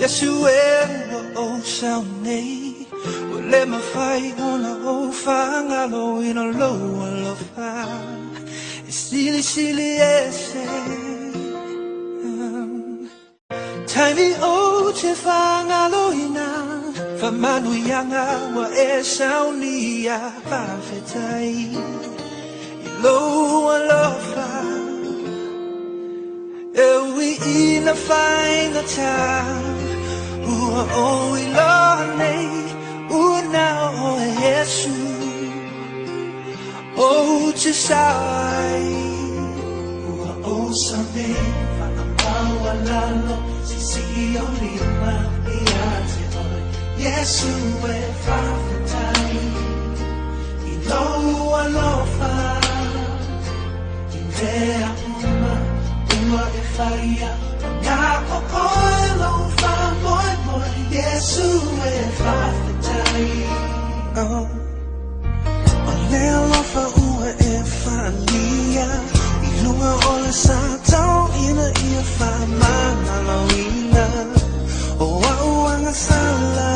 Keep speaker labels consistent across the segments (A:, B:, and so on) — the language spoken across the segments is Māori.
A: Yeshua o saune o le mafai ona o fangalo ina lo alofa sili ese Taimi o te fangalo ina famanu yanga wa e saunia fafetai lo alofa we in a fine town oh we love now oh Jesus oh Chisai oh Sunday Fanamalalo Sisi Olima Iate Yesu e Fafatai Ilo Alofa Indea Uma Uma e Faria Nga Okoilo Fa Moi Yesu e Fafatai Oh Olelo Fa Ua e Fania Ilunga Ola Satao Ina Ia Fa Manalo Ina O Wauanga Sala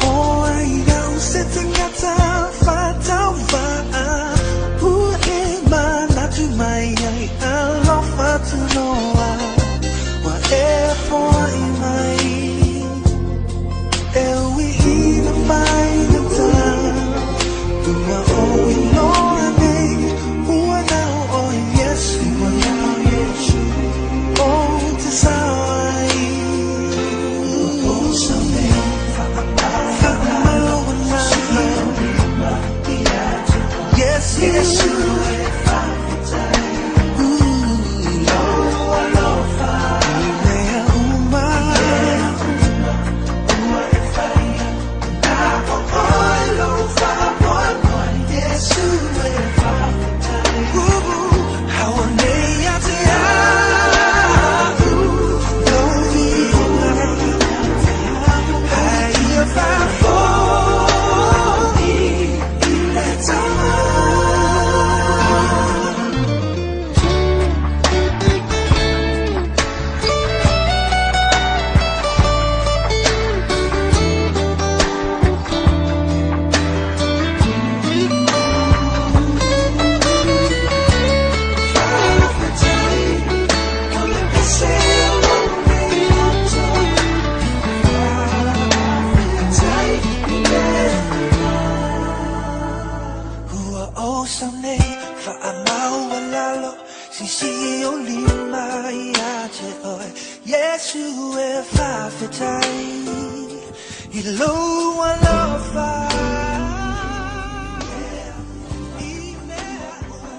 A: O Aidau Setangata Fatau Fa'a Ua e Manatu Mai Ai Alofa Tunoa Wa e Foa I Mai E Ui Ina Faina Ta Ua O Iloa Nei Ua Nau O Yesu Ua Nau Yesu O Te Sawai O Same Whakamalau Wana Yes, Yesu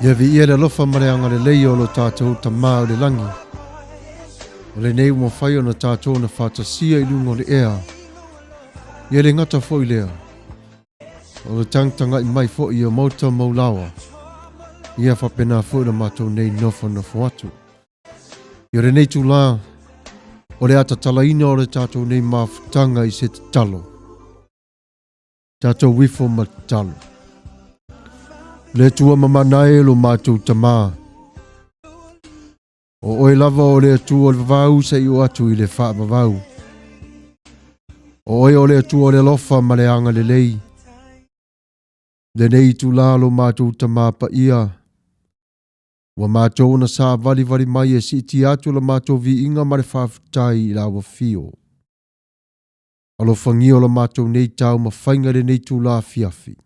B: Ia vi ia le lofa mareanga le leio lo tātou ta māu le langi. O le nei mo whai o na tātou na whātasia I lungo le ea. Ia le ngata fōi lea. O le tangtanga I mai fōi o mauta maulawa. Ia whapena fōi na mātou nei nofo na atu. Ia le nei tūlā. O le ata talaina o le tātou nei mawhutanga I se te talo. Tātou wifo ma talo. Le tua mamanae lo mātou tamā. O oe lava o le atua o le vavau se I o atu I le wha vavau. O oe o le atua o le lofa ma le anga le lei. Le nei tu la lo mātou tamā pa ia. Wa mātou na sā vali mai e si ti atu la mātou vi inga ma le whawhitai I la wa fio. Alo whangio la mātou nei tau ma whainga le nei tu la fiafi.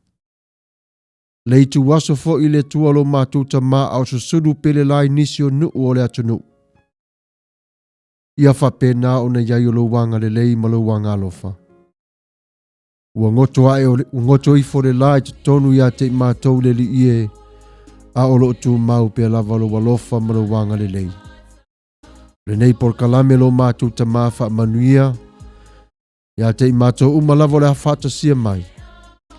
B: Lei tu waso fo I le tua lo mātou tamā au susuru pele lai nisi o nuu o le atunu. Ia whapena o na iai o lo wanga le lei ma lo wanga alofa. Ua ngoto I fo le lai te tonu ia te mātou le li ie a o lo tu mau pe lava lo walofa ma lo wanga le lei. Le nei por kalame lo mātou tamā wha manuia ia te mātou umalavo le hawhata sia mai.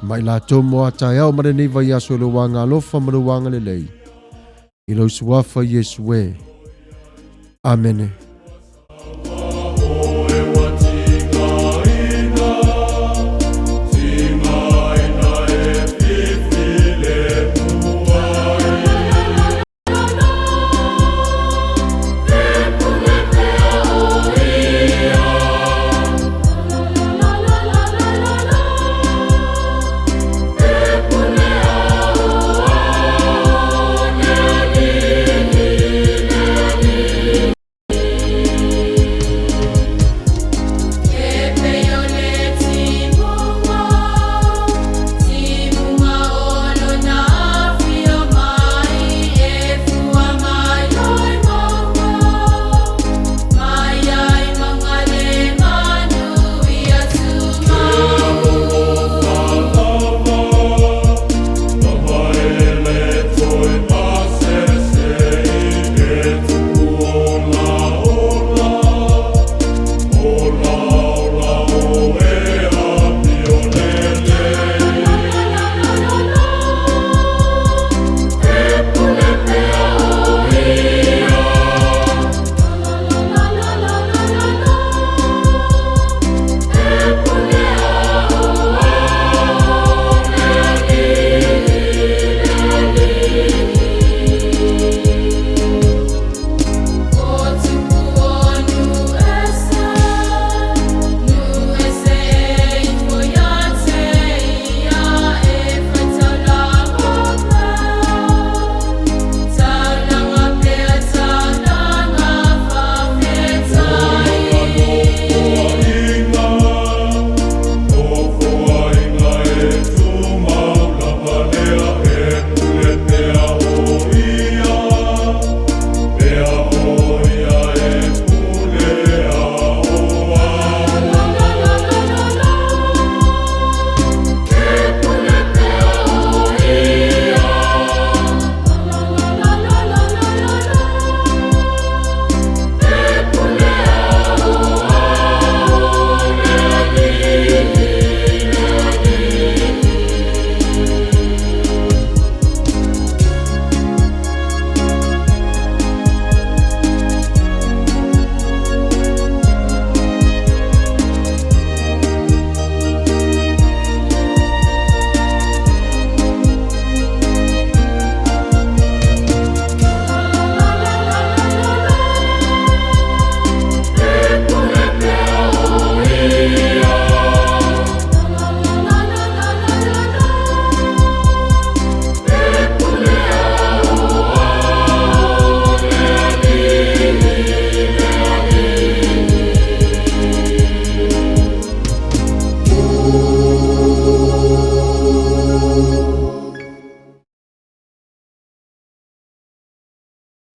B: Mai la tomo ata yao mare nei vai aso le wanga alofa ma le wanga le lei. I lo suafa Yesue. Amene.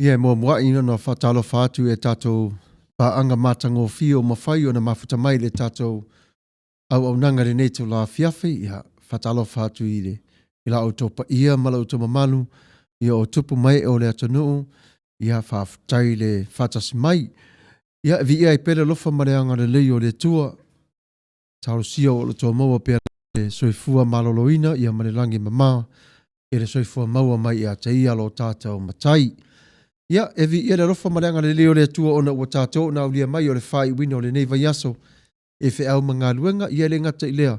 B: Ia mo mua ina no fatalo fatu e tato pa anga matango fio mawhai o na mafuta mai le tato au nanga le neto la fiafe ia fatalo fatu ile ila o topa ia mala o toma malu ia o tupu mai o le atanu ia faaftai le fatas mai ia vi ia i pele lofa mareanga le leo le tua tau sio o le toa maua pia le soifua maloloina ia malelangi mama ia le soifua maua mai ia te ia lo tatau matai. Ia, evi ia le rofa mareanga le leo le tua ona ua tātou na ulia mai o le whai wina o le neiva yaso e whi au mga luenga ia le ngata i lea.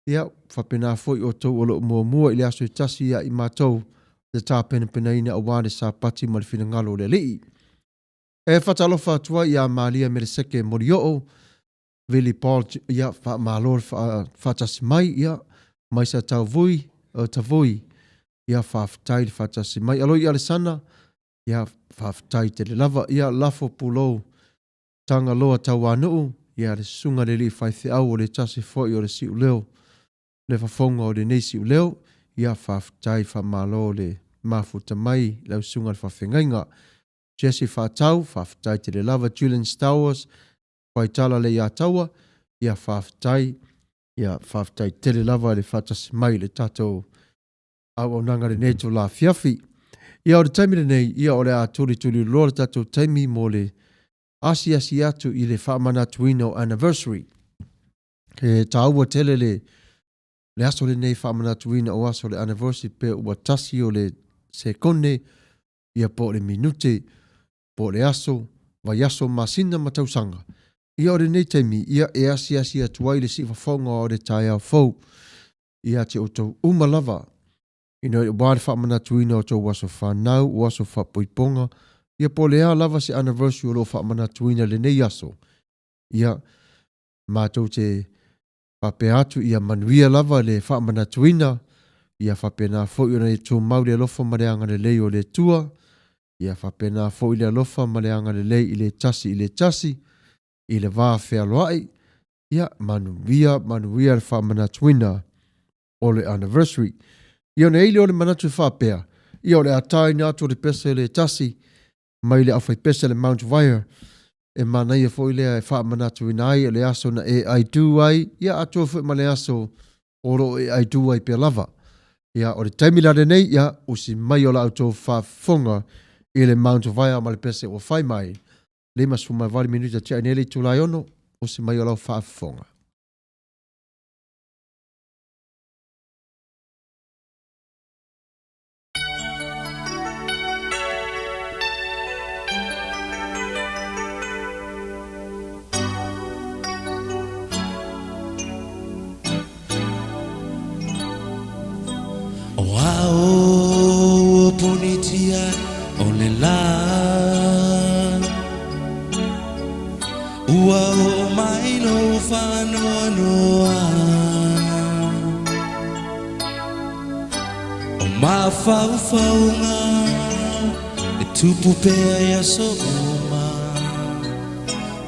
B: Ia, whapena foi o tau o lo mua i le aso i tasi ia i mātou le tā pena ina a wāne sa pati ma le whina ngalo le lii. E whatalofa atua ia maalia me le seke mori o Vili Paul ia wha maalor whatasi mai ia mai sa tau vui o ta vui ia whaftai le whatasi mai alo ia le sana ia whaftai te le lava, ia lafo pulo tanga loa tau anuu, ia le sunga le li whaithi au o le tasi foi o le siu leo, le whafonga o le nei siu leo, ia whaftai whamalo le mafuta mai, lau sunga le whawhengainga. Jesse whatau, whaftai te le lava, Julian Stowers, waitala le ia taua, ia whaftai te le lava le whatasi mai le tato au nanga le neto la fiafi. Ia o le taimi le nei, ia o le a tuli loa le tatou taimi mo le asi atu i le whaamanatuina o anniversary. Ke taua tele le aso le nei whaamanatuina o aso le anniversary pe ua tasi o le sekone, ia po le minute, po le aso, vai aso masina matausanga. Ia o le nei taimi, ia e asi atu ai le si whafonga o le tai au fau, ia te o tau umalava, ino e wāre whaamanatuina o tō waso whanau, waso whapoiponga, ia po lea lava se anniversary o lo whaamanatuina le nei aso. Ia mātou te whape atu, ia manuia lava le whaamanatuina, ia whape nā fōi o nei tō mau le alofa mareanga le lei o le tua, ia whape nā fōi le alofa mareanga le lei i le tasi, i le vā whea loai, ia manuia le whaamanatuina o le anniversary. Ia ne eile o le manatu whapea. Ia o le atai ni atu o le pese le tasi. Mai le awhai pese le Mount Vire. E mana ia fo ilea e wha manatu ina ai. Le aso na e ai du ai. Ia atu o fwit ma le aso oro e ai du ai pe lava. Ia o le taimila le nei. Ia usi mai o la auto whafonga i le Mount Vire ma le pese o whai mai. Le masu mai vari minuta tia inele tulai ono. Usi mai o la whafonga.
A: Wow, punitia olela. Wow, my no fano noa. O ma faunga, e tupu pea ya sooma.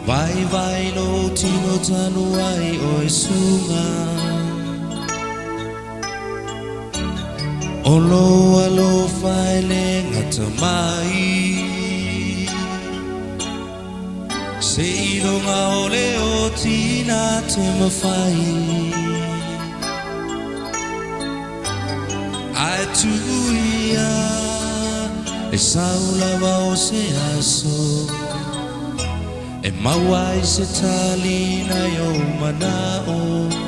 A: Vai no tino tanu ai o esunga. Olo alo faile ngata mai Se ilonga ole o tina te mawhai Ai tuia e saulava o se aso E mawai se talina yo manao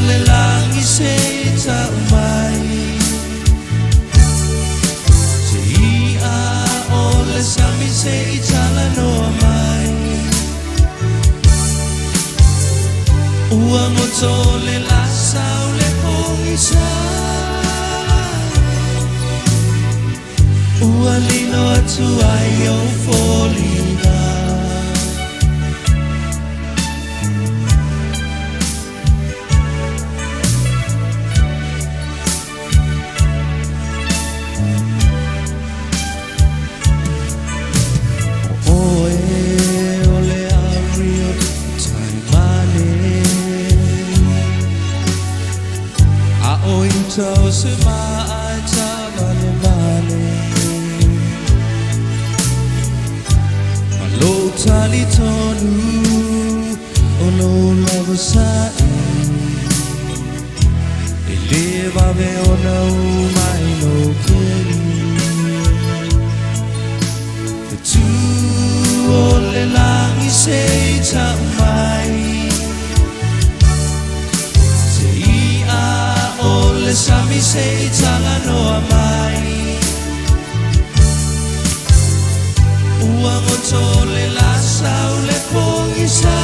A: Le langi se ta mai Se ia o le sami se itala no mai Ua moto le lasa o le pongisa Ua lino atu ai o folina So se mai sali tonu ono love sai eleva ve ono mai no keli tu ole langi sei ta mai sei a ole sami sei tanga no mai uang otole la saule pongisa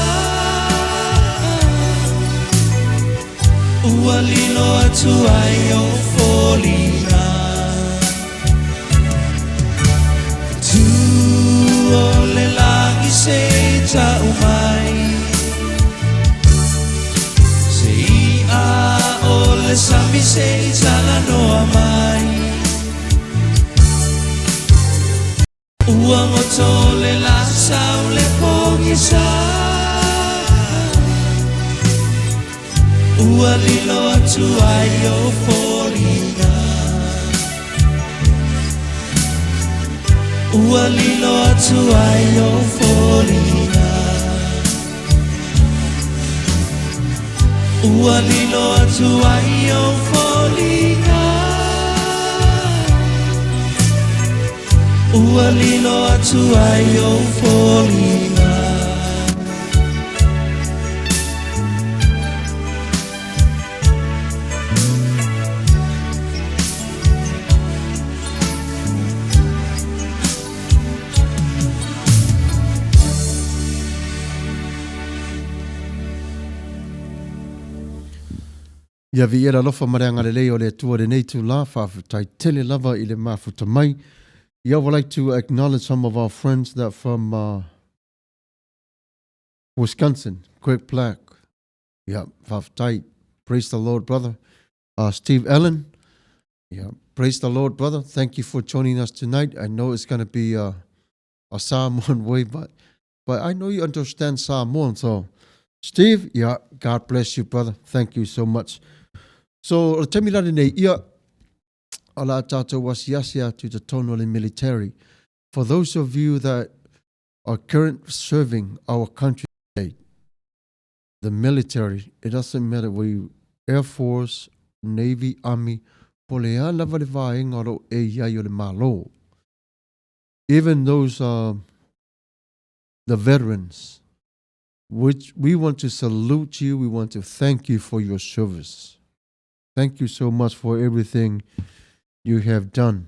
A: ualilo atu ayo folina tu ole langi sei ta umai sei a ole sami sei tanga no amai uang otole la saule pongisa ualilo atu ayo folina ualilo atu ayo folina ualilo atu ayo folina ualilo atu ayo folina
B: Ia vi era lofa mareanga le leo le tua de nei tu la whawhutai tele lava I le mafuta mai. I would like to acknowledge some of our friends that from Wisconsin, Quick Black. Yeah, whawhutai. Praise the Lord, brother. Steve Allen. Yeah, praise the Lord, brother. Thank you for joining us tonight. I know it's going to be a Samoan way, but I know you understand Samoan. So, Steve, yeah, God bless you, brother. Thank you so much. So, te milani nei ia ala tātou wasiasia to the Tonole military. For those of you that are currently serving our country today, the military, it doesn't matter we Air Force, Navy, Army, polea lava le vaenga ro e iai o le malo. Even those the veterans, which we want to salute you, we want to thank you for your service. Thank you so much for everything you have done.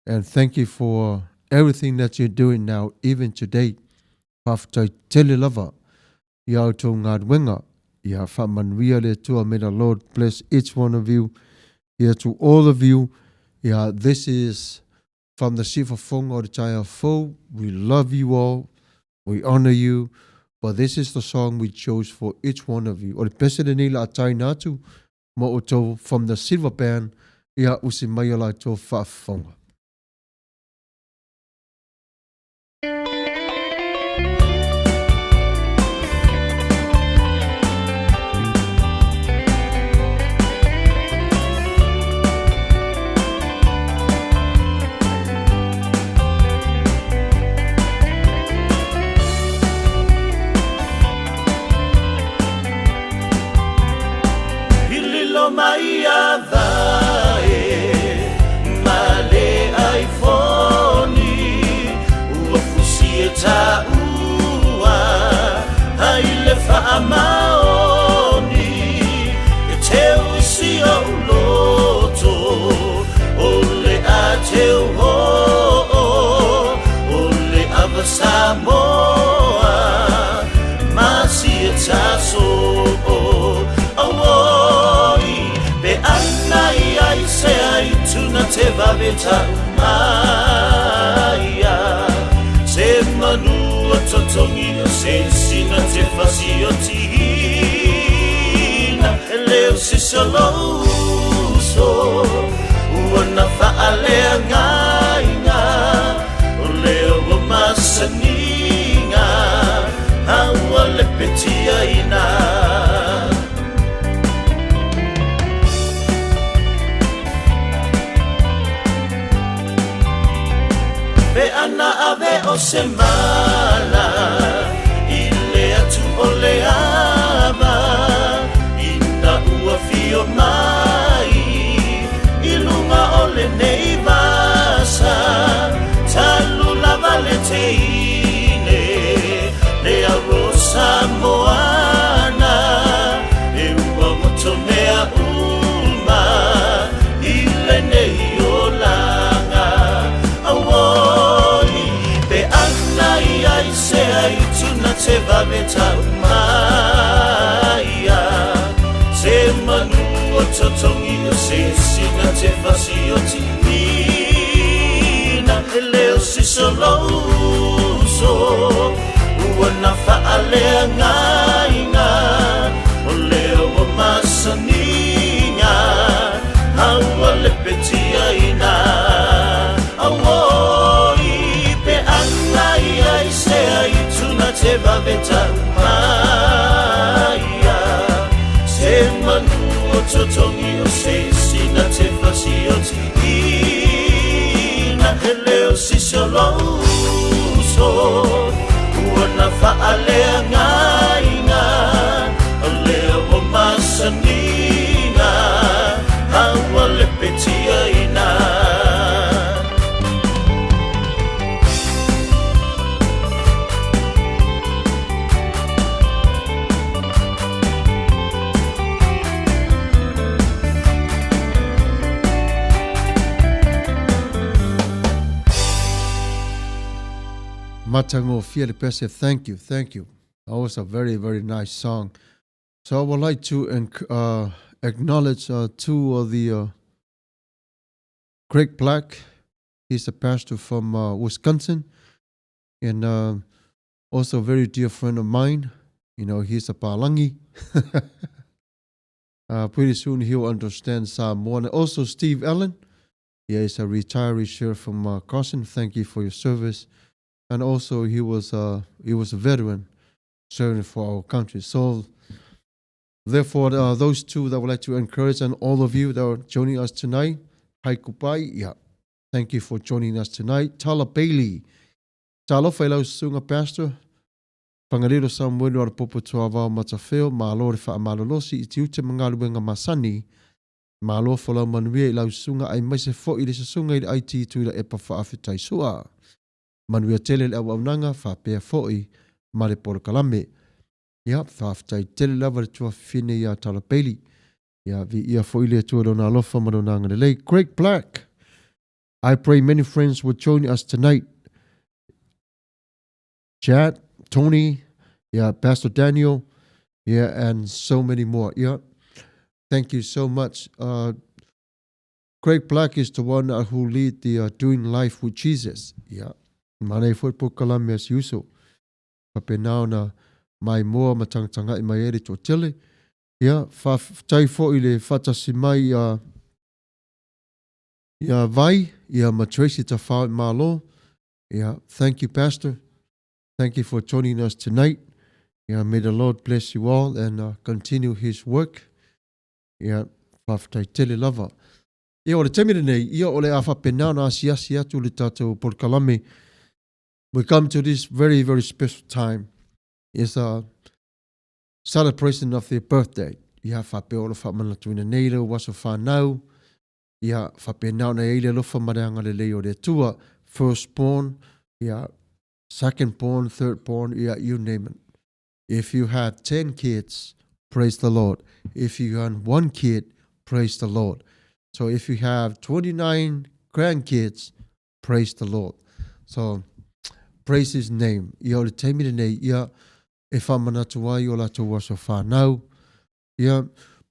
B: And thank you for everything that you're doing now, even today. Paftai tele lava, ia to ngad wenga, ia whamanuia le tua, may the Lord bless each one of you. Here to all of you, yeah, this is from the Sifa Fong or the Chaya Fo. We love you all. We honor you. But this is the song we chose for each one of you. O le pese de nila atai natu, mo oto from the Silver Band, ia usi mayala to whaafonga.
A: Maia vae male iPhone ua fusia ta ua haile fa maoni e te usi o loto ole a te ole ava Samoa masia ta so se ai tuna te vaveta maia se manua totongi se sina te fasio tina leo se solo so una faale ngainga leo masaninga hawa le petia ina Ana ave o se mala tongi o se sina te fasi o ti na leo si solo so wana faale ngainga o leo o masaninga hawa le petia ina awoi pe angai ai se ai tuna te vaveta maia se manu o totongi o se sina te fasi o ti na leo si solo so wana faale ngainga o leo o masaninga hawa le petia ina
B: Matango Fia Pese, thank you. That was a very, very nice song. So I would like to acknowledge two of the Craig Black. He's a pastor from Wisconsin, and also a very dear friend of mine. You know, he's a Palangi. Pretty soon he'll understand some more. And also Steve Allen. Yeah, he's a retiree sheriff from Carson. Thank you for your service. And also he was a veteran serving for our country. So therefore, those two that I would like to encourage, and all of you that are joining us tonight, Hai Kupai, yeah, thank you for joining us tonight. Tala Bailey, Talo Failau Sunga Pastor, Pangaliro Samuel or Popo Tuava Matafeo, Malo Fa Malolosi, Itiute Mangaluenga Masani, Malo Fola Manuia Lau Sunga, I must for it is a Sunga IT to the Epafa Afitai Sua. Manuia tele le au nanga fa pea foi mare por kalame ya fa ftai tele lava le tua fine ya talapeli ya vi ia foi le tua dona lofa madonanga le Craig Black. I pray many friends will join us tonight. Chad, Tony, yeah, Pastor Daniel, yeah, and so many more. Yeah, thank you so much. Craig Black is the one who lead the Doing Life with Jesus. Yeah. Manai foi po kalame as yuso. Papenao na mai moa matangtanga I mai ere to tele. Ya, fa tai fo ile fata si mai ya vai, ya matresi ta fa malo. Ya, thank you, Pastor. Thank you for joining us tonight. Ya, may the Lord bless you all and continue his work. Ya, fa tai tele lava. Ya, ole temire nei, ia ole afa penao na asia tu le tatou por kalame. We come to this very, very special time. It's a celebration of their birthday. Ia whape o lo whamanatuina nei reo waso whanau. Ia whape nao na eile lo whamareanga le leo re tua. Firstborn, ia secondborn, thirdborn, ia you name it. If you have 10 kids, praise the Lord. If you have one kid, praise the Lord. So if you have 29 grandkids, praise the Lord. So praise his name. Ia o le taimire nei, ia e whamanatua I o la tua so whanau. Yeah,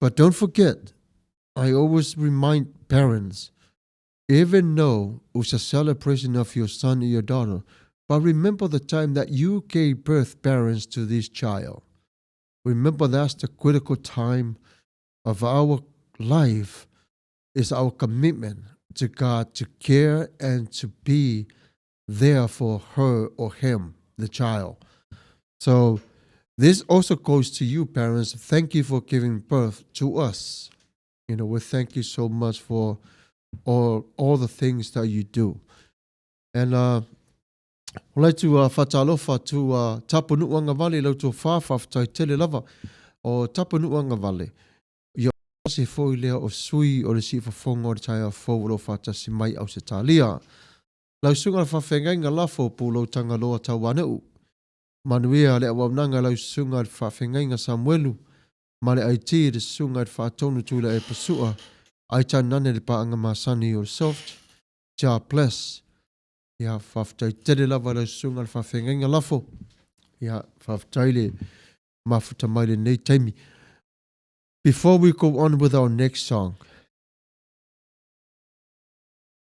B: but don't forget, I always remind parents, even though it was a celebration of your son or your daughter, but remember the time that you gave birth, parents, to this child. Remember that's the critical time of our life, is our commitment to God to care and to be there for her or him, the child. So this also goes to you, parents. Thank you for giving birth to us. You know, we thank you so much for all the things that you do. And I'd like to whatalofa to Tapanuanga Valley, lau to whawhawhtai tele lava o Tapanuanga Valley. Ia se fōi lea o sui o le si whawhonga o le tai a fōuro whatasi mai au se talia. Lau sunga le whawhengainga lafo pūlau tanga loa tau aneu. Manuia le awaunanga lau sunga le whawhengainga Samuelu. Ma le aiti le sunga le whaatonu tūla e pasua. Aita nane le paanga masani o le soft. Ja bless. Ia whawhtai tere lava lau sunga le whawhengainga lafo. Ia whawhtai le mafuta mai le nei taimi. Before we go on with our next song,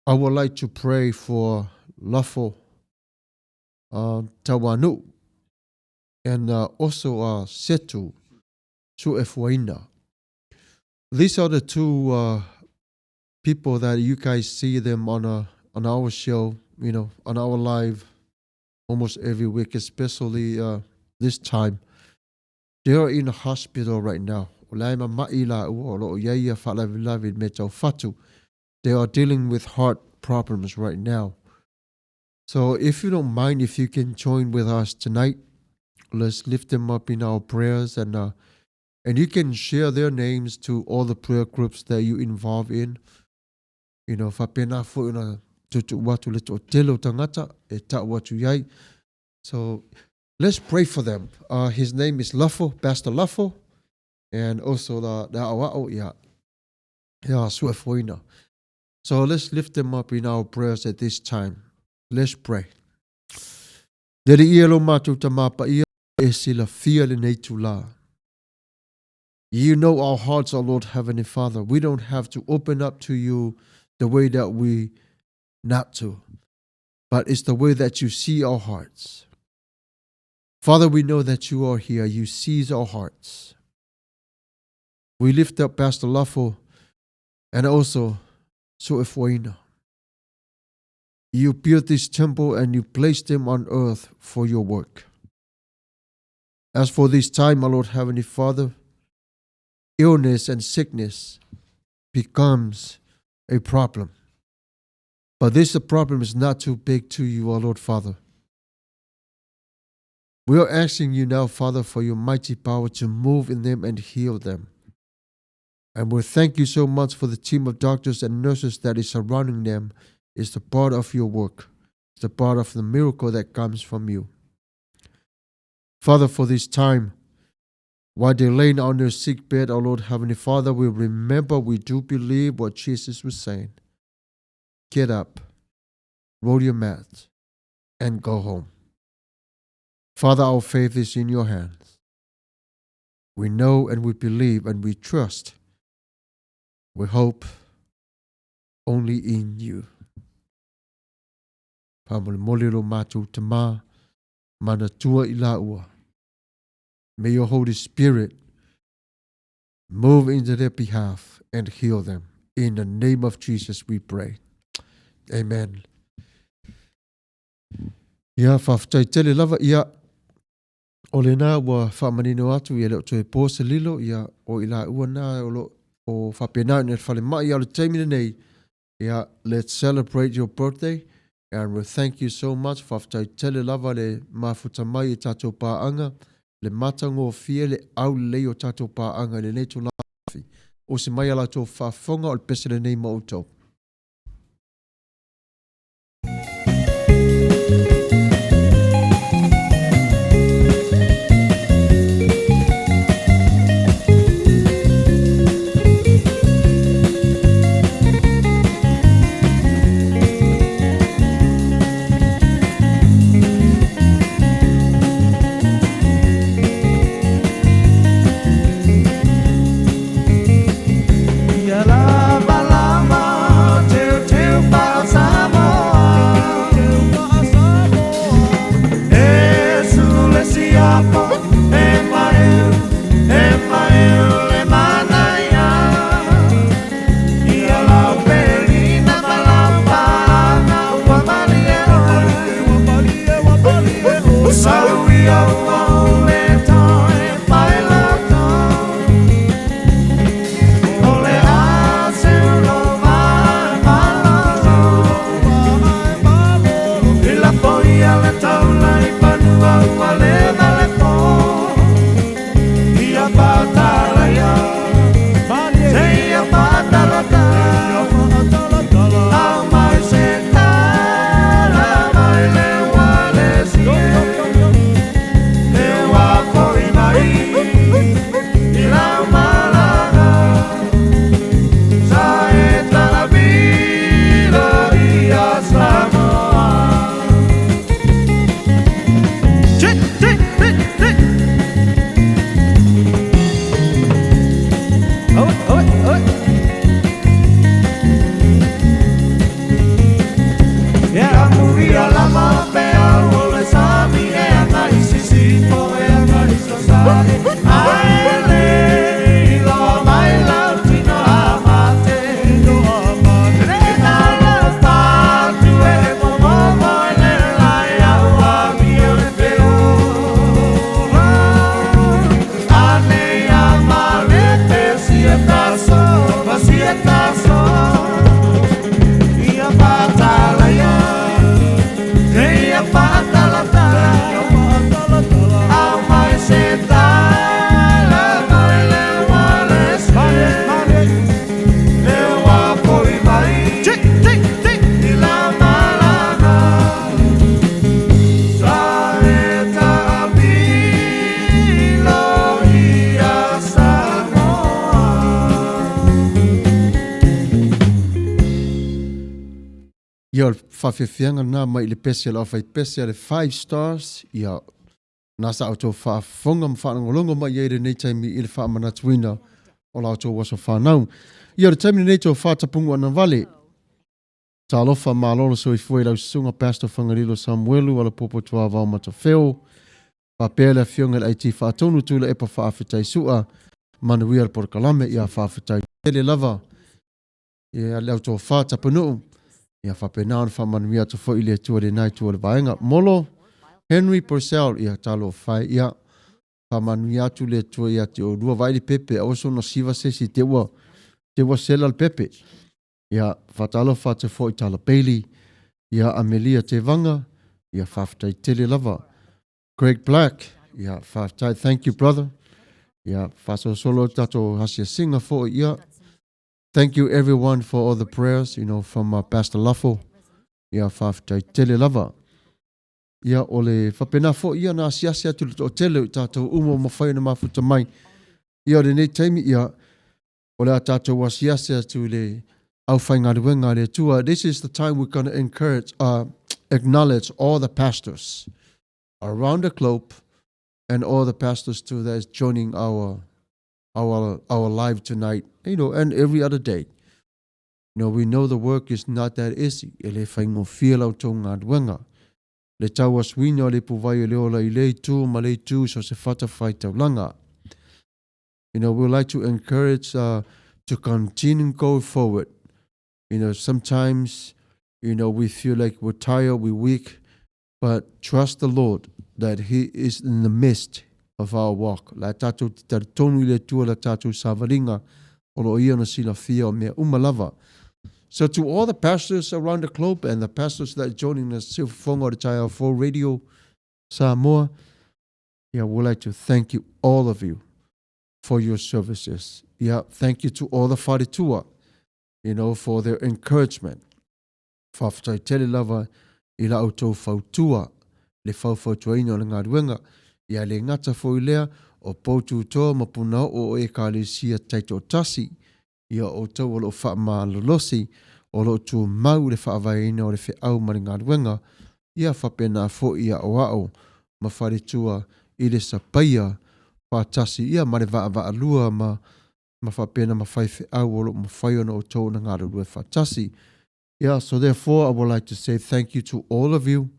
B: I would like to pray for Lafo Tawanu and also Setu Suefuaina. These are the two people that you guys see them on our show, on our live almost every week, especially this time. They are in a hospital right now. They are dealing with heart problems right now. So if you don't mind, if you can join with us tonight, let's lift them up in our prayers, and you can share their names to all the prayer groups that you involve in. So let's pray for them. His name is Lafo, Pastor Lafo, and also the Awao Suefuina. So let's lift them up in our prayers at this time. Let's pray. You know our hearts, our Lord Heavenly Father. We don't have to open up to you the way that we not to, but it's the way that you see our hearts. Father, we know that you are here. You see our hearts. We lift up Pastor Lafo and also Suefuina. You built this temple and you placed them on earth for your work. As for this time, my Lord Heavenly Father, illness and sickness becomes a problem. But this problem is not too big to you, our Lord Father. We are asking you now, Father, for your mighty power to move in them and heal them. And we thank you so much for the team of doctors and nurses that is surrounding them. It's the part of your work. It's the part of the miracle that comes from you. Father, for this time, while they're laying on their sick bed, our Lord Heavenly Father, we remember, we do believe what Jesus was saying. Get up, roll your mat, and go home. Father, our faith is in your hands. We know and we believe and we trust. We hope only in you. May your Holy Spirit move into their behalf and heal them. In the name of Jesus we pray. Amen. Ya whaftaitele lava ia o le nā ua whamanino atu ia leo toe pōsa lilo ia o ila ua nā o whapena ni whale mai au le taimina nei. Yeah, let's celebrate your birthday. And we thank you so much for whaftaitele lava le mafuta mai i tātou pāanga. Le matango fie le au le o tātou pāanga le neto lafi. O se mai ala tō whafonga o le pesele nei mautou.
A: Ya lama-lama
B: o whawhiwhianga nā mai le pese la whai pese le 5 stars ia nasa au tō whaafonga mwhanangolongo mai eire nei taimi i le whaamanatuina o la tō waso whanau. Ia le taimi nei tō whatapungu ana vale. Tā lofa mālolo so i fue lau sunga Pastor Whangarilo Samuelu ala popo tua vau matawheo. Papele fionga le aiti whaatonu tūla epa whaafetai sua. Manuia le porkalame ia whaafetai tele lava. Ia leo tō whatapunu. Ia whapenao na whamanuia to fo ile tua le nai tua le vaenga. Molo Henry Purcell ia talo whai ia. Whamanuia tu le tua ia te o rua vaili pepe. Awaso no siva sesi te ua sela le pepe. Ia whatalo whate fo i tala Bailey. Ia Amelia te vanga. Ia whaftai tele lava. Greg Black. Ia whaftai. Thank you brother. Ia whaso solo tato hasia singa fo ia. Thank you everyone for all the prayers, from Pastor Lafo. Ia whaftai tele lava. Ia ole whapena fo ia na asiasia tu o tele tato umo mawhai na mafuta mai. Ia le nei taimi ia ole a tato asiasia tu le au whainga ruenga le tua. This is the time we're going to acknowledge all the pastors around the globe and all the pastors too that is joining our live tonight, and every other day. We know the work is not that easy. Ele whaingo whialau tō ngā ruenga. Le tau aswina le puwai le ola I le tū ma le tū so se whatawhai taulanga. We'd like to encourage to continue go forward. Sometimes, we feel like we're tired, we're weak, but trust the Lord that He is in the midst of our walk. La tatu tonu le tua la tatu savaringa o lo ia na sila fia o mea umalava. So to all the pastors around the globe and the pastors that are joining us, Silfonga o Taia 4 Radio Samoa, we'd like to thank you, all of you, for your services. Thank you to all the wharetua, for their encouragement. Whaftai tele lava I la auto fautua, le fautuaina o le ngā ruenga, ia le ngata fo I lea o poutu toa mapuna o e kālesia taito tasi, ia o tau o lo wha maa lolosi, o lo tu mau le wha avaina o le whi au mari ngā ruenga, ia whapena fo ia o ao, ma whare tua I le sapaia, wha tasi ia mare vaa lua ma whapena ma whai whi au o lo ma whaiona o tau na ngā rurua wha tasi. So therefore I would like to say thank you to all of you.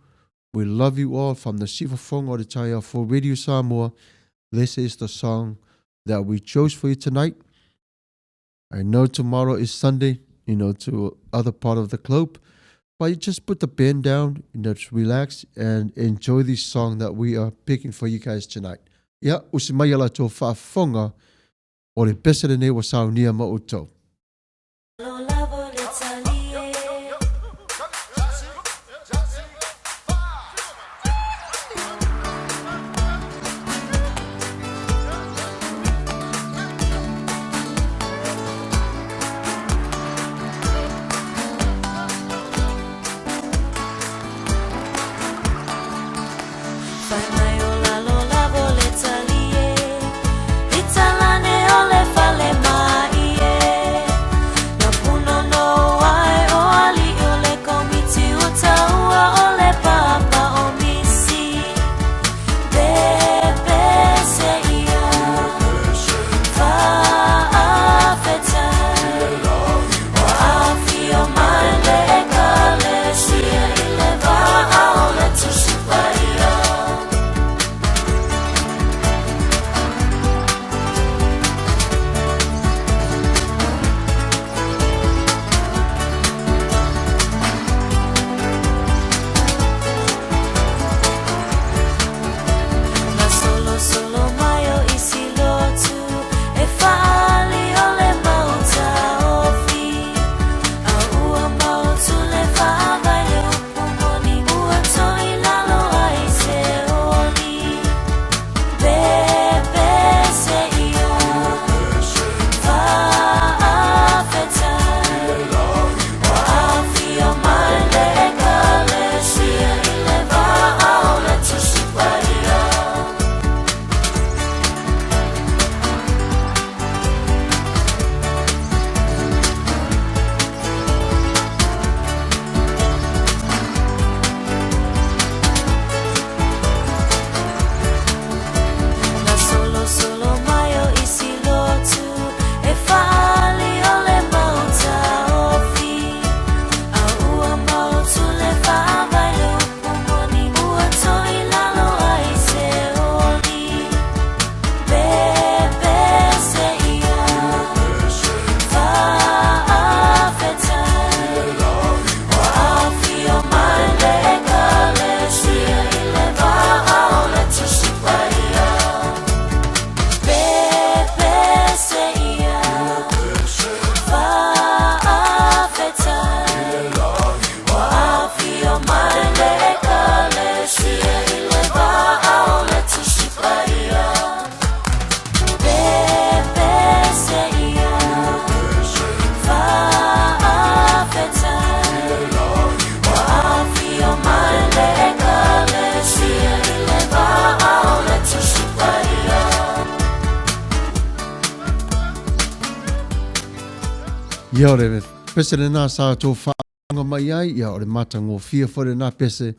B: We love you all from the Silfonga o Taia 4 Radio Samoa. This is the song that we chose for you tonight. I know tomorrow is Sunday, to other part of the globe, but you just put the pen down, just relax and enjoy this song that we are picking for you guys tonight. Usimai ala tō whaafonga o le pesere nei wa saunia ma utou.
C: Puno
B: Ia o le pese le nā sa tō whaanga mai ai, ia o le matango fia whare nā pese,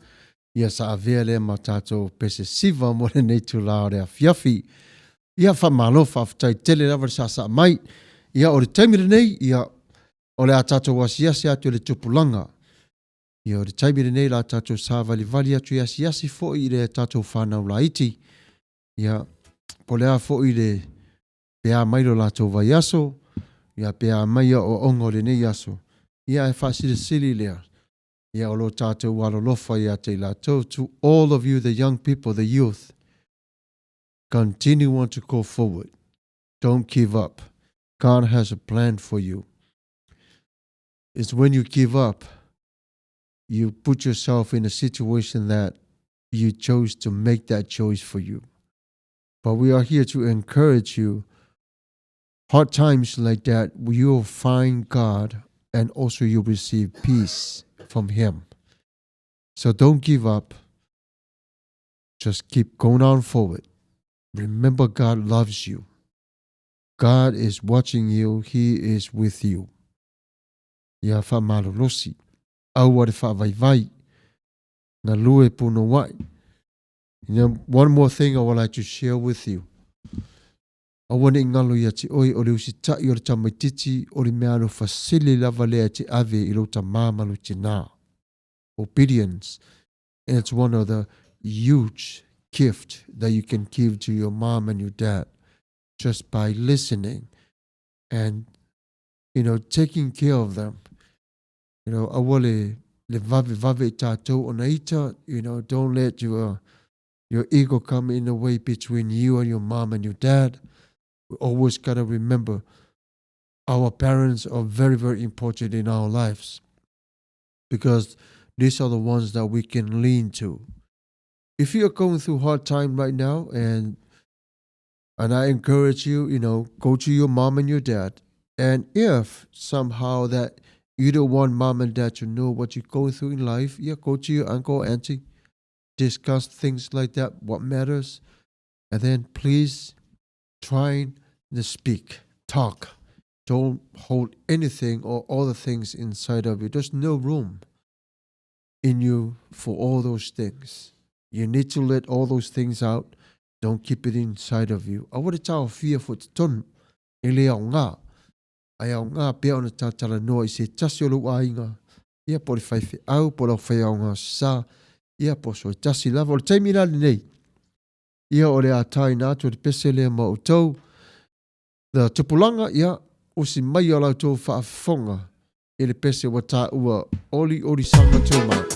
B: ia sa avea le ma tātou pese siva mo le nei tu la o le afiafi. Ia whamalo whaftai tele lawa le sa mai, ia o le taimire nei, ia o le a tātou wasiasi atu le tupulanga. Ia o le taimire nei la tātou sa vali atu yasi fo i le tātou whanau la iti. Ia po le a fo i le pea mailo la tō vai aso, ia pea mai o ongo le nei aso. Ia e whasiri sili lea. Ia o lo tātou walo lofa ia te la tō. To all of you, the young people, the youth, continue on to go forward. Don't give up. God has a plan for you. It's when you give up, you put yourself in a situation that you chose to make that choice for you. But we are here to encourage you. Hard times like that, you'll find God and also you'll receive peace from Him. So don't give up. Just keep going on forward. Remember, God loves you. God is watching you. He is with you. Ia wha malolosi. Aua re wha vai. Nga lue puno wai. One more thing I would like to share with you. Awane ingalo ia te oi o le usi tai o le tamaititi o le mea no fasili lava lea te ave I lo ta mamalu te nā. Obedience. And it's one of the huge gift that you can give to your mom and your dad just by listening and, taking care of them. Awale le vave tātou o na ita, don't let your ego come in the way between you and your mom and your dad. We always got to remember our parents are very, very important in our lives because these are the ones that we can lean to. If you're going through a hard time right now and I encourage you, go to your mom and your dad. And if somehow that you don't want mom and dad to know what you're going through in life, go to your uncle, auntie, discuss things like that, what matters. And then please try to speak, talk. Don't hold anything or other things inside of you. There's no room in you for all those things. You need to let all those things out. Don't keep it inside of you. I would tell fear for ton ele au ngā. Ai au ngā pia ona tātala noa I se tasi o lu ainga. Ia po le whaiwhi au, po lau whai au ngā sā. Ia po so tasi lava. O le taimi rali nei. Ia o le a tai nātu le pese lea ma o tau. The tupulanga ia o si mai o lau tau whaafonga. I le pese wa tā ua oli sanga tō maa.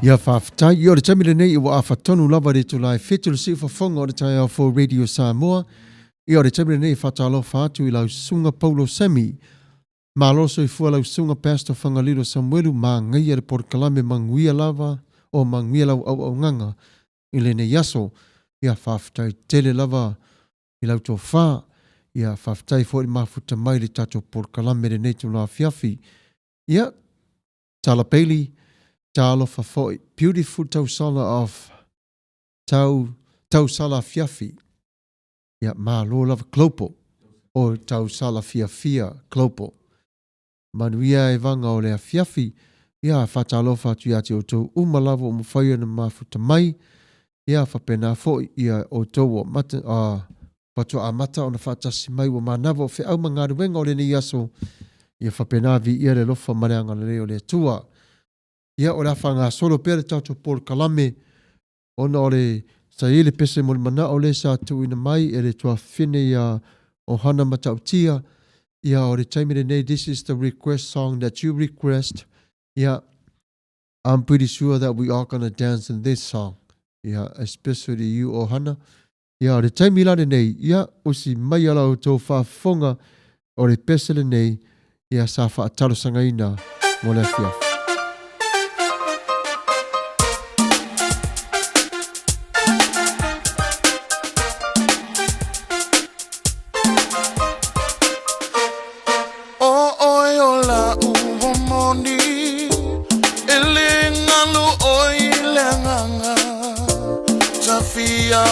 B: Ia whaafatai, i o le tamile nei i wa awhatonu lava re tulai whetulu si whafonga o le tai au for Radio Samoa. I o le tamile nei whatalo whaatu i lau sunga Paulo Semi. Ma loso i fua lau sunga Pastor Whangalilo Samuelu ma ngai le porkalame manguia lava o manguia lau au nganga. I le ne yaso, ia whaafatai tele lava i lau tō wha. Ia whaafatai fo i mafuta mai le tato porkalame le nei tula fiafi. Ia, tala peili. Talo fafoi, beautiful tausala of tausala fiafi. Ya ma lo lava klopo o tausala fiafia klopo. Manuia e vanga o lea fiafi. Ya fatalo fatu ya te oto umalavo o mawhaia na mafuta mai. Ya fapena foi ia oto o mata fatu a mata o na fatasi mai o manavo fe au mangaru wenga o le ni yaso. Ya fapena vi ia le lofa mareanga le leo le tua. Ia o la whanga solo pere tauto por kalame ona o le sa ile pese mo le mana o le sa tu ina mai e le tua whine ia o hana matautia. Ia o le taimire nei, this is the request song that you request. Ia, I'm pretty sure that we are going to dance in this song. Ia, especially you o hana. Ia, o le taimilane nei, ia o si mai ala o tō whafonga o le pesele nei. Ia sa wha atalo sangaina mo le fiafu.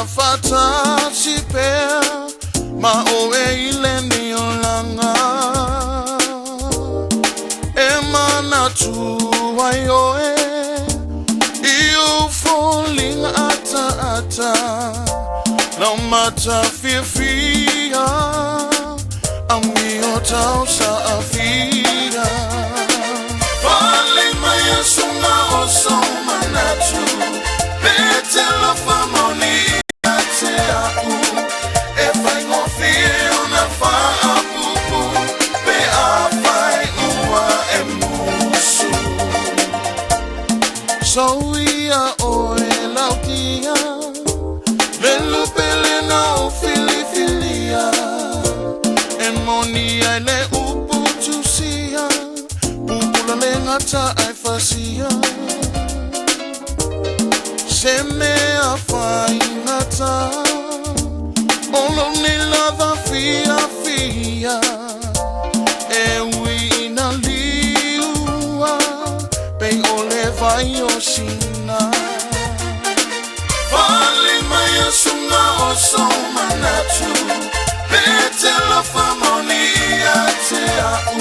A: Fata sipea ma o e ileni olanga e mana tu ayo e you falling ata no matter fear ami o tausa afira falling my suma o so manatu betelo famoni. So we are all out here. Lelo pele na o filifilia. En moni ai le upu tusia. Pupula le ngata ai fasia. Se me a fai ngata. Olo ni lava fia fia. E we na liua. Pei ole vai oshina. Vale mai sunga o so manatu. Betelo famonia te au.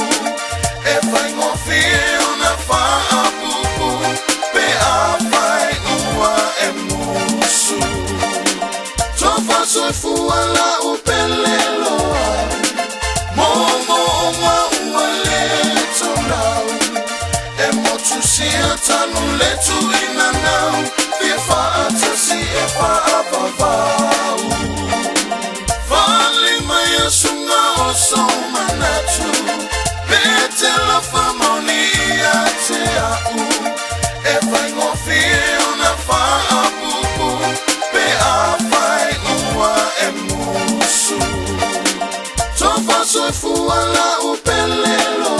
A: E vai ngofie ona fa apupu. Pe a vai ua e musu. Tofa so fuala upelelo. Momo ua le tonau. Tu sia tanu letu ina nau Fifa atasi e fa abavau Fali maya sunga o so manatu Betela famonia te au E vai ngofie ona fa apupu Pe a vai ua e musu Tofa so fuala upelelo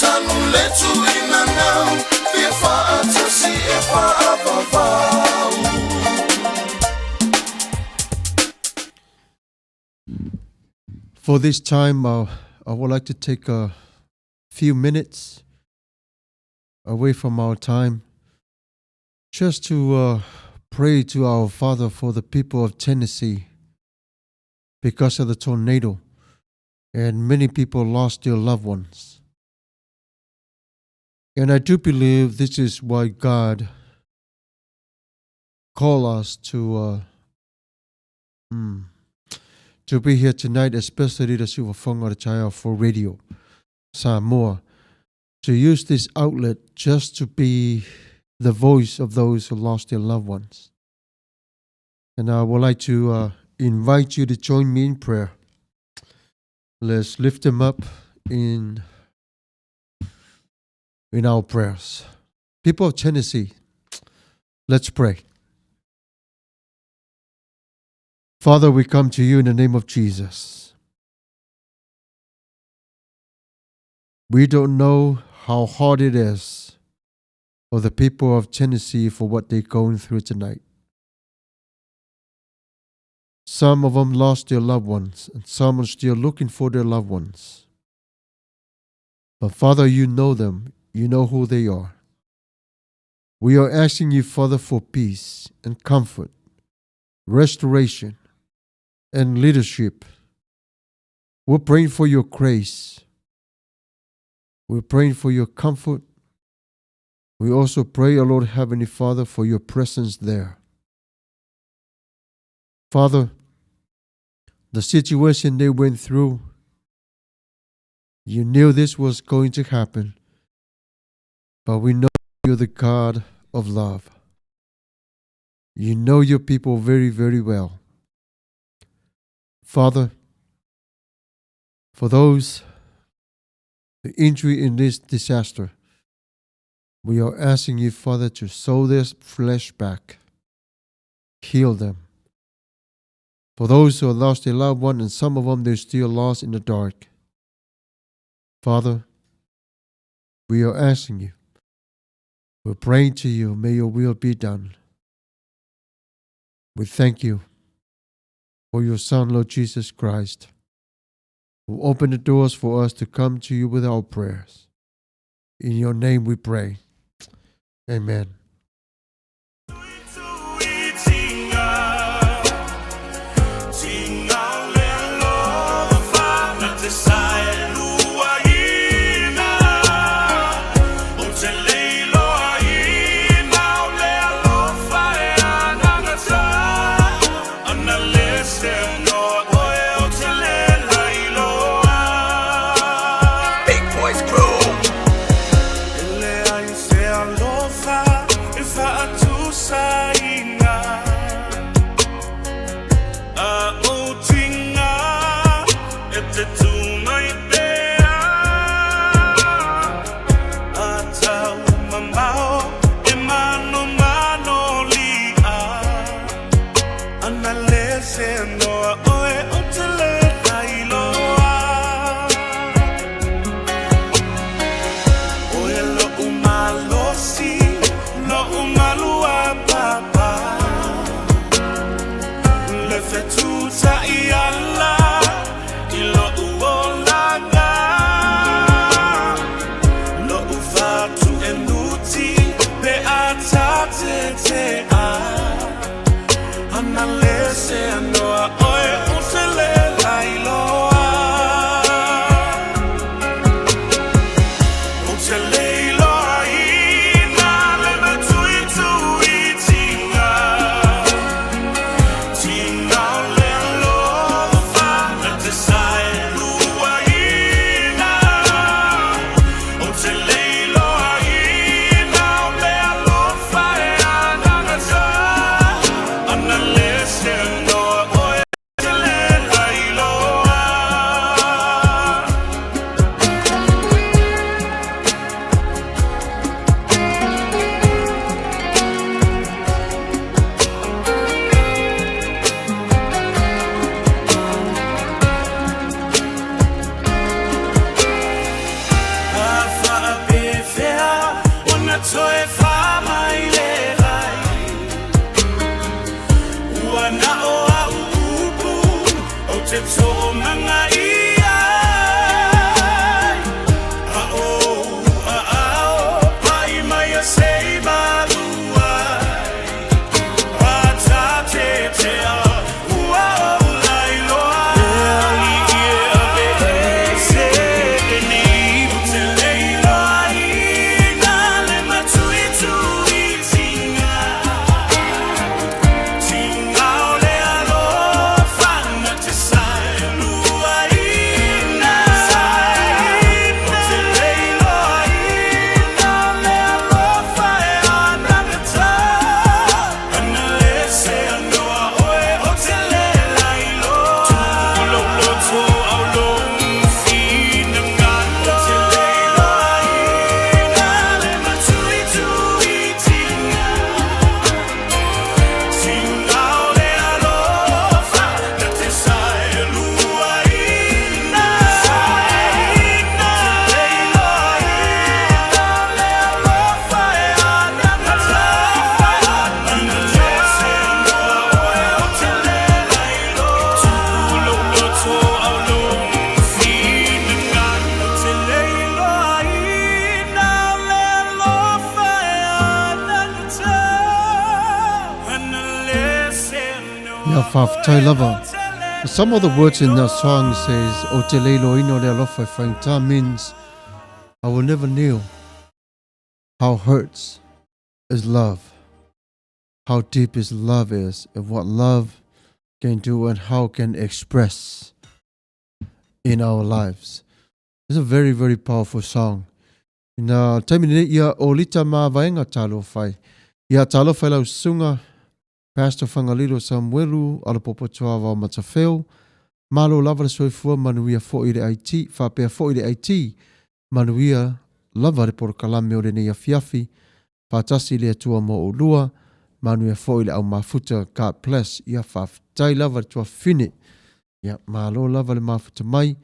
A: tanu letu ina nau Fifa atasi e fa abavau.
B: For this time, I would like to take a few minutes away from our time just to pray to our Father for the people of Tennessee because of the tornado, and many people lost their loved ones. And I do believe this is why God called us to be here tonight, especially the Suvafonga Chaya for Radio Samoa, to use this outlet just to be the voice of those who lost their loved ones. And I would like to invite you to join me in prayer. Let's lift them up in our prayers. People of Tennessee, let's pray. Father, we come to you in the name of Jesus. We don't know how hard it is for the people of Tennessee for what they're going through tonight. Some of them lost their loved ones, and some are still looking for their loved ones. But Father, you know them. You know who they are. We are asking you, Father, for peace and comfort, restoration, and leadership. We're praying for your grace. We're praying for your comfort. We also pray, O Lord Heavenly Father, for your presence there. Father, the situation they went through, you knew this was going to happen, but we know you're the God of love. You know your people very, very well. Father, for those, the injury in this disaster, we are asking you, Father, to sew their flesh back, heal them. For those who have lost their loved one, and some of them they're still lost in the dark, Father, we are asking you, we're praying to you, may your will be done. We thank you for your Son, Lord Jesus Christ, who opened the doors for us to come to you with our prayers. In your name we pray. Amen.
A: Tuta i alla, ilo uola
B: whawhtai lava. Some of the words in that song says, O te leilo ino le alofa whainta, means I will never know how hurts is love, how deep is love is, and what love can do and how can express in our lives. It's a very, very powerful song. Ina taimini ia o lita ma vaenga talo whai. Ia talo whai lau sunga, Pastor Whangalilo Samuelu, ala popotoa wa matawheo, malo lava le soifua manuia fo i le IT, whapea fo i le IT, manuia lava le porokalame o le nei afiafi, whatasi le atua mo o lua, manuia fo i le au mafuta God bless, ia whaftai lava le tua fine, ia malo lava le mafuta mai,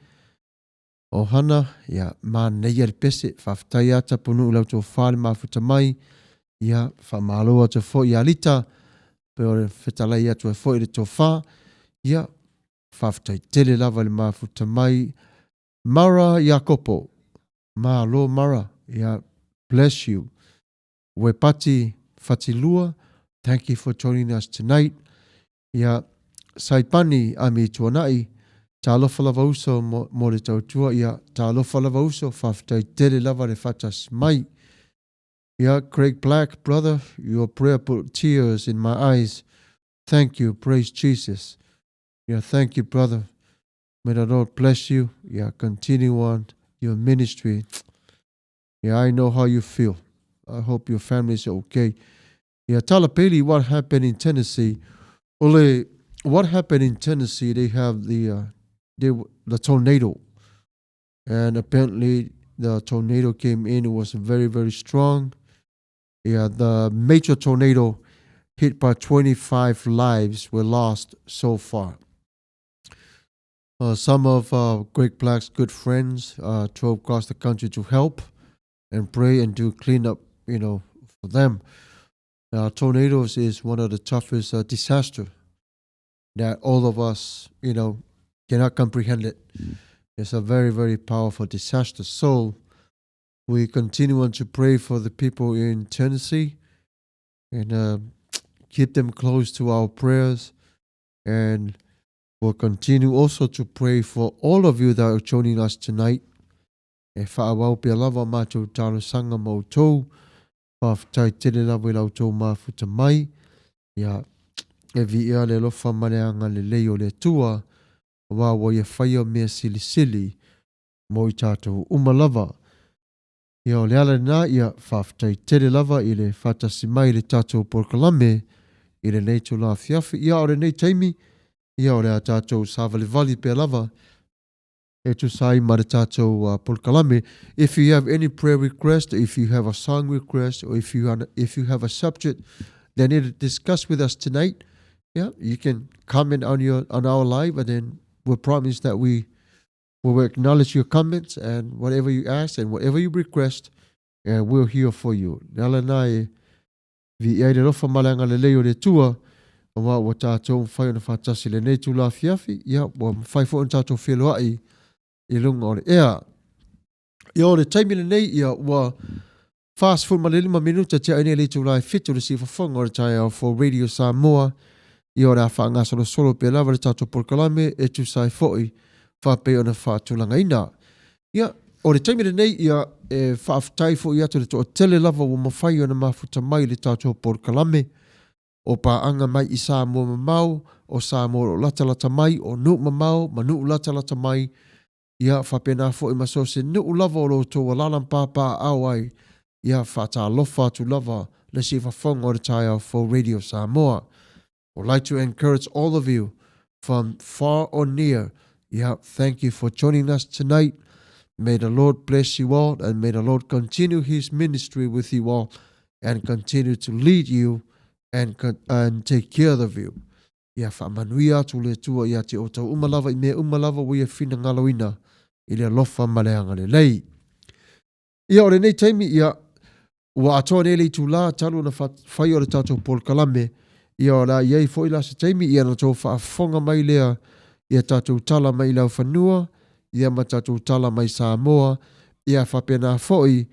B: o hana, ia ma neia le pese, whaftai ata punu lau tua whale mafuta mai, ia whamalo ata fo i alita, pe o le whetalai atu e fo i le tofa, ia whaftai tele lava le mafuta mai, Mara Yakopo, Malo Mara, ia bless you. Wepati Fatilua, thank you for joining us tonight. Ia Saipani Ami Tuanai, talofa lava uso mo le tautua, ia talofa lava uso, whaftai tele lava le fatas mai. Yeah, Craig Black, brother, your prayer put tears in my eyes. Thank you. Praise Jesus. Yeah, thank you, brother. May the Lord bless you. Yeah, continue on your ministry. Yeah, I know how you feel. I hope your family is okay. Yeah, Talapeli, what happened in Tennessee? Ole, what happened in Tennessee? They have the tornado. And apparently the tornado came in. It was very, very strong. Yeah, the major tornado hit by 25 lives were lost so far. Some of Greg Black's good friends drove across the country to help and pray and do cleanup, for them. Tornadoes is one of the toughest disaster that all of us, cannot comprehend it. It's a very, very powerful disaster. So we continue on to pray for the people in Tennessee and keep them close to our prayers. And we'll continue also to pray for all of you that are joining us tonight. E whaawau pia lava mātou tālo sanga mautou. Whawhtai tere lawa lau tō mafuta mai. Ia e vi ea le lofa mareanga le leo le tua. Wawa ia whaia mea sili sili. Mo i tātou umalava. Ia o le ala nā ia whawhtai tere lava i le whatasi mai le tātou porkalame i le nei tō la fiafi. Ia o le nei taimi, ia o le a tātou sāwale vali pia lava e tu sai ma le tātou porkalame. If you have any prayer request, if you have a song request, or if you have a subject that you need to discuss with us tonight, yeah, you can comment on our live, and then we'll promise that we will acknowledge your comments and whatever you ask and whatever you request, and we're here for you. Nala nai vi ai le rofa malanga le leo le tua, o wa tātou whai ona whatasi le nei tu la fiafi, ia, wa whai fo on tātou wheloai i lunga o le ea. Ia o le taimi le nei, ia, wa fast food ma le 5 minuta te aine le tu lai fitu le si whafonga o le tai au for Radio Samoa, ia o le a whaanga solo pe lava le tātou porkalame e tu sai foi, whape ona whaatulanga ina. Ia, o le taimi le nei, ia, e whaaftai fo i atu le toa tele lava wa mawhai ona mafuta mai le tātou porkalame, o pa anga mai i Samoa mamau, o Samoa o lata mai, o nu mamau, ma nu lata mai, ia whape nā fo i maso se nu lava o lo toa lalam pāpā au ai, ia whaata lofa tu lava le si whafonga o le tai au for Radio Samoa. I'd like to encourage all of you from far or near. Yeah, thank you for joining us tonight. May the Lord bless you all, and may the Lord continue his ministry with you all and continue to lead you and take care of you. Ia whamanuia tu le tua ia te o tau umalava I mea umalava wia whina ngalawina I le alofa maleanga le lei. Ia o le nei taimi ia ua atoa nele tu la talu na whai o le tātou porkalame. Ia o la iei fo ila se taimi ia na tō whaafonga mai lea ia tātou tala mai lau whanua, ia ma tātou tala mai Samoa, ia whapena foi,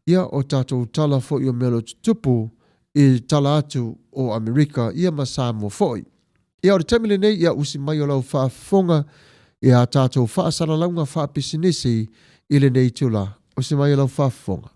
B: ia o tātou tala foi o melo tupu I tala atu o Amerika, ia ma Samoa foi. Ia o le tamile nei ia usi mai o lau whaafonga ia tātou whaasaralaunga whaapisinisi i le nei tula. Usi mai o lau whaafonga.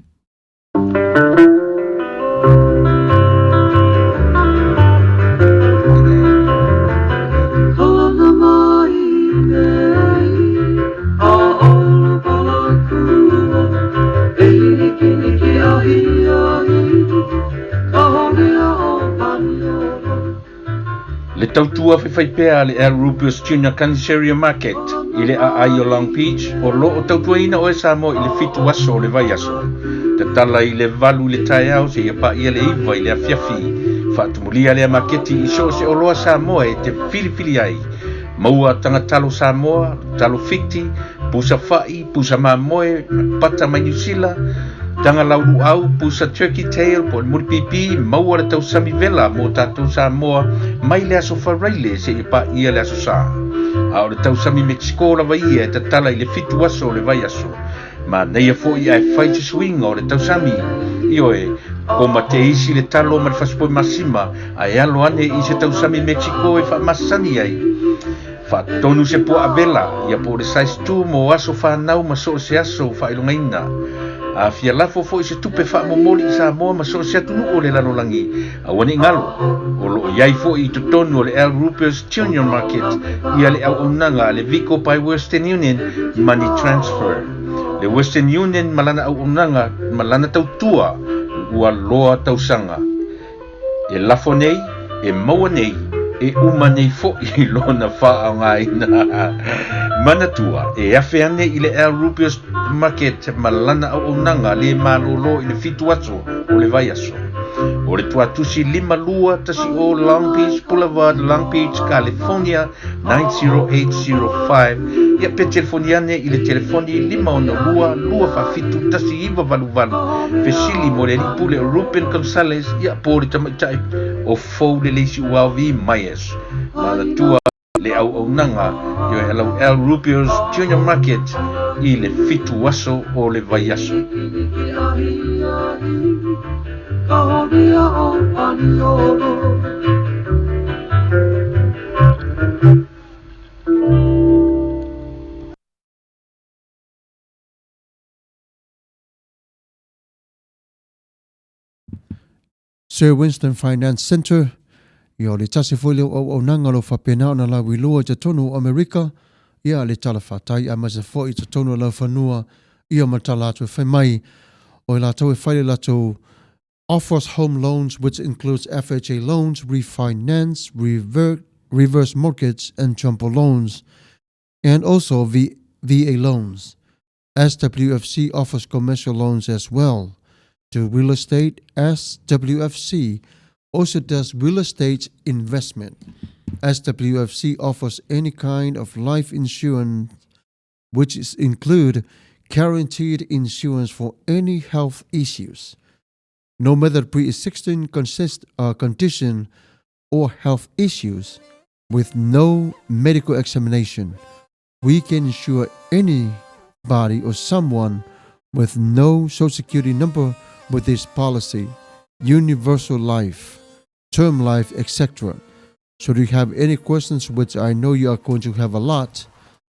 C: Le tautua whaiwhaipea le Al Rupios Junior Canceria Market i le Ai o Long Beach o lo o tautua ina o e Samoa i le fitu aso o le vai aso. Te tala i le valu le tai au se ia pa ia le iwa i le afiafi. Whaatumulia le maketi i so se o loa Samoa e te filifili ai. Maua tanga talo Samoa, talo fiti, pusa fai, pusa mamoe, pata mai New Zealand, tanga lauru au, pusa turkey tail, po muri pipi, maua le tau sami vela, mo tātou Samoa, mai le aso wharaile se i pa ia le aso sa. A o le tau sami Mexico la vai e te tala i le fitu aso o le vai aso. Ma nei a fo i ai whai te swing o le tau sami. Io e, o ma te isi le talo ma le whaspoi masima, ai alo ane i se tau sami Mexico e wha masani ai. Fa tonu se po avela ia po le size 2 mo aso fa nau ma so se aso fa ilungaina a fia lafo fo se tupe fa mo moli sa mo ma so se tunu o le lano langi a wani ngalo o lo yai fo i to tonu le Al Rupios Junior Market ia le au unanga le Vico by Western Union money transfer le Western Union malana au unanga malana tautua ua loa tausanga e lafo nei e maua nei e uma nei fo i lona wha ngai na manatua e afe ane i le Al Rupios Market malana au nanga le malolo i le fitu aso o le vai aso o le tuatusi 5 tasi o Long Beach Boulevard, Long Beach, California 90805 ia pe telefoniane i le telefoni 5 fa fitu tasi iwa valu fesili mo le lipu le Ruben Gonzalez ia po le tamaitai o fou le leisi uawi maies manatua le au nanga yo hello Al Rupios Junior Market i le fitu aso o le vai aso.
B: Sir Winston Finance Center, ia le tase fwile o nanga lo whapena na la wilua te tonu Amerika, ia le tala whatai a masa fwoi te tonu la whanua, ia matala atu whaimai, o la tau e whaile la tau offers home loans, which includes FHA loans, refinance, reverse mortgage, and jumbo loans, and also VA loans. SWFC offers commercial loans as well. To real estate, SWFC also does real estate investment. SWFC offers any kind of life insurance, which include guaranteed insurance for any health issues, no matter pre-existing condition or health issues, with no medical examination. We can insure anybody or someone with no social security number with this policy, universal life, term life, etc. Should you have any questions, which I know you are going to have a lot,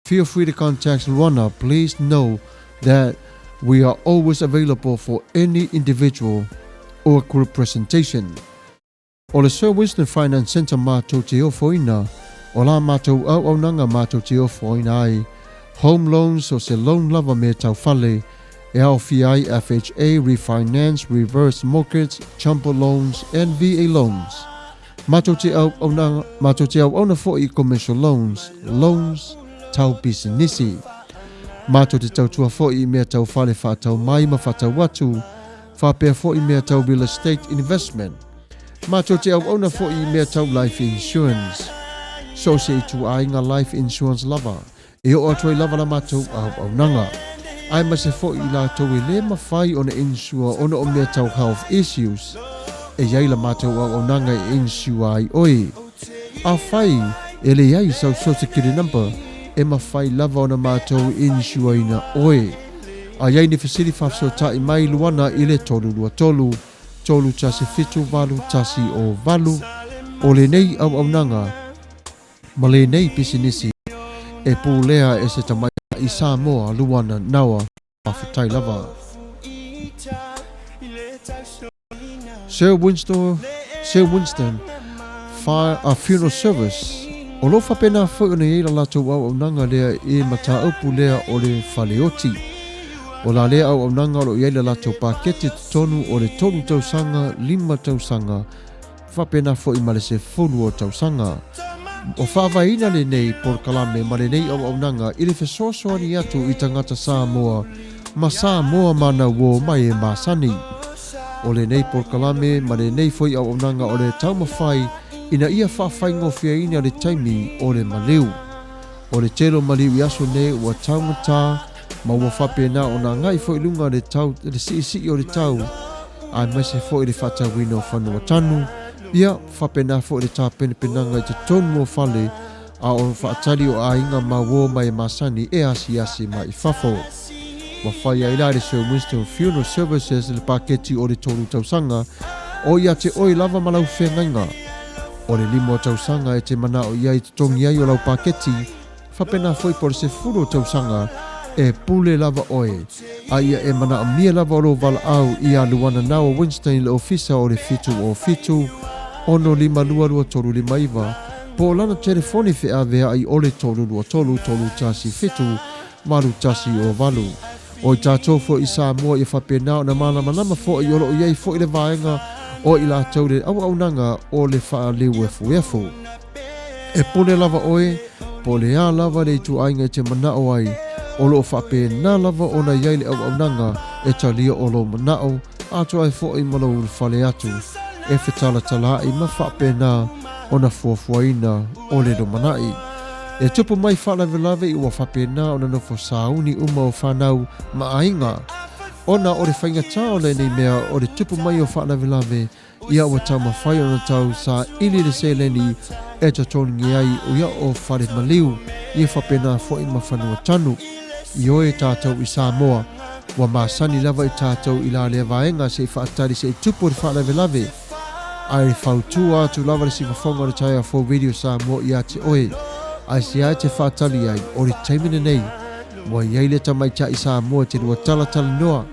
B: feel free to contact Luana. Please know that we are always available for any individual or group presentation. O le Sir Winston Finance Center mātou te ofoina, o la mātou au nanga mātou te ofoina ai, home loans o se loan lava me tau fale, LFI, FHA, refinance, reverse mortgage, jumbo loans, and VA loans. Mātou te au ona fo i commercial loans, tau bisinisi. Mātou te tau tua fo i mea tau fale whātau mai ma whātau watu, whāpea fo i mea tau real estate investment. Mātou te au ona fo i mea tau life insurance. So se i tu ainga life insurance lava, e o atoi lava la mātou au nanga. Ai ma se fo i la tau e le mawhai ona insure ona o mea tau health issues. E iai la mātou au nanga e insure ai oi. A whai e le iai sau social security number e mawhai lava ona mātou insure ina oi. A iai ni fasili whafso ta i mai luana i le tolu lua tolu tasi fitu valu tasi o valu. O le nei au nanga Ma le nei pisinisi e pulea e se tamai i Samoa luana nawa whawhitai lava. Sir Winston a funeral service o lo whapena whai ona eila latou au nanga lea e mata upu lea o le whaleoti. O la lea au nanga o lo eila latou pakete tonu o le tonu tausanga 5 tausanga whapena whai ma le se fulu o tausanga. O whawaina le nei por kalame ma le nei au nanga i le whesoasoani atu i tangata Samoa ma Samoa mana wo mai e masani. O le nei por kalame ma le nei foi au nanga o le taumawhai ina ia whawhai ngofia ina le taimi o le maliu. O le telo maliu i aso nei ua taumata ma ua whapena o na ngai foi lunga le tau le si o le tau ai mai se foi le whatawina o whanua tanu. Ia whapena foi le tā penepenanga i te tonu o whale a o whaatali o a inga ma wo mai masani e asi mai i whafo. Wa whai ai la le Sir Winston Funeral Services le paketi o le tonu tausanga o ia te oi lava malau whengainga. O le 5 tausanga e te mana o ia i te tongi ai o lau paketi whapena foi por se furo tausanga e pule lava oe. A ia e mana o mia lava o lo vala au i a luana nao Winston le ofisa o le fitu o fitu ono 5 iwa po lana telefoni fe a vea ai ole tolu tasi fitu maru tasi o valu. O i tātou fo i Samoa i whapena o na malama fo i olo o iei fo i le vaenga o i la tau le au nanga o le wha liu efu. E pole lava oe, pole a lava le tu ainga te manao ai, o lo whapena lava o na iei le au nanga e talia o lo manao, ato ai fo i malo ul whale atu, e whetala tala i ma whapena o na fuafuaina o le do manai. E tupu mai whalawelawe i ua whapena o na nofo sauni uma o whanau ma ainga. Ona o le whaingata o le nei mea o le tupu mai o whalawelawe ia ua tau mawhai o na tau sa ili le seleni e ta tongi ai o ia o whare maliu i whapena fo i mawhanua tanu. I oe tātou i Samoa wa masani lava i tātou i la lea vaenga se i whaatari se i tupu o le whalawelawe. Ai whautua atu lava le si wafonga le tai a 4 video Samoa i a te oe. Ai se ai te whaatali ai o le taimina nei wa iei le tamaita i Samoa te rua talatala noa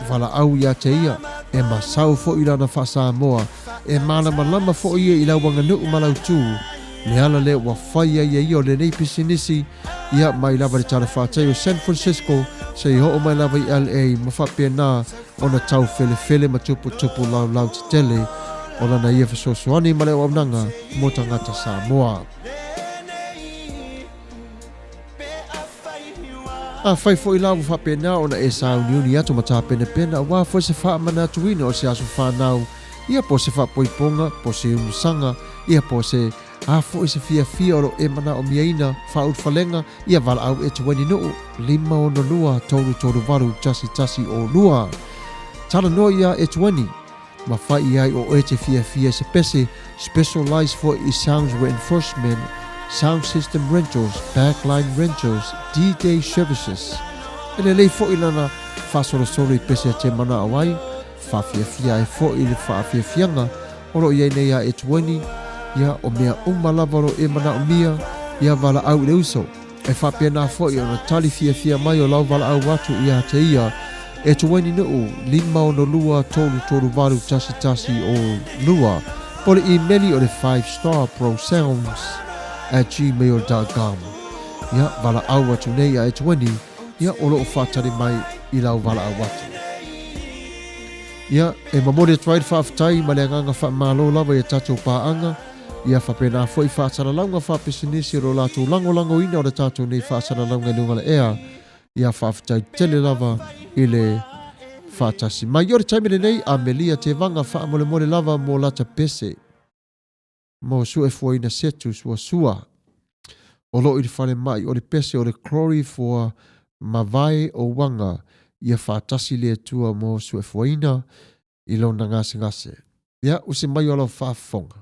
B: wala au ia te ia e masau fo i lana wha Samoa e malama fo ia i lau wanga nuu malau tū le ala le wa whai ai o le nei pisinisi ia mai lava le tala whaatai o San Francisco se i ho o mai lava i LA ma whapea nā o na tau fele ma tupu lau te tele o lana ia whasosoani ma le o amnanga mo tangata Samoa. A fai fo i lawa whapena o na e sao niuni atu ma tā pena wa fo se wha mana tuina o se aso whanau ia po se wha poiponga, po se umusanga, ia po se a fo i se fia o lo e mana o miaina wha utwhalenga ia wala au e te wani nuu 5 o no lua toru varu tasi o lua. Tala no ia e te wani ma whai ai o e te fia se pese specialized for i sounds reinforcement sound system rentals, backline rentals, D-Day services. Ele lei fo ilana whasoro i pese te mana awai, whawhiawhia e fo i le whawhiawhianga, oro iei nei a e tueni, ia o mea umalavaro e mana o mia, ia wala au le uso. E whapena fo i ona tali whiawhia mai o lau wala au watu ia te ia, e tueni nuu 5 o no lua toru varu tasi o lua, pole i meli o le 5-star pro sounds @gmail.com. Ia wala au watu nei a e tueni, ia o loo whatari mai i lau wala au watu. Ia e mamore tuaid whaafitai ma le anganga whaamalo lava i tatou paanga, ia whapena fo i whaatara launga whaapisinisi ro lātou lango ina o le tatou nei whaatara launga i lunga le ea, ia whaafitai tele lava i le whaatasi. Mai o le taimile nei a melia te vanga whaamole lava mo lata pese. Mo su e fuaina setu sua. O lo i whare mai o le pese o le glory for mawai o wanga ia whaatasi le tua mo su e fuaina i lo na ngase. Ia usi mai o lo whaafonga.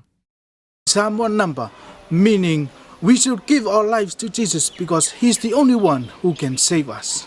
D: Samoan number, meaning we should give our lives to Jesus because He's the only one who can save us.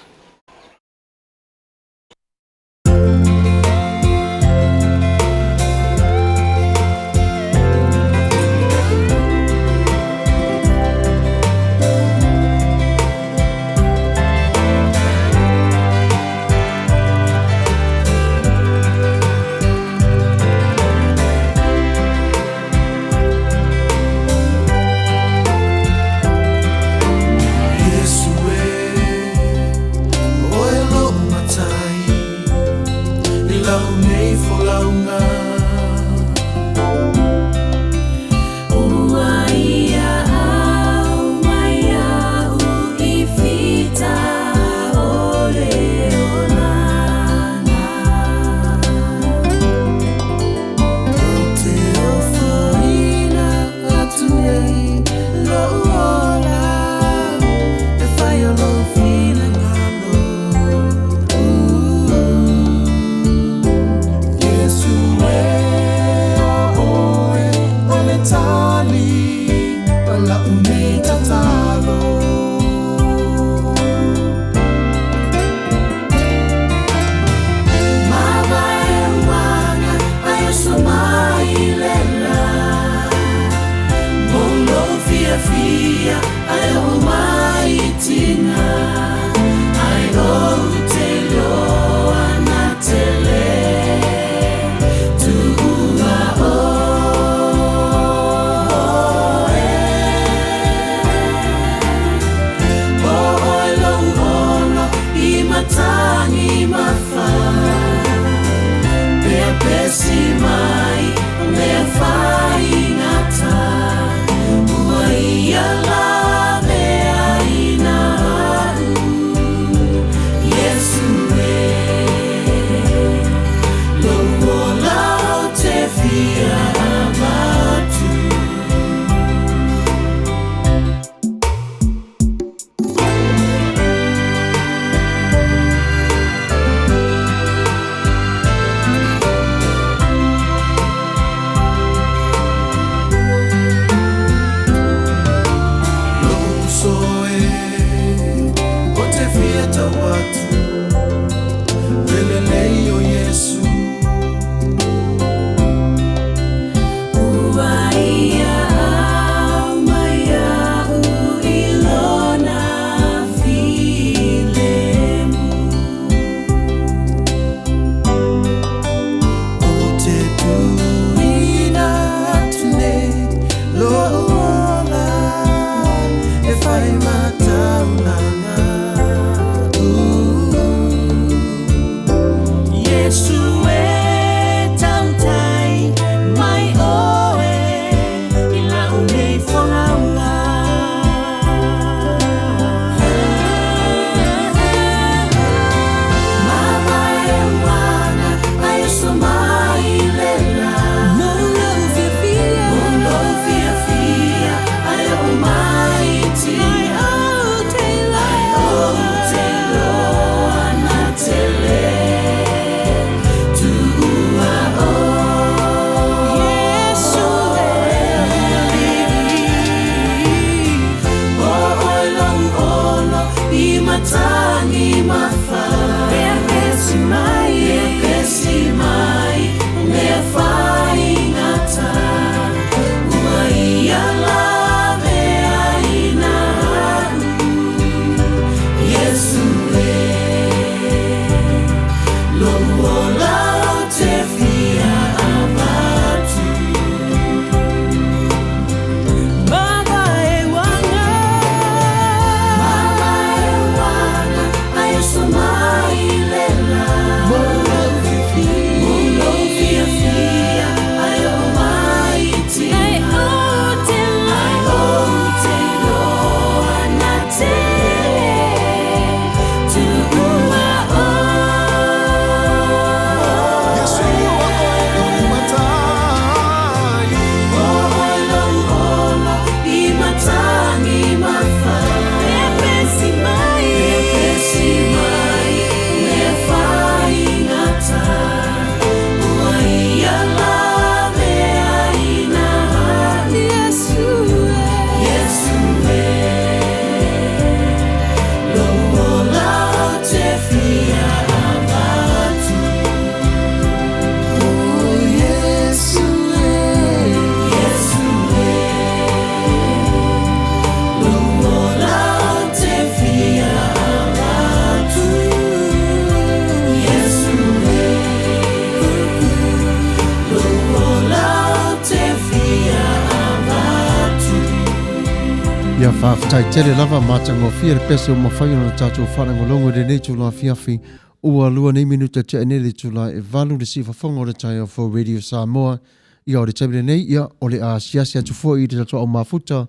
B: Ia whaafitai tere lava mātango fia re pese o mawhaina na tātou whanangolongo re nei tū la fiafi ua lua nei minuta te anere tū la e valu re si whafonga o re tai o for Radio Samoa. Ia o re tabile nei, ia o le a siasi atu fua i te tatua o mafuta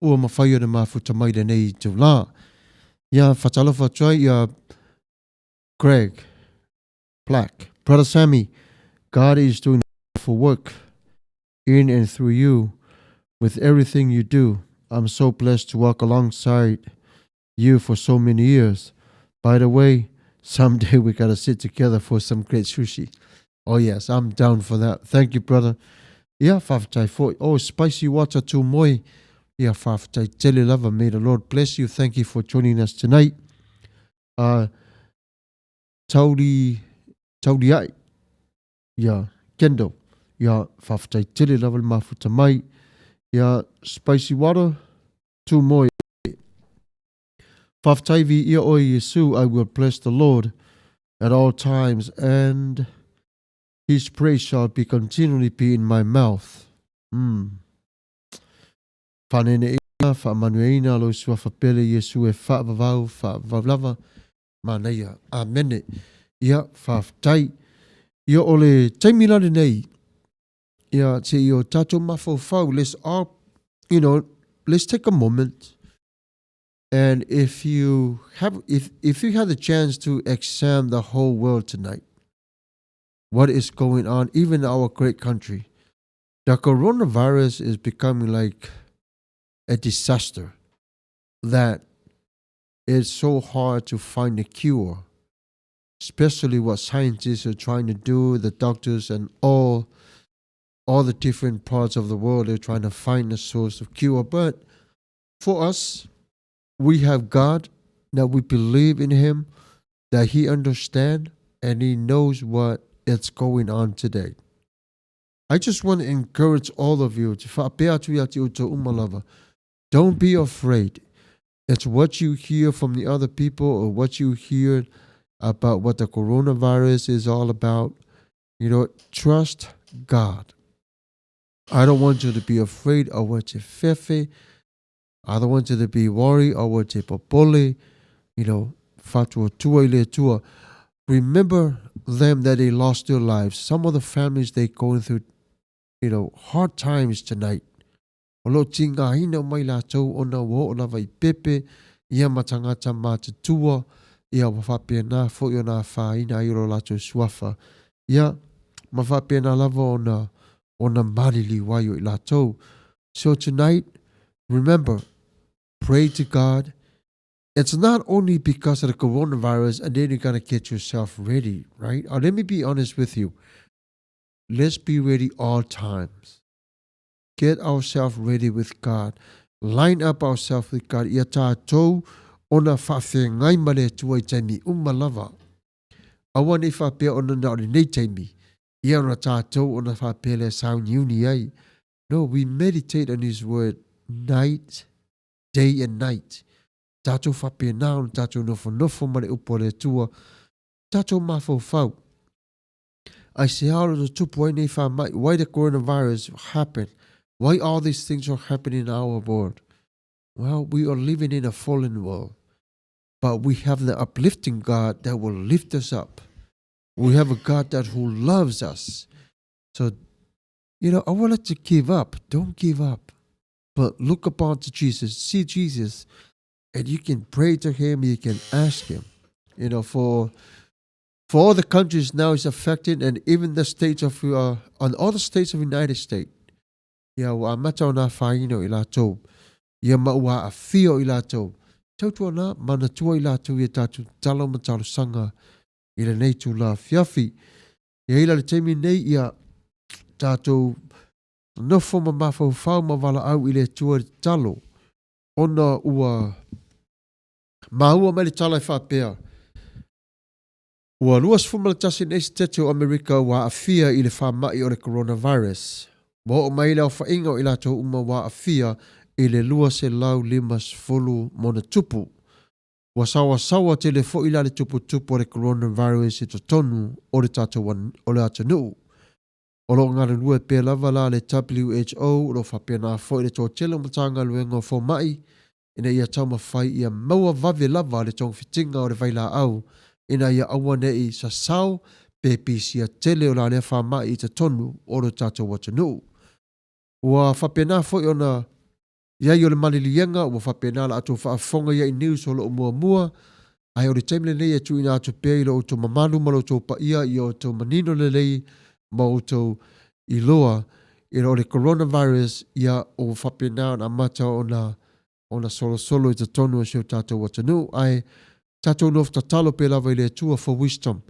B: ua mawhaia na mafuta mai re nei tū la. Ia whatalofa tuai ia Greg Black. Brother Sammy, God is doing for work in and through you with everything you do. I'm so blessed to walk alongside you for so many years. By the way, someday we got to sit together for some great sushi. Oh yes, I'm down for that. Thank you, brother. Yeah, whawhatai for spicy water to moi. Yeah, whawhatai tele lava. May the Lord bless you. Thank you for joining us tonight. Tauri ai. Yeah, Kendall. Yeah, whawhatai tele lava mafuta mai. Yeah, spicy water, tu moi. Whawhtaivi ia o Yesu, I will bless the Lord at all times, and his praise shall be continually be in my mouth. Whanene ina, whaamanueina, lo sua whapele Yesu e whaavavau, whaavavlava, maneia. Amene. Ia, whawhtai. Ia ole taimilane nei. Yeah, te o tato mafofau. Let's take a moment, and if you had the chance to examine the whole world tonight, what is going on, even in our great country, the coronavirus is becoming like a disaster that it's so hard to find a cure, especially what scientists are trying to do, the doctors and all the different parts of the world are trying to find a source of cure. But for us, we have God, that we believe in him, that he understands and he knows what is going on today. I just want to encourage all of you to don't be afraid. It's what you hear from the other people or what you hear about what the coronavirus is all about. Trust God. I don't want you to be afraid of what you fefe. I don't want you to be worried of what you popole. Fatua tua ile tua. Remember them that they lost their lives. Some of the families they going through, hard times tonight. Olo tinga hina mai la tau ona wo ona vai pepe. Ia matangata mata tua. Ia wafapia na fo yo na fa ina iro la tau suafa. Ia mafapia na lava ona marili wayo ila tau. So tonight, remember, pray to God. It's not only because of the coronavirus and then you got to get yourself ready, right? Let me be honest with you. Let's be ready all times. Get ourselves ready with God. Line up ourselves with God. Ia tātou ona whawhi ngai mare tuai taimi umalava. Awan e whapea ona naori nei taimi. Ia ona tātou ona whapele sound uni ai. No, we meditate on his word night, day and night. Tātou whapea nā ona tātou nofo mare upore tua. Tātou mafau. I say, how do the tupu ai nei whamai? Why the coronavirus happened? Why all these things are happening in our world? Well, we are living in a fallen world. But we have the uplifting God that will lift us up. We have a God who loves us. So, I want us to give up. Don't give up. But look upon to Jesus. See Jesus. And you can pray to him. You can ask him. For all the countries now is affected, and even the states of, on all the states of the United States. Wa mata na whaino ila tau. Ia maua a fio ila tau. Tautua na mana tua ila tau ia tātou talo matalo sanga. Ila nei tu la fiafi. Ia ila le teimi nei ia tātou nofo ma mafau whau ma wala au ile tua talo. Ona ua maua mele tala e whapea. Ua luas fumala tasi nei tete o Amerika wa afia ile whamai o le coronavirus. Mo o maile o whainga o ila tau uma wa afia ile luas e lau limas fulu mona tupu. Wa sawa te le fo ila le tupu o le coronavirus e to tonu o le tātou o le atanuu. O lo ngana lua pe lava la le WHO lo whapena fo le tō tele matanga luenga fo mai ina ia tauma whai ia maua vave lava le tōng fitinga o le vaila au ina ia awane i sa sau pe pisia tele o la le wha mai i te tonu o lo tato watanu. Ua whapena fo i ona ia i o le malilienga ua whapena la atu whaafonga ia i news o lo mua mua ai o le taimle nei atu ina atu pe i lo uto mamalu ma lo tō pa ia i o tō manino le lei ma uto i loa i o le coronavirus ia o whapena na mata ona solo i te tonu o siu tātou watanu ai tātou nof tatalo pe lava i le tua for wisdom.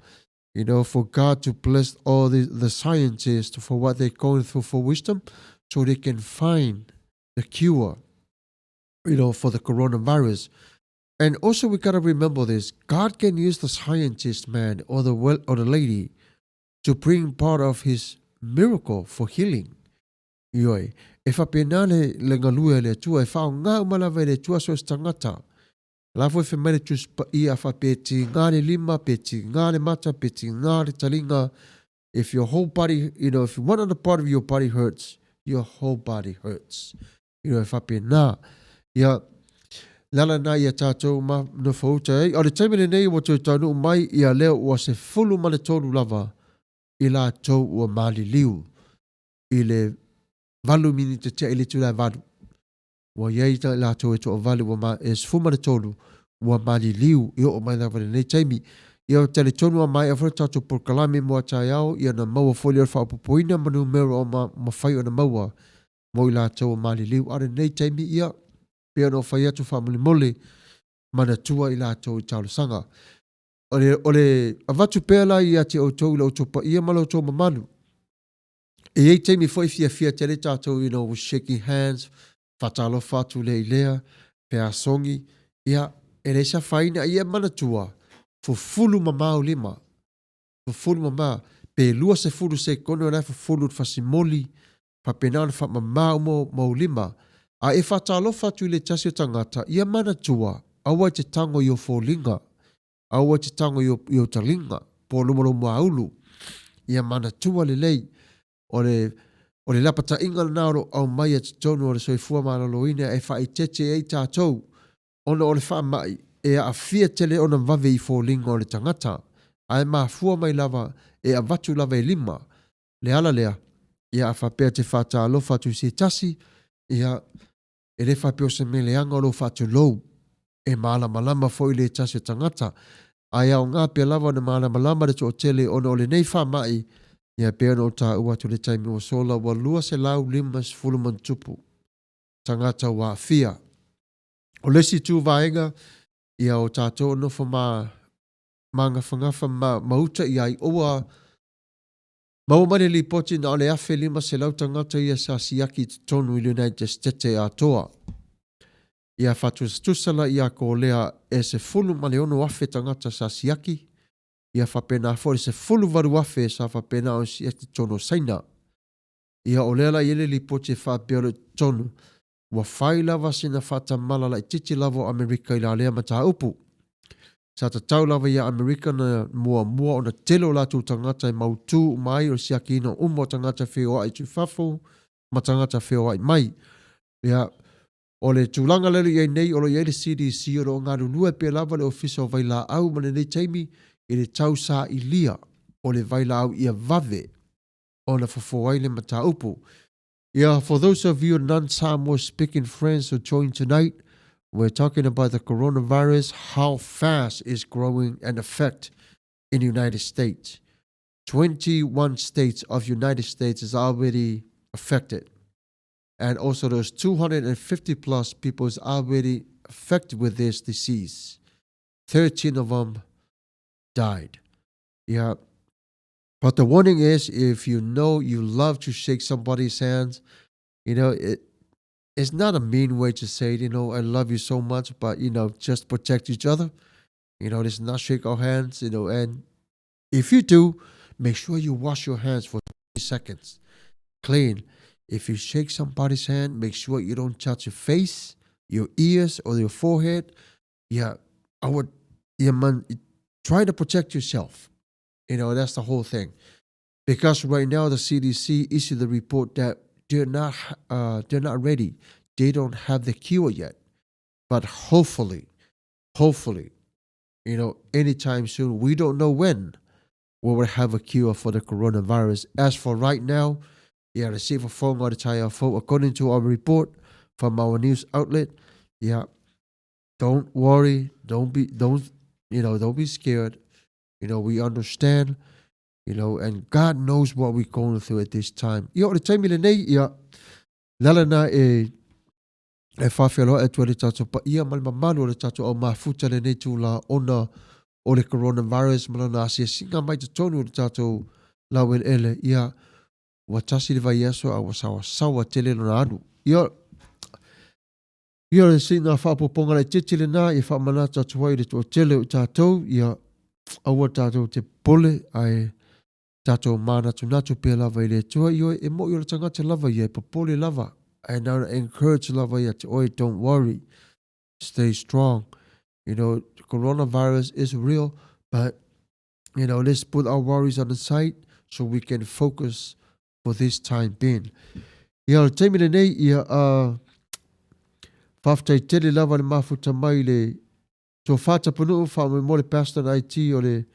B: You know, for God to bless all the scientists for what they're going through for wisdom so they can find the cure, you know, for the coronavirus. And also we got to remember this. God can use the scientist man or the lady to bring part of his miracle for healing. Ioi, e whapena le ngalua le tua, e whao ngā umalawe le tua so tangata. Lafo e whemere tus pa ia whapeti ngā le lima, peti ngā le mata, peti ngā le talinga. If your whole body, you know, if one other part of your body hurts, your whole body hurts. You know, e whapena. Ia, lala na ia tātou ma no whauta e. O le taimene nei o tō tānu mai ia leo ua se fulu ma le tōru lava i la tau ua mali liu. I le valu mini te tea ili tula valu. Ua iei ta la tau e tō valu ua ma e sfuma le tōru ua mali liu i o mai la vale nei taimi. Ia o tele tonu a mai a whare tātou por kalame mua tai au ia na maua foli ar whaapupoina manu mero o ma whai o na maua mo i la tau mali liu. Are nei taimi ia pia no whai atu whaamuli mole mana tua i la tau i tālu sanga. Ole avatu pela i ati o tau ila o topa ia malo tau mamanu. E ei teimi foi fia tele tātou, you know, was shaking hands, whatalo whatu le ilea, pea songi, ia e reisa whaina ia mana tua, fu fulu mamau lima, fu fulu mamau, pe lua se fulu se kono rai fu fulu fasimoli, pa penana fa mamau mo lima, a e whatalo whatu le tasi o tangata, ia mana tua, awa te tango i o fōlinga, aua te tango i o talinga, po lumalo maulu, ia mana tua le lei, o le lapata inga le nauro au mai at tonu o le soifua malaloina e wha i tete e tātou, ona o le wha mai, e a fia tele ona vave i fōlinga o le tangata, ai maa fua mai lava, e a vatu lava e lima, le ala lea, ia a whapea te whata alo whatu se tasi, ia e le whapeo se mele anga o lo whatu lou, e malama foi le tasi o tangata, ai au ngā pia lava na malama le tō tele ona o le nei wha mai, ia pia no tā ua tu le taimi o sola wa lua se lau limas fuluman tupu. Tangata wa fia. O lesi tū vaenga, ia o tātou nofa manga whangafa mauta ia i oa mauamane li poti na ole afe lima se lau tangata ia sa siaki tonu i United States a toa. Ia whatu stusala ia ko lea e se fulu male ono afe tangata sa siaki. Ia whapena fore se fulu varu afe sa whapena o siaki tono saina. Ia o lela iele li pote whapea tonu. Wa whai lava sina whata malala i titi lavo Amerika i la lea mata upu. Sa ta tau lava ia Amerika na mua o na telo la tu tangata i mautu mai o siaki ina umo tangata whioa i tu whafo ma tangata whioa i mai. Ia o le tūlanga lelu iei nei o lo iei le CDC o lo ngā rulua pe lava le ofisa o vaila au mane nei taimi i le tau sa i lia o le vaila au ia vave o na fofowai le mata upu. Yeah, for those of you non-Samoa speaking friends who joined tonight, we're talking about the coronavirus, how fast it's growing and affect in the United States. 21 states of United States is already affected. And also there's 250 plus people is already affected with this disease. 13 of them died. Yeah. But the warning is, if you know you love to shake somebody's hands, you know, it's not a mean way to say, you know, I love you so much, but, you know, just protect each other. You know, let's not shake our hands, you know, and if you do, make sure you wash your hands for 30 seconds. Clean. If you shake somebody's hand, make sure you don't touch your face, your ears, or your forehead. Yeah, man, try to protect yourself. You know, that's the whole thing. Because right now the CDC issued the report that they're not ready. They don't have the cure yet. But hopefully, anytime soon, we don't know when we will have a cure for the coronavirus. As for right now, receive a phone all the time. According to our report from our news outlet, don't worry, don't be scared. We understand. And God knows what we're going through at this time. The time lalana whawhialoa tua le tātou pa ia malmamalo le tātou au mafuta le nei tūla ona o le coronavirus malana asia singa mai te tonu le tātou lawel ele watasi le vai aso a wasawa tele no anu. Le singa whapoponga le titi le nā whamana tātou wai le tō tele o tātou aua tātou te pole ai tātou mana tunatu pia lava i le tua e mo le tangata lava i pa pole lava. And I encourage lava i te oi, don't worry, stay strong. Coronavirus is real, but let's put our worries on the side so we can focus for this time being. Le taimile nei whaftai tele lava le mafuta mai le tō whātapunu wha mo le pastor na IT o le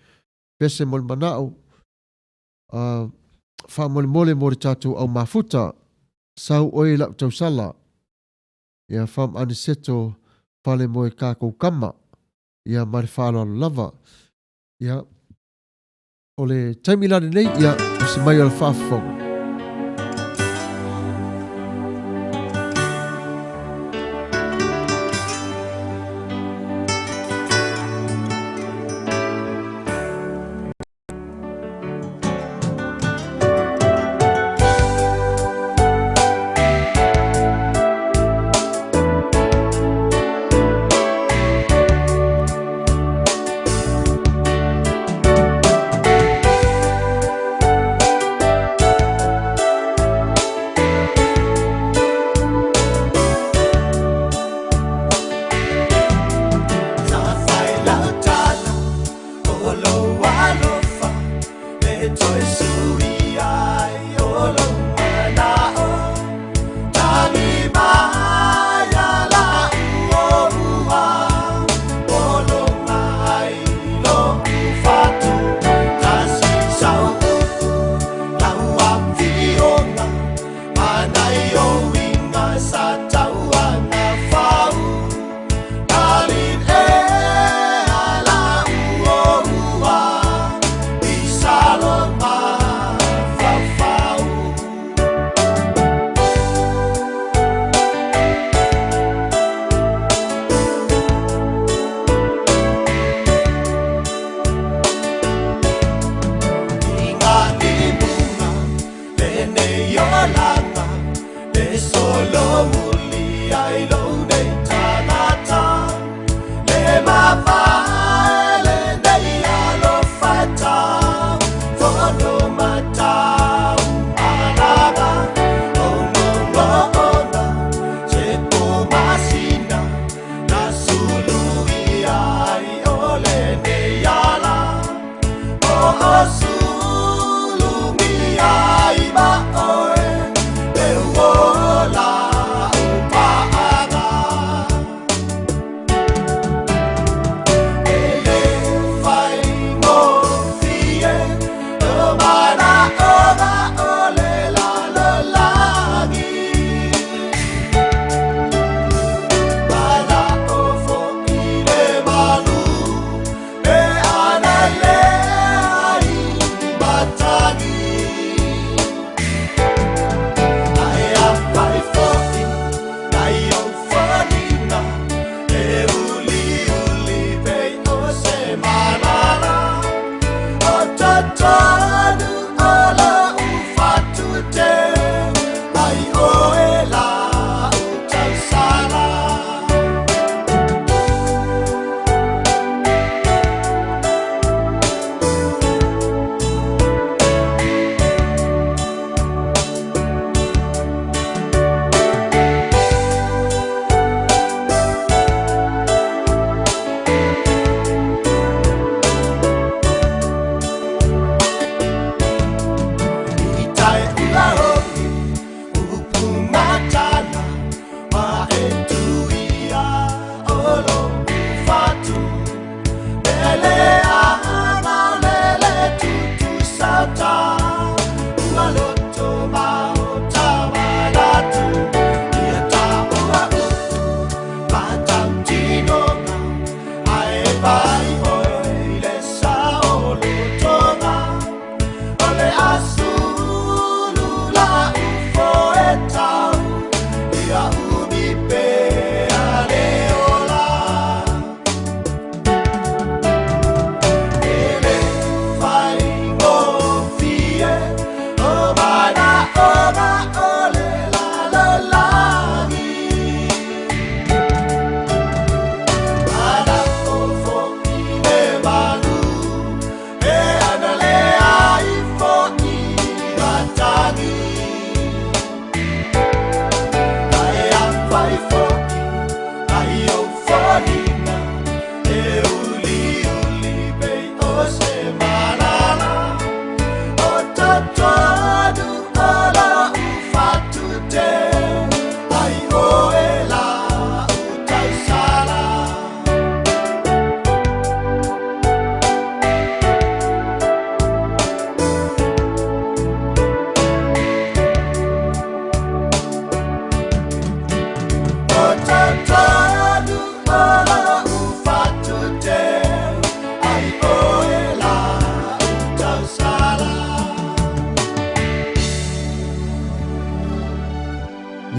B: pese mo le manao wha mo le tātou au mafuta sau oi lap tau sala. Wham aniseto whale mo e kākou kama. Mare whalo lava. O le taimilane nei, si mai o le whaafonga.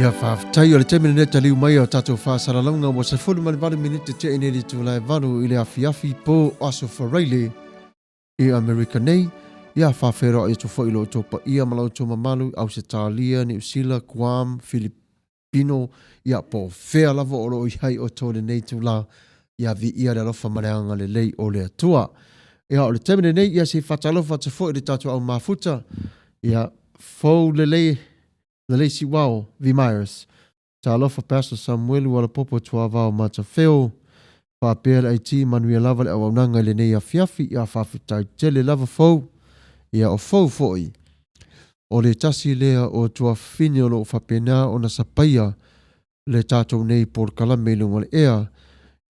B: Ia whaafitai o le te minute taliu mai o tatou whaasaralaunga wa se fulu mali valu minute te eneri tūlai valu i le afiafi po aso whareile i Amerika nei. Ia whawhera i to whailo o topa ia malau to mamalu au se Talia, New Zealand, Guam, Filipino. Ia po whea lava o lo i hai o tōle nei tūla. Ia vi ia le lofa mareanga le lei o le atua. Ia o le te minute nei ia se whatalofa te fo i le tatou au mafuta. Ia fau le lei si wao vi Myers. Ta alofa Pastor Samuel wala popo tua vao mata feo. Pa pēr ai ti manuia lava le awaunanga le nei a fiafi ia whawhitai tele lava fau. Ia o fau foi. O le tasi lea o tua fini o lo whapena o na sapaia le tātou nei por kalame lunga le ea.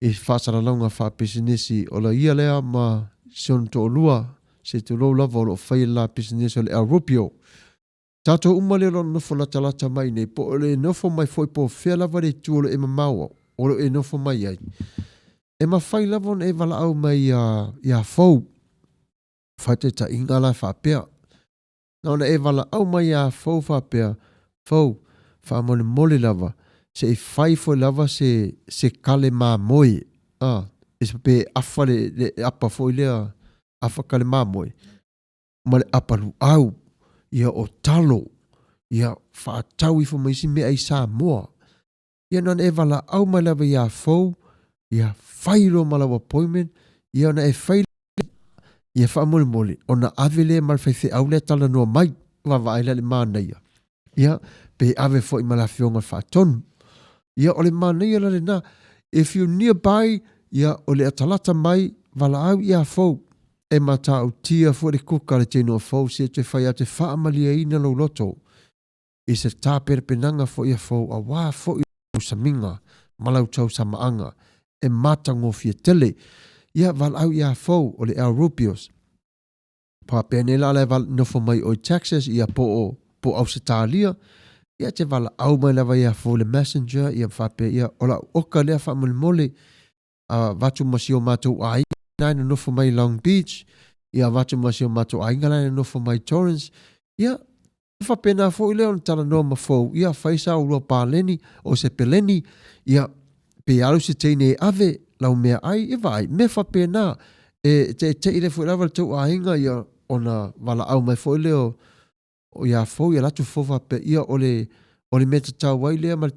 B: I whasara launga whapesinesi o la ia lea ma sion to lua se te lo lava o lo whai la pesinesi o le Europio. Tato umale lo nofo la talata mai nei po le nofo mai foi po fea lava le tuolo e mamaua o lo e nofo mai ai. E ma fai lava e vala au mai ia fau. Fate ta ingala whapea. Naona e vala au mai ia fau whapea. Fau, whamone mole lava. Se e fai foi lava se kale maa moe. E se pe afa le apa foi lea afa kale maa moe. Ma le apa lu au. Ia o talo, ia whaatau i fo maisi mea i sa moa. Ia nan e wala au mai lawa ia fau, ia whairo malawa appointment, ia na e whaile, ia whaamole mole, o na avele malwhaife au lea tala noa mai, wawa aila le mānaia. Ia, pe ave fo i malawhionga whaatonu. Ia o le mānaia la le na, if you nearby, ia o le atalata mai, wala au ia fau. E mata au tia fo le kuka le tino fau se te whai a te whaamalia ina lo loto. I se tāpere penanga fo ia fau a wā fo i usaminga, malau tau samaanga, e mata ngofia tele. Ia val au ia fau o le Europios. Pa penela le val nofo mai o Texas ia po au se Talia. Ia te val au mai lava ia fau le Messenger, ia whape ia ola oka lea whaamole mole, vatu masio matou ai. Naina nofo mai Long Beach, ia watu masio mato aingalaina nofo mai Torrance, ia whapena fo i leo na tala noa mafou, ia whaisa urua pāleni o se peleni, ia pe alu se teine ave, lau mea ai, ia vai, me whapena, te ile fo i lawa tau ainga, ia ona wala au mai fo i leo, o ia fo, ia latu fo whape, ia ole meta tau wai lea, ma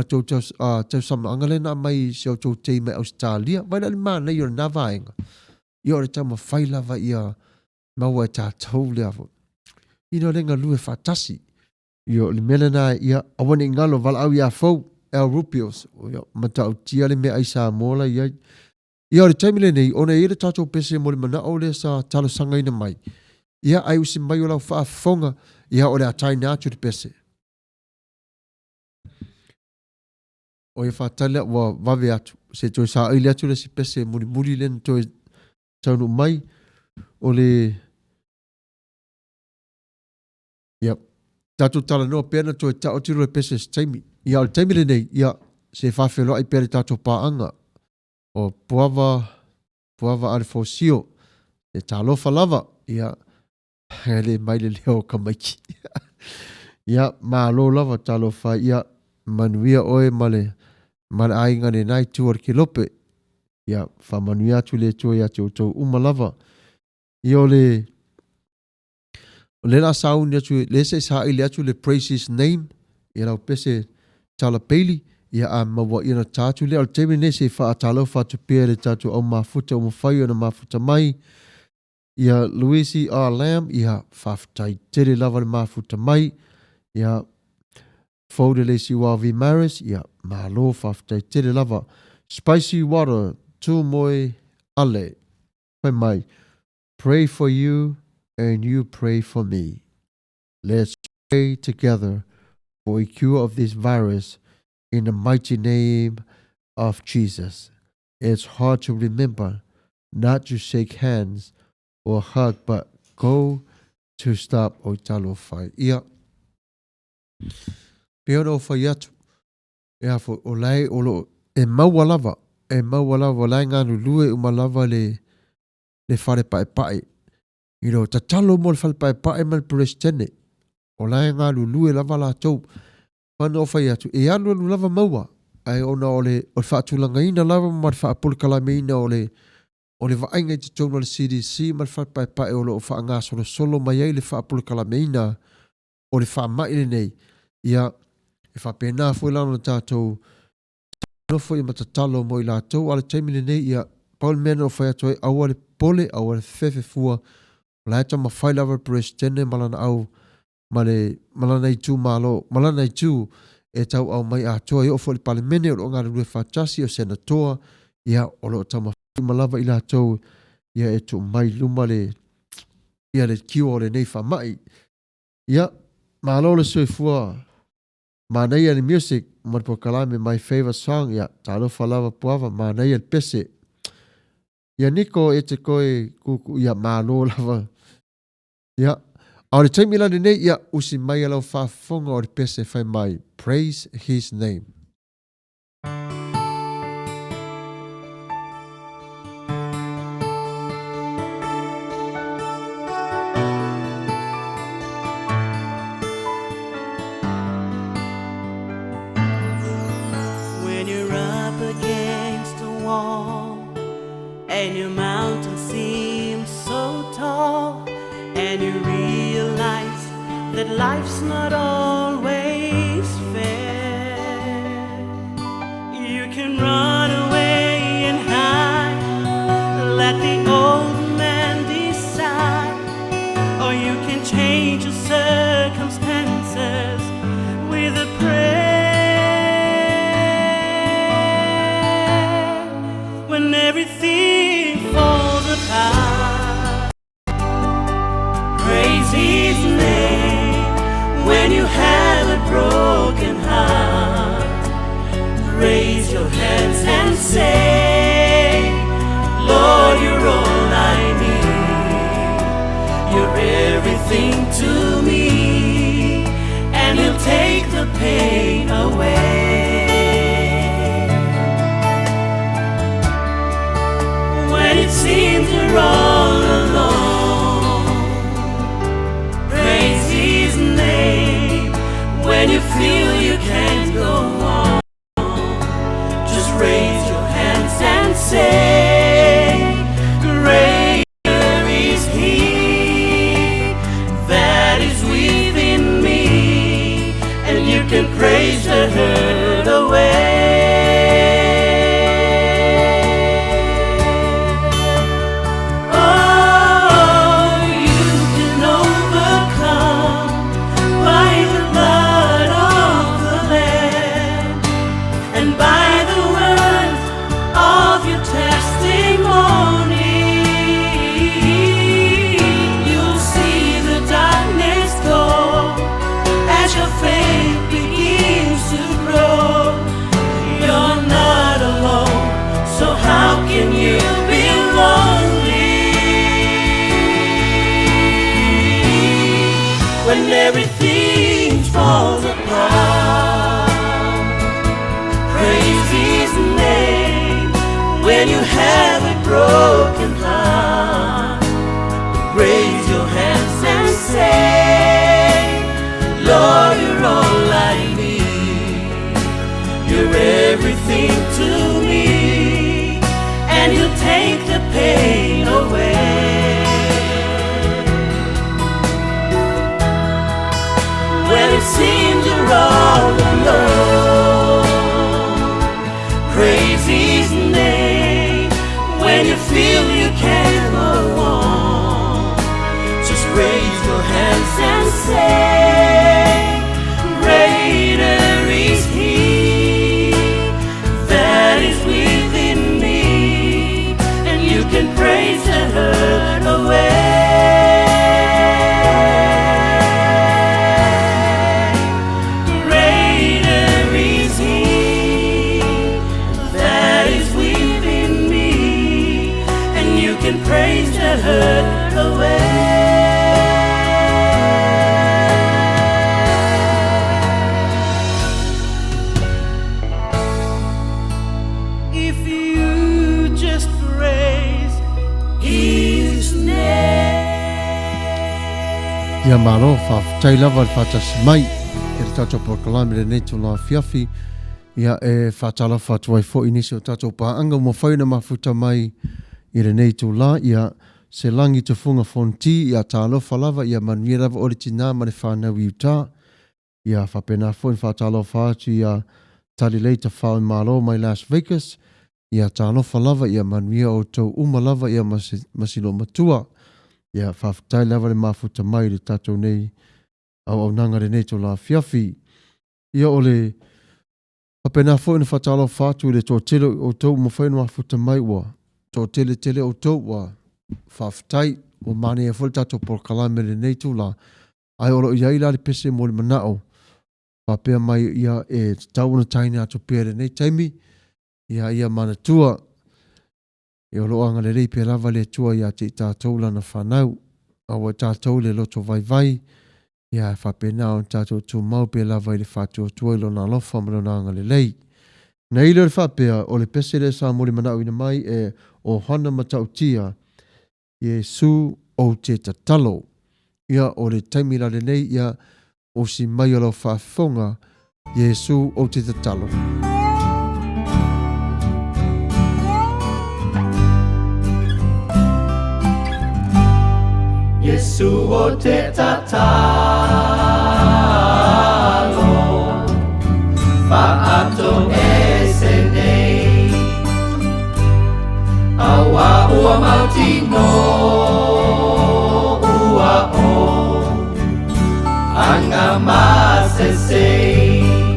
B: tau tau sama angalena mai se o tau tei mai Australia, vai na li mana i o na vaenga. Ia ore tau ma whailava ia maua e tā tau lea fo. Ino renga lue whatasi. Ia le mele na ia awane ngalo vala au ia fau, El Rupios, ma tau tia le mea aisa mola ia. Ia ore taimile nei, ona ere tātou pese mo le mana o le sa talo sanga ina mai. Ia ai usi mai o lau whaafonga, ia ore a tai nātu te pese. O e whatale wa wawe atu. Se toi sa aile atu le si pese muri len toi taunu mai. O le... Yep. Tatu tala noa pēna toi ta o tiro le pese se taimi. Ia o le taimi le nei, ia se whawhelo ai pēre tātou pāanga. O puava are fosio. E tā lofa lava. Ia hele mai le leo ka maiki. Ia maa lo lava tā lofa. Ia manuia oe male. Mara ainga ne nai tuar ki lope. Ia, whamanu atu le toi atu o tau umalava. Ia o le la sauni atu, le se sa ili atu le praise his name. Ia lau pese tala peili. Ia a mawa ina tatu le. Al temi ne se wha atalo whatu pere tatu au mafuta o mawhai o na mafuta mai. Ia Louisi R. Lamb. Ia whaftai tere lava le mafuta mai. Ia Faude le si wavi maris, ia malo whaftai tere lava. Spicy water, tu moe ale. Pai mai, pray for you and you pray for me. Let's pray together for a cure of this virus in the mighty name of Jesus. It's hard to remember not to shake hands or hug, but go to stop o talo whai. Ia. Peona o whai atu. Ea fo o lai o lo e maua lava. E maua lava lai ngānu lue umalava le whare pae pae. I ro ta talo mo le whare pae pae mal prestene. O lai ngānu lue lava la tau. Mana o fai atu. E anu lava maua. Ai ona ole whaatulanga ina lava ma whaapulikalame ina ole vaenga i te tonu le CDC ma whaapai o lo whaanga solo mai ai le whaapulikalame ina o le whaamai le nei. Ia e whapena fwy lana na tātou nofo i matatalo mo i lātou ale taimile nei ia Paul mena o whai atu ai aua le pole aua le fefe fua la eta ma whai lava presidente malana au malana i tū malo malana i tū e tau au mai atoa i ofo le palemene o lo ngā rue whātasi o senatoa ia o lo tama whai malava i lātou ia e tu mai luma le ia le kiwa o le nei whamai ia malo le soifua Manai le music mo po kalame my favorite song ya talo falava puava manai el pese ya niko e te koe kuku ya malo lava ya au te mila ne ya usi mai ala fa fonga o pese fai mai praise his name.
E: And your mountain seems so tall, and you realize that life's not always fair. You can run away and hide, let the old man decide, or you can change your circumstances with a prayer. When everything falls apart, praise his name. When you have a broken heart, raise your hands and say, Lord, you're all I need. You're everything to me, and he'll take the pain away. It seems you're all alone, praise his name. When you feel you can't go on, just raise your hands and say, greater is he that is within me, and you can praise the hurt away. When everything falls apart, praise his name. When you have a broken heart, raise your hands and say, Lord, you're all I need. You're everything to me, and he'll take the pain away. When it seems you're all alone, praise his name. When you feel you can't go on, just raise your hands and say, greater is he that is within me, and you can praise the hurt away. Praise the hurt away. If you just praise his name.
B: Ia malo fa tai lava fa tas mai e le tātou proklame le nei tō la fiafi, ia e whātala whātua i fo inisi o tātou pāanga mo whaina mafuta mai i le nei tō la, ia se langi te funga fonti, ia tālo whalawa, ia manuia rawa ori tina mane whānau i uta, ia whapena fo in whātalo whātu, ia tali leita whāu mālo mai Las Vegas, ia tālo whalawa, ia manuia o tau umalawa, ia masilo matua, ia whawhtai lawa le mafuta mai le tātou nei, au nanga le nei tō la fiafi. Ia o le apena fo ina whatalo whātu le tō tele o tau mo whainu mafuta mai ua. Tō tele o tau ua whawhtai o mane e fo le tātou porkalame le nei tō la. Ai oro ia ila le pese mo le manao. Whapea mai ia e tau na taina ato pere nei taimi. Ia mana tua. E olo anga le rei pe lava le tua ia te tātou lana whanau. Awa tātou le loto vai vai. Ia whapena o tātou tū mau pe lava i le whātua tua ilo nā lofa maro nanga le lei. Na ilo le whapea o le pese le sa mori manau ina mai e o hana matau tia Iesu o te tatalo. Ia o le taimira le nei ia o si mai alo whafonga Iesu o te tatalo.
E: Yesu o te tatalo, whaato e se nei, awa ua mauti no ua o, anga ma se sei,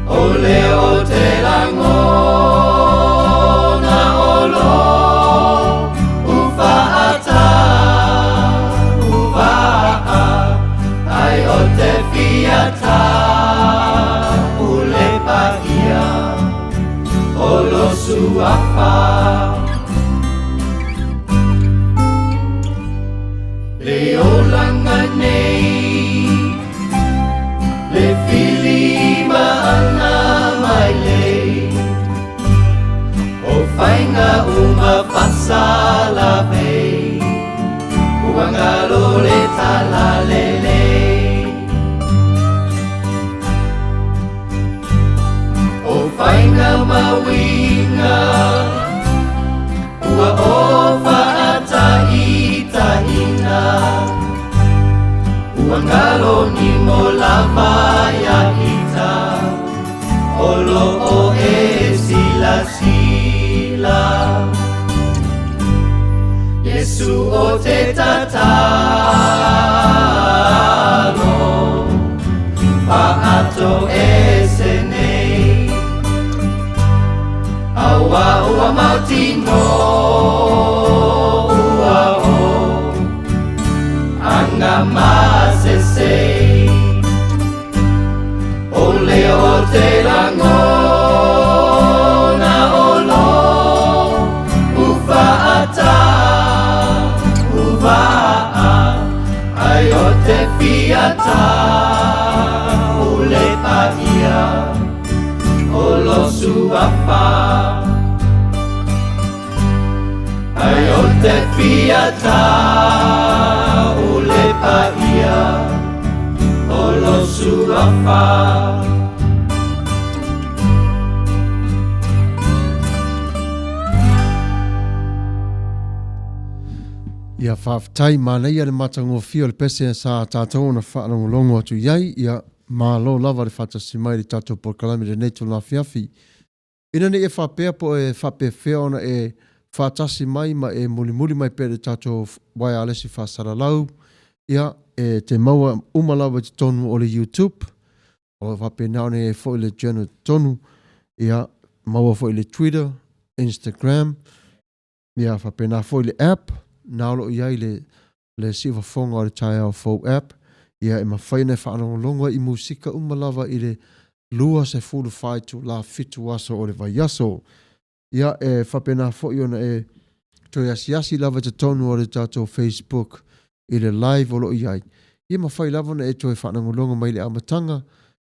E: ole o te lango na olo, ule paia olo suafa le olanga nei le filima ana mai lei o whainga uma pasala vei uangalo le tala lele Whainga mawinga ua ofa ata ita ina ua ngalo ni mo lava ya ita olo o e sila sila Yesu o te tatalo Pa'ato e sene Awa ua mauti no ua o Anga ma se sei Ole o te lango na olo Ufa ata uvaa Ai o te fiata Ule paia Olo suafa Ai o te fiata Ule paia Olo suafa
B: Ia whawhtai mana ia le matango fio le pese sa tātou na whaanongolongo atu iai ia malo lava le whatasi mai le tātou porkalami le neito la fiafi. Ina ne e whapea po e whapea whiona e whatasi mai ma e muli mai pe le tātou wai alesi whasaralau. Ia e te maua umalawa te tonu o le YouTube. O whapea nao ne e fo le journal tonu. Ia maua fo le Twitter, Instagram. Ia whapea na fo le app. Nalo iai le siwa fonga o le tai au fo app. Ia e mawhaina e whaanongolonga i musika umalawa i le lua se fulu whaitu la fitu aso o le vaiaso. Ia e whapena fo iona e toi asiasi lava te tonu o le tātou Facebook i le live o lo iai. Ia mawhai lava na e toi whaanongolonga mai le amatanga.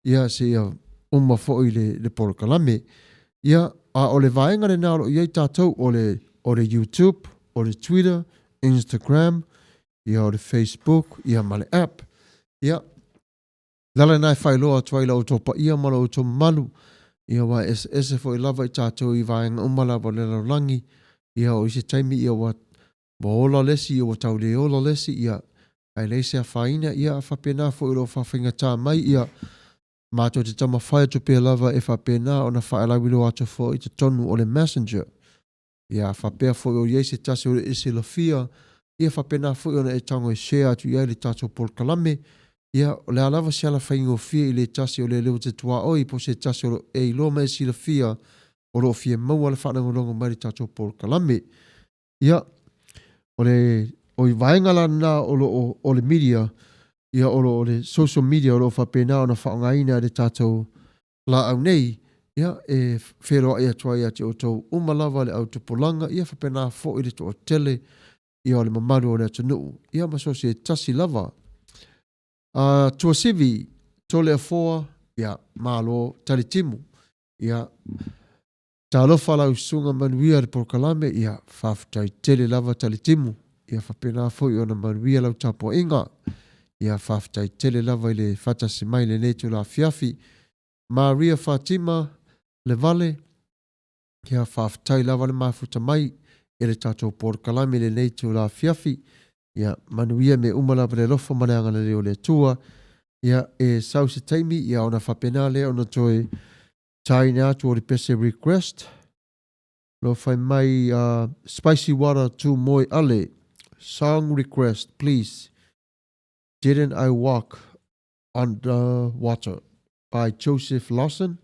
B: Ia se ia fo i le porokalame. Ia a o le vaenga le nalo iai tātou o le YouTube, o le Twitter, Instagram, ia o le Facebook, ia ma le app. Ia, Lala nai whailoa tuai lau tō pa ia mala o tō malu. Ia wa ese fo I lava I tātou I vāenga umala wa lera langi. Ia o ise taimi ia wa ola lesi ia wa tau le ola lesi ia. Ai leise a whaina ia a whapena fo I lo whawhinga tā mai ia. Mātou te tama whaia tu pia lava e whapena o na whaelawilo atu fo I te tonu o le messenger. Ia whapea fo I o Iese tase o le isi la fia. Ia whapena fo I o na e tango e share atu ia le tātou Paul Kalame. Ia o le alawa si ala whaingo fia I le tase o le leo te tua oi po se tase o e ilo me si la fia o lo fia maua le whanau longo mai tātou Paul Kalame. Ia o le o I vaenga la na o le media ia o le social media o lo whapena o na whaongaina le tātou la au nei ia e wheroa ia tua ia te o tau umalawa le au tupolanga ia whapena fo I le to o tele ia o le mamaru o le atunuu ia maso se tasi lava. Tua sivi, tole a foa, ia, malo, talitimu, ia, talofa lau sunga manuia le Porkalame, ia, whaftai tele lava talitimu, ia, whapena fo I ona manuia lau tapo inga, ia, whaftai tele lava I le whatasi mai le netu la fiafi, Maria Fatima, le vale, ia, whaftai lava le mafuta mai, e le tato Porkalame le netu la fiafi, ia manuia me umala le lofo maleanga le leo le tua ia e sausi taimi ia ona whapena le ona toi taina atu o le pese request lo fai mai spicy water to moi ale song request please Didn't I Walk on the Water by Joseph Lawson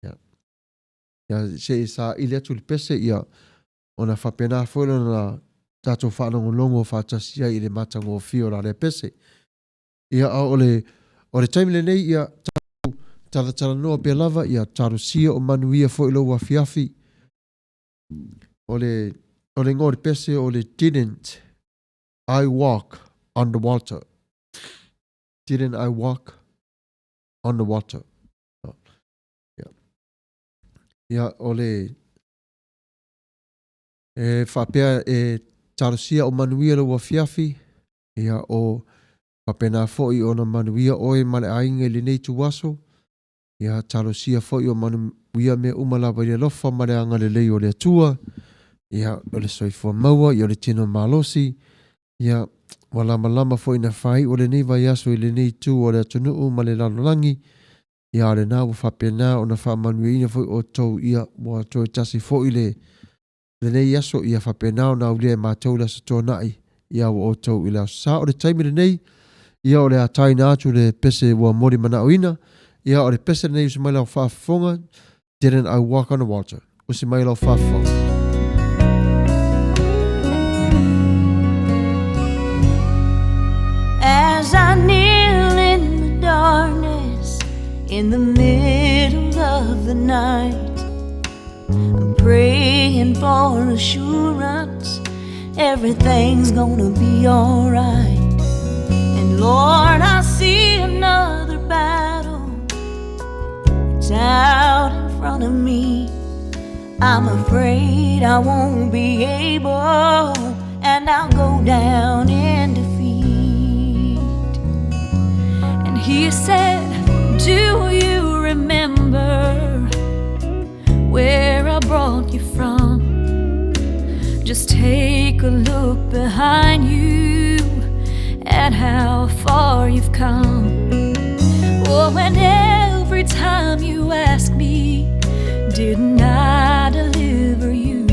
B: ia se sa ile atu le pese ia ona whapena fwelo na tato whanongo longo whatasia I le matango fio la le pese. Ia o le taimile nei ia taratara noa pia lava ia taro sia o manuia fo ilo wa fiafi. O le ngore pese o le Didn't I Walk on the Water. Didn't I Walk on the Water. Ia o le whapea tarosia o manuia lo wa fiafi ia o papena foi o na manuia oe male ainge le nei tu waso ia tarosia foi o manuia me umalawa le lofa male anga le lei o le atua ia o le soifua maua ia o le tino malosi ia walama lama foi na fai o le nei vai aso I le nei tu o le atunuu male lalolangi ia le na wa papena o na wha manuia ina foi o tau ia wa toi tasi foi le nei aso ia whapena o na ulia mātou la sa tōnai ia o tau ila sa o le taimire nei ia o le a taina atu le pese wa mori mana oina ia o le pese nei usi mai lau whaafonga Didn't I Walk on the Water usi mai lau whaafonga
F: As I kneel in the darkness in the middle of the night I'm praying for assurance everything's gonna be alright. And Lord, I see another battle. It's out in front of me. I'm afraid I won't be able, and I'll go down in defeat. And He said, do you remember where I brought you from? Just take a look behind you at how far you've come. Oh, and every time you ask me, didn't I deliver you?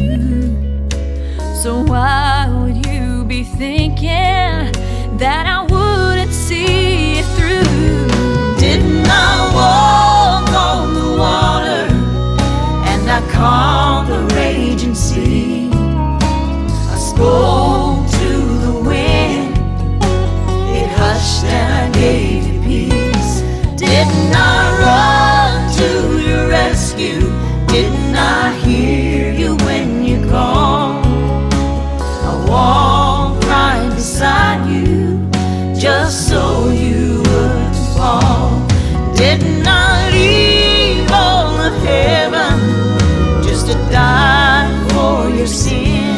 F: So why would you be thinking that I wouldn't see it through? Didn't I walk on the water? I calmed the raging sea. I spoke to the wind. It hushed and I gave you peace. Didn't I run to your rescue? Didn't I hear you when you called? I walked right beside you just so you wouldn't fall. Didn't I leave all of heaven to die for your sin?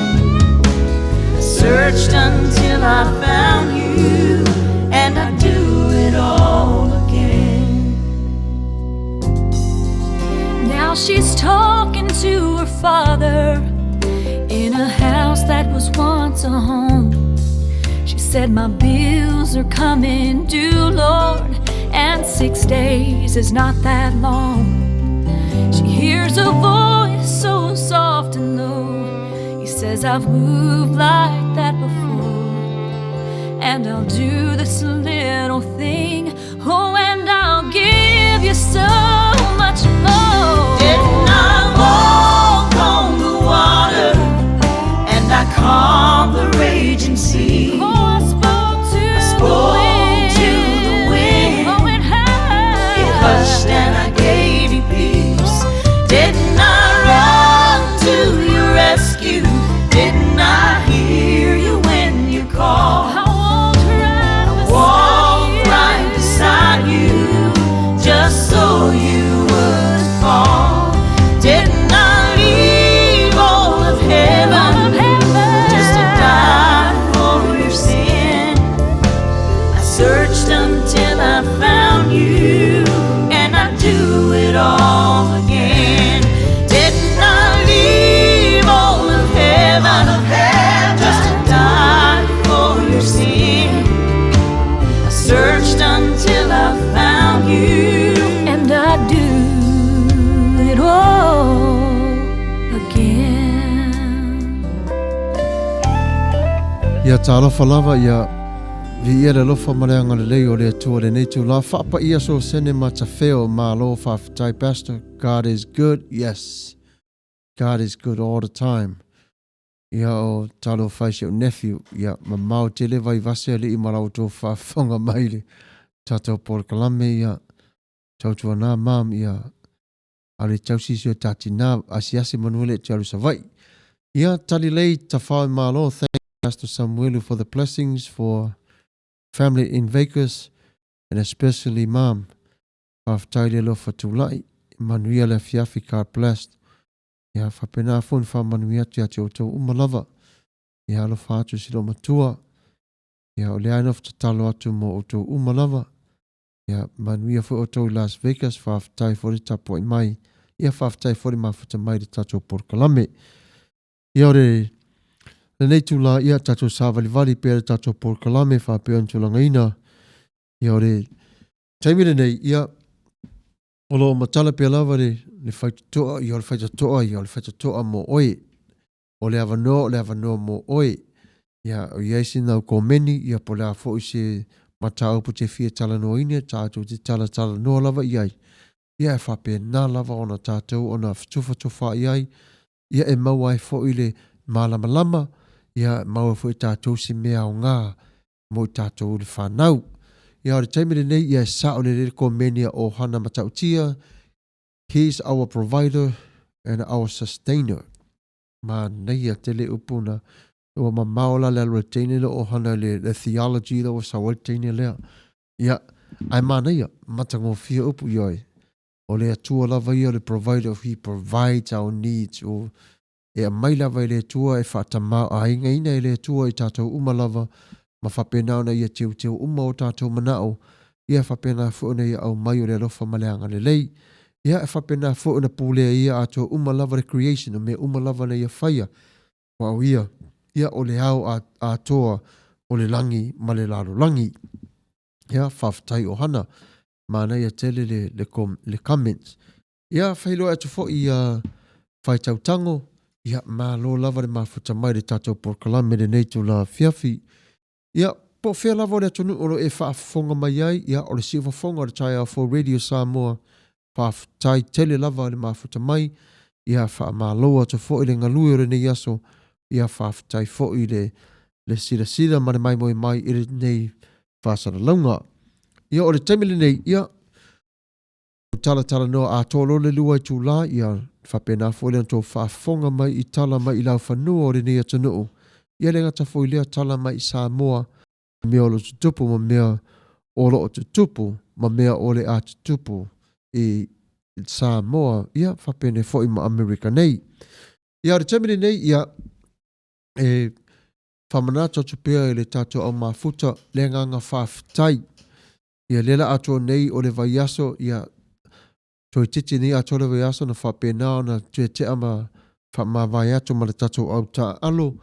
F: said my bills are coming due, Lord, and 6 days is not that long. She hears a voice so soft and low. He says, I've moved like that before, and I'll do this little thing. Oh, and I'll give you so much more. Didn't I walk on the water, and I calmed the raging sea? Oh, I spoke to the wind. Oh, it hushed and I gave you peace. Didn't I run to your rescue? Didn't I hear you when you called? I walked right beside you, just so you would fall. Didn't I leave all of heaven just to die for your sin? I searched until I found you, and I do it all again. Didn't I leave all of heaven just to die for your sin? I searched until I found you, and I do it all again.
B: Ia tālofa lava ia vi ia le lofa maleanga le lei o le atua le nei tu la whapa ia so sene ma ta wheo ma lo whawhitai pastor. God is good, yes. God is good all the time. Ia o talo whaisi o nephew, ia ma mau te le vai vase ali I marau tō whawhonga maile. Tātou Paul Kalame ia tautua nā mam ia ale tausisi o tāti nā asiasi manuele te alu savai. Ia tali lei ta whao malo. Thank Pastor Samuelu for the blessings for family in Vegas and especially mom. Whawhitai le lofa tūlai. Manuia le fiafi God blessed. Ia whapena fun wha manuia te ati o tō umalava. Ia alofa atu silo matua. Ia o le ainof te talo atu mo o tō umalava. Ia manuia fu o tō Las Vegas whawhitai fori tapo I mai. Ia whawhitai fori mafuta mai le tato Port Kalame. Ia o le nei tula ia tato Savali pere tato Port Kalame whapea ntulanga ina. Ia o le taimire nei ia o lo matala pia lava le whaitotoa, ia o le whaitotoa, ia o le whaitotoa mo oe. O le avanoa mo oe. Ia o iaisi nau komeni, ia po le afo I se matau po te fia tala noa ine, tātou te tala noa lava iai. Ia e whape nā lava ona tātou, ona tufa iai. Ia e maua e fo I le malama, ia maua fo I tātou si mea o ngā, mo I tātou le whanau. Ia o le taimire nei, ia e sa o le komenia o hana matautia. He's our provider and our sustainer. Ma nei a te le upuna. O ma maola le alua teine le o hana le theology le o sawal teine lea. Ia, ai ma nei a matango fia upu ioi. O le atua lava ia le provider, he provides our needs. O e a mai lava I le atua e whatamau a inga ina I le atua I tātou umalava. Ma whapenau na ia teo uma o tātou manao. Ia whapena fuuna ia au mai o le alofa maleanga le lei. Ia e whapena fuuna pūlea ia ato umalava le creation o me umalava na ia whaia. Wau ia. Ia o le au atoa o le langi ma le lalo langi. Ia whawhitai o hana. Mana ia tele le comments. Ia whailo atu fo I whaitau tango. Ia ma lo lava le mafuta mai le tātou Port Kalame le neitu la fiafi. Ia po whea lava o le atunu oro e whaafonga mai ai. Ia o le si whafonga o le tai au for Radio Samoa. Whaafutai tele lava le mafuta mai. Ia whaamaloa atu fo I le ngalui o le nei aso. Ia whaafutai fo I le sira ma le mai mai I le nei whaasara launga. Ia o le taimile nei, ia tala noa a tolo le lua I tūla, ia whapena fo le anto whaafonga mai I tala mai I lau whanua o le nei atanuu. Ia le ngata fo I lea tala mai I Samoa, mea o lo tutupu ma mea o lo tutupu, ma mea o le a tutupu I Samoa, ia whapene fo I ma Amerika nei. Ia o le taimile nei, ia whamanata tupea I le tātou au mafuta, le nganga whaafitai. Ia lela ato nei o le vaiaso, ia toi titi ni ato le vaiaso na whapenao na te ama ma vaiato ma le tatou au ta alo.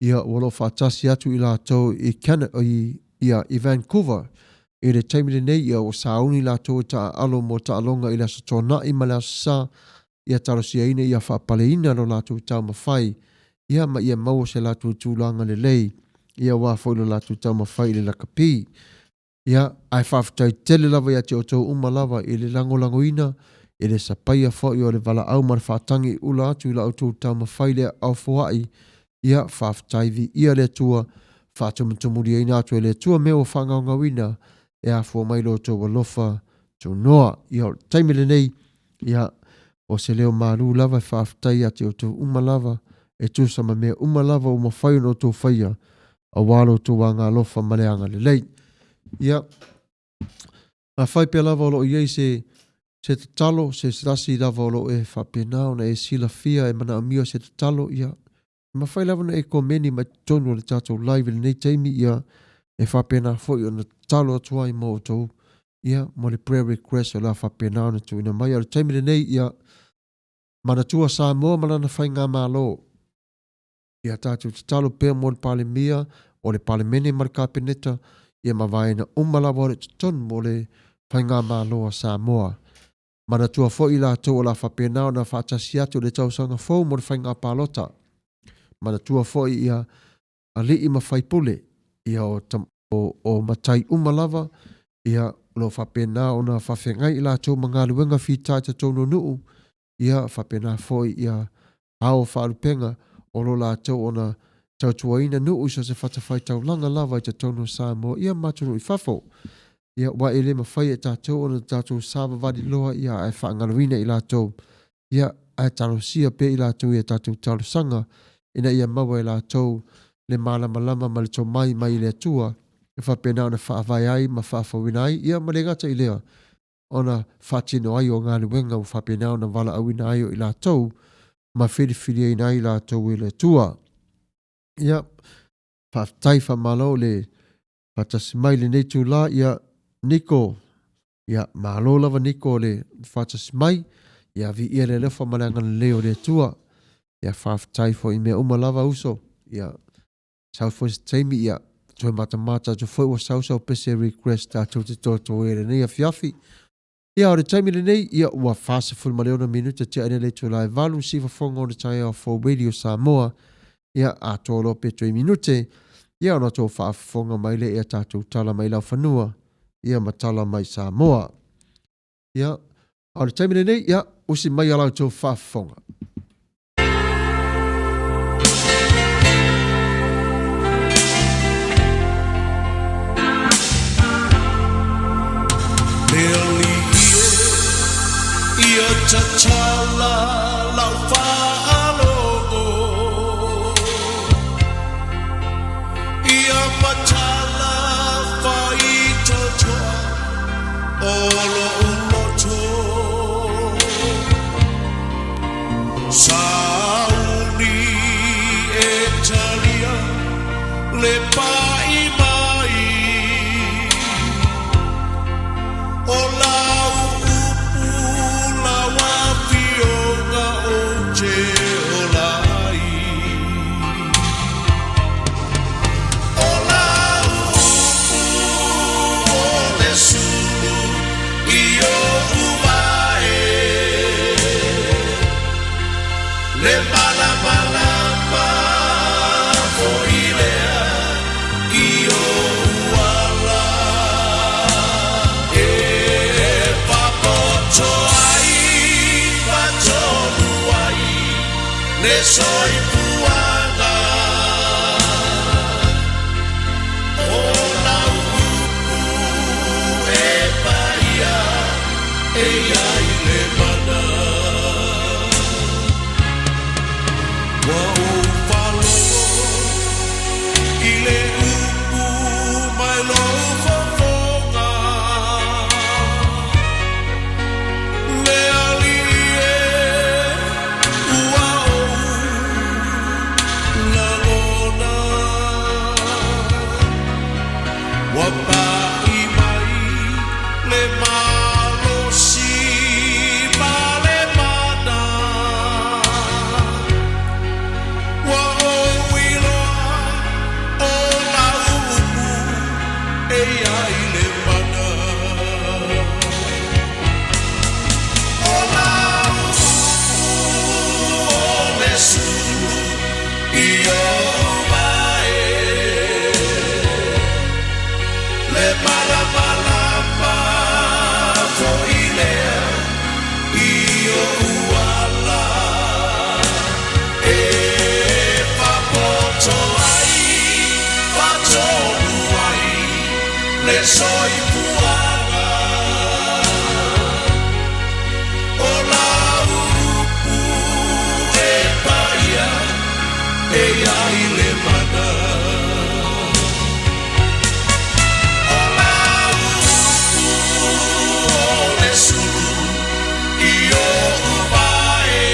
B: ia walo whaatasi atu i lātou i Canada i Vancouver. I le taimile nei ia o sauni lātou i ta alo mo ta alonga i la sa tōna i ma la sa ia tarosia ina ia whaapale ina lo lātou tau mawhai. Ia ma ia maua se lātou tūlanga le lei. Ia wā whailo lātou tau mawhai le lakapi. Ia ai whaafutai tele lava ia te o tau lava i le lango ina i le sapaia whai o le wala au mar whaatangi ula atu i la autou tau mawhai le au whawai. Ia whaafutai vi ia le tua whaatumutumuri ina atu le tua meo whangaunga wina e a fua mai lo tau walofa tau noa. Ia o taimile nei ia o se leo maru lava whaafutai ati o tau lava e tu sama mea lava o mawhai no tau whaia a walo tau wanga lofa maleanga le lei. Ia a whai pia lava o lo iei se te talo se rasi lava o lo e whapenao na e sila fia e mana amio se te talo ia ma whai lava na e komeni mai tonu o le tātou live le nei teimi ia e whapena fo i o na talo atua i mo o tau ia mo le prayer request o la whapenao na tu ina mai o le teimi le nei ia mana tua Samoa malana whai ngā malo ia tātou te talo pēr mo le pale mia o le pale mene marika peneta ia mawaina umalawa o le tutonu mo le whai ngā malo a Samoa. Mana tua fo i la tau o la whapenao na whaatasi atu le tausanga fo mo le whai ngā palota. Mana tua fo i ia a li i mawhai pule ia o matai umalawa ia lo whapenao na whawhengai i la tau mga luenga whitai ta tono nuu ia whapena fo i ia ao whaalupenga o lo la tau o na tautuaina nuu sa se whatawhai tau langa lava i ta tono Samoa ia matunu i whafo. Ia wa ele mawhai e tātou o na tātou sāwa wadi loa ia e whaangaluina i lātou. Ia e talo sia pe i lātou i tātou talo sanga. Ina ia mawa i lātou le malama ma le tau mai i le atua. E whapena ona whaawai ai ma whaafawina ai. Ia ma le ngata i lea. Ona whaatino ai o ngā luenga o whapena ona wala awina ai o i lātou. Ma whiri ai nai lātou i le atua. Ia whaatai whamalo le whatasimai le neitu la ia Niko, ia malo lava Niko le whatasmai, ia vi ia le lefa malanga leo le tua, ia whaafutai fo i mea lava uso, ia sau fo se teimi ia toi mata jo fo wa sau pese request a tau te toto e le nei a fiafi. Ia o le teimi le nei, ia ua whaasa ful maleona minuta te ane le tu lai valu sifa fonga o le tai au fo Radio Samoa, ia a tolo pe toi minute, ia ona tō whaafonga mai le ia tātou tala mai lau whanua, ia matala mai Samoa. Ia, au le taimine nei, ia, usi mai alau tō whaafonga.
A: Leoli ia tatala lau whaalo ia matala Olo uloto Sauni Italia Le pai mai O lau upu la wafionga o te olai O lau upu o le sulu Io uvae Le malama Foilea Io uala E papoto ai Patonu ai Le soi puanga O lau upu e paia E ai le mana Wa o falo I le upu mai lo fofonga Le alie ua o La lona Wa pai mai le malo si male mana Wa o wiloa malamalama fo ilea io uala e fapoto ai fatolu ai le soi puanga o la urupu e paia e ai le mana o la urupu o le sulu io uvae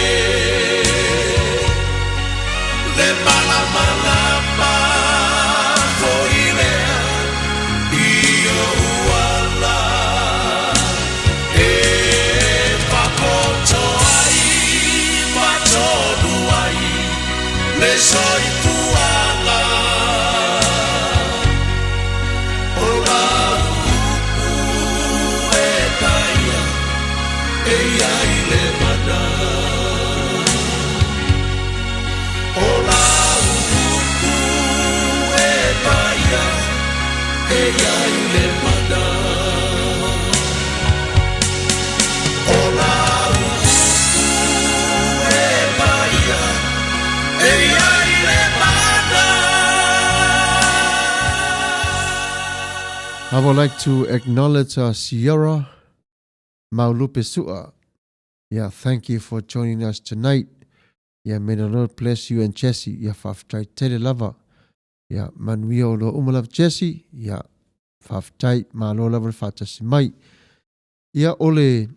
A: le malamalama fo ilea io uala e papoto ai patolu ai le soi puanga o la upu e taia e ai le mana o la upu e taia e ai le mana o la upu e taia e ai le mana.
B: I would like to acknowledge Sierra Maulupesua. Yeah, thank you for joining us tonight. Yeah, may the Lord bless you and Jesse. Yeah, faftai tele lava. Yeah, manuia lo umalav Jesse. Yeah, faftai malo lava fatasimai. Yeah, ole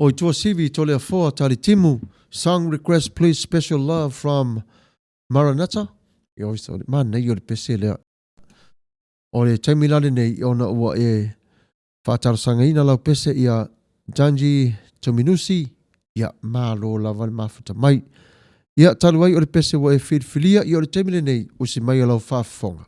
B: o tua sivi tole a foa tali timu. Song request, please. Special love from Maranatha. Yeah, always thought, man, nei o le pese lea. O le taimilale nei ona ua e whātarasanga ina lau pese ia Janji Tominusi ia malo lava le mafuta mai. Ia talu ai o le pese wa e whirwhilia i o le taimile nei o si mai o lau whaafonga.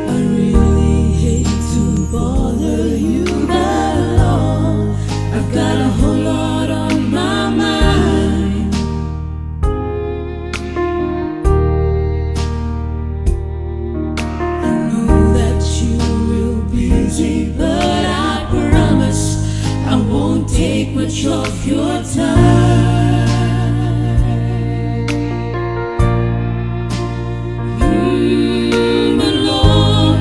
E: I really hate to bother you that long. I've got a whole lot on my mind. I know that you're real busy, but I promise I won't take much of your time. But Lord,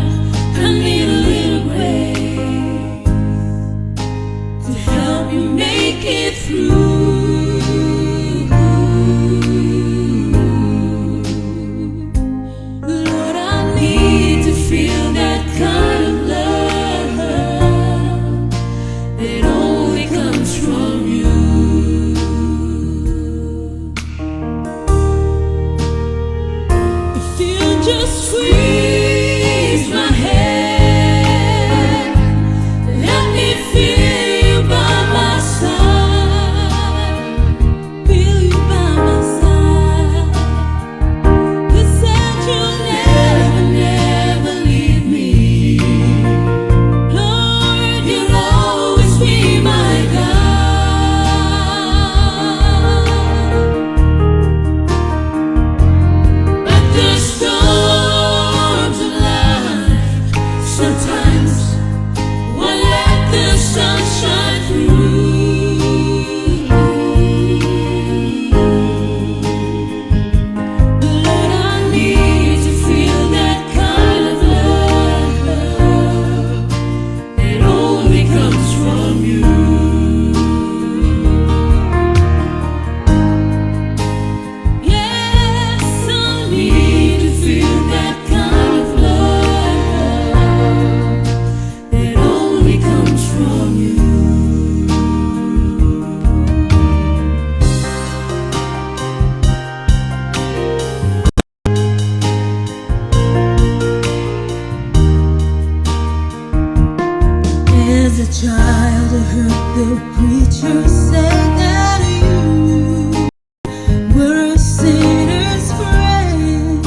E: I need a little grace to help you make it through. Lord, I need to feel that kind of love that only comes from you. If you just squeeze my hand, let me feel you by my side, feel you by my side. You said you'll never, never leave me. Lord, you'll always be my God. But the storms of life sometimes won't let the sun shine through. Lord, I need to feel that kind of love that only comes from you. Yes, I need to feel that kind of love that only comes from you. As a child, I heard the preacher say that you were a sinner's friend.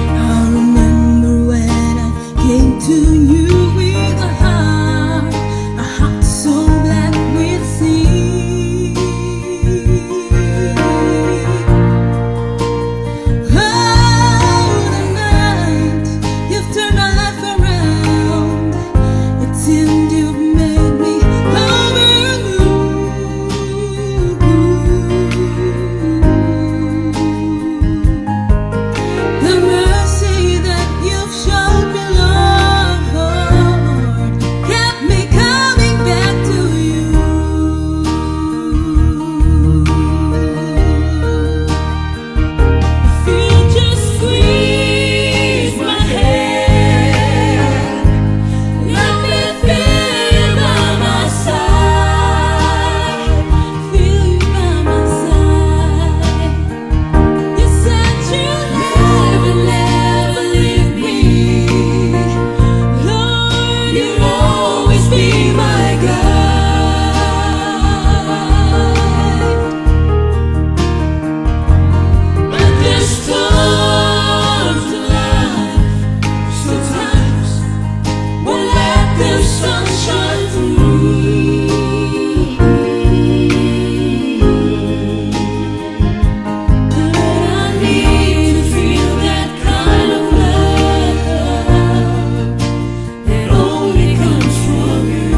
E: I remember The mercy that you've shown me, Lord, kept me coming back to you. If you just squeeze my hand, let me feel you by my side, feel you by my side. You said you'd never leave me, Lord, you'll always be my guide. But there's storms in life, sometimes we'll let the sun shine through. But I need to feel that kind of love that only comes from you.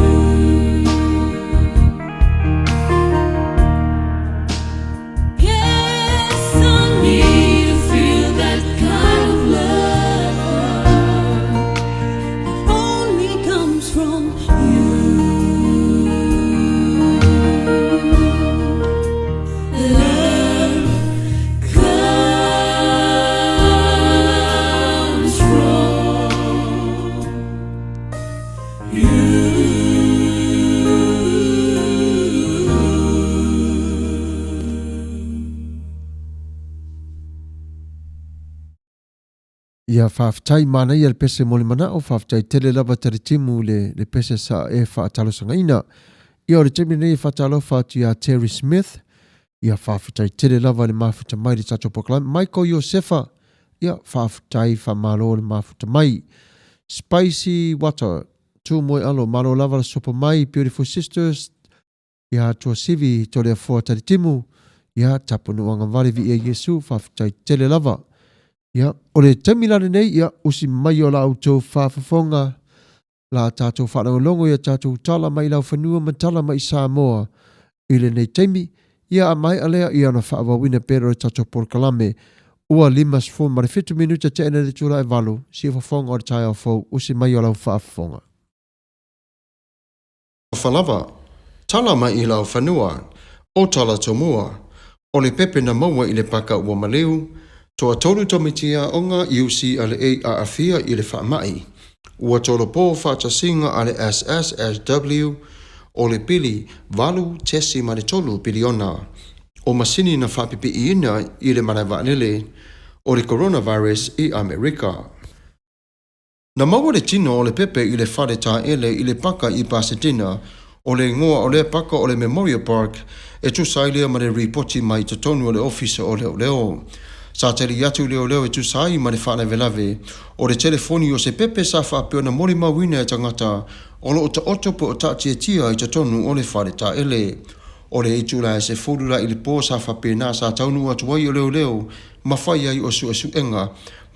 E: Yes, I need to feel that kind of love that only comes from you. Love comes from
B: Ia whaafitai mana ia le pese mole mana o whaafitai tele lava taritimu le pese sa e whaatalo sangaina. Ia o le temi nei whaatalo whaatu ia Terry Smith. Ia whaafitai tele lava le mafuta mai le tato poklami. Michael Josefa. Ia whaafitai whamalo le mafuta mai. Spicy Water. Tu moe alo malo lava le sopa mai. Beautiful Sisters. Ia tua sivi to le afua taritimu. Ia tapunu anga vale vi e Yesu. Whaafitai tele lava. Ia, o le temilane nei, ia, usi mai o la autou whaafafonga, la tātou whanangolongo ia tātou tala mai lau whanua matala mai Samoa. Ile nei temi, ia a mai alea ia na whaawawina pero e tātou porkalame, ua limas fo marifetu minuta te ene le tula e valu, si whafonga o le tai au fau, usi mai o lau whaafafonga.
G: Whalava, tala mai i lau whanua, o tala tomua, o le pepe na maua i le paka ua maleu, toa tolu tomitia o ngā UC ale e a afia i le whaamai. Ua tolo pō whaatasinga ale SSSW o le pili valu tesi mare tolu biliona. O masini na whapipi i ina i le manawa anele o le coronavirus i Amerika. Na maua le tino o le pepe i le whare tā ele i le paka i Pasadena o le ngoa o le paka o le Memorial Park e tu sailea ma le ripoti mai te tonu o le ofisa o leo leo. Sa tele atu leo leo e tu sai ma le whana velave o le telefoni o se pepe sa whapeo na mori mawina e tangata o lo o ta otopo o ta tia tia i te tonu o le whare tā ele. O le itula e se furula i le pō sa whapena sa taunu atu ai o leo leo ma whai ai o su enga ma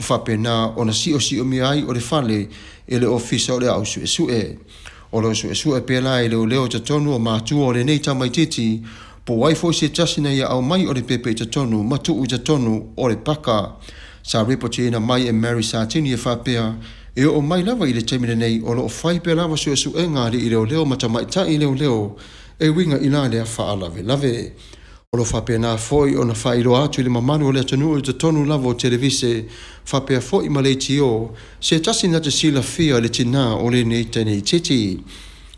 G: whapena o na si o mi ai o le whale e le ofisa o le au su e. O le su e pēla e leo leo te tonu o mātua o le nei tamai titi po waifo se tasina ia au mai o le pepe i te tonu matu i te tonu o le paka. Sa repoti ina mai e Mary Sartini e whapea e o mai lava i le temine nei o lo o whai pe lava su enga i leo leo matamai ta i leo leo e winga ina lea whaalave lave. O lo whapea nā foi o na whairo atu i le mamanu o le atanu i te tonu lava o televise whapea foi ma le tio se tasina te sila fia le tina o le nei tene titi.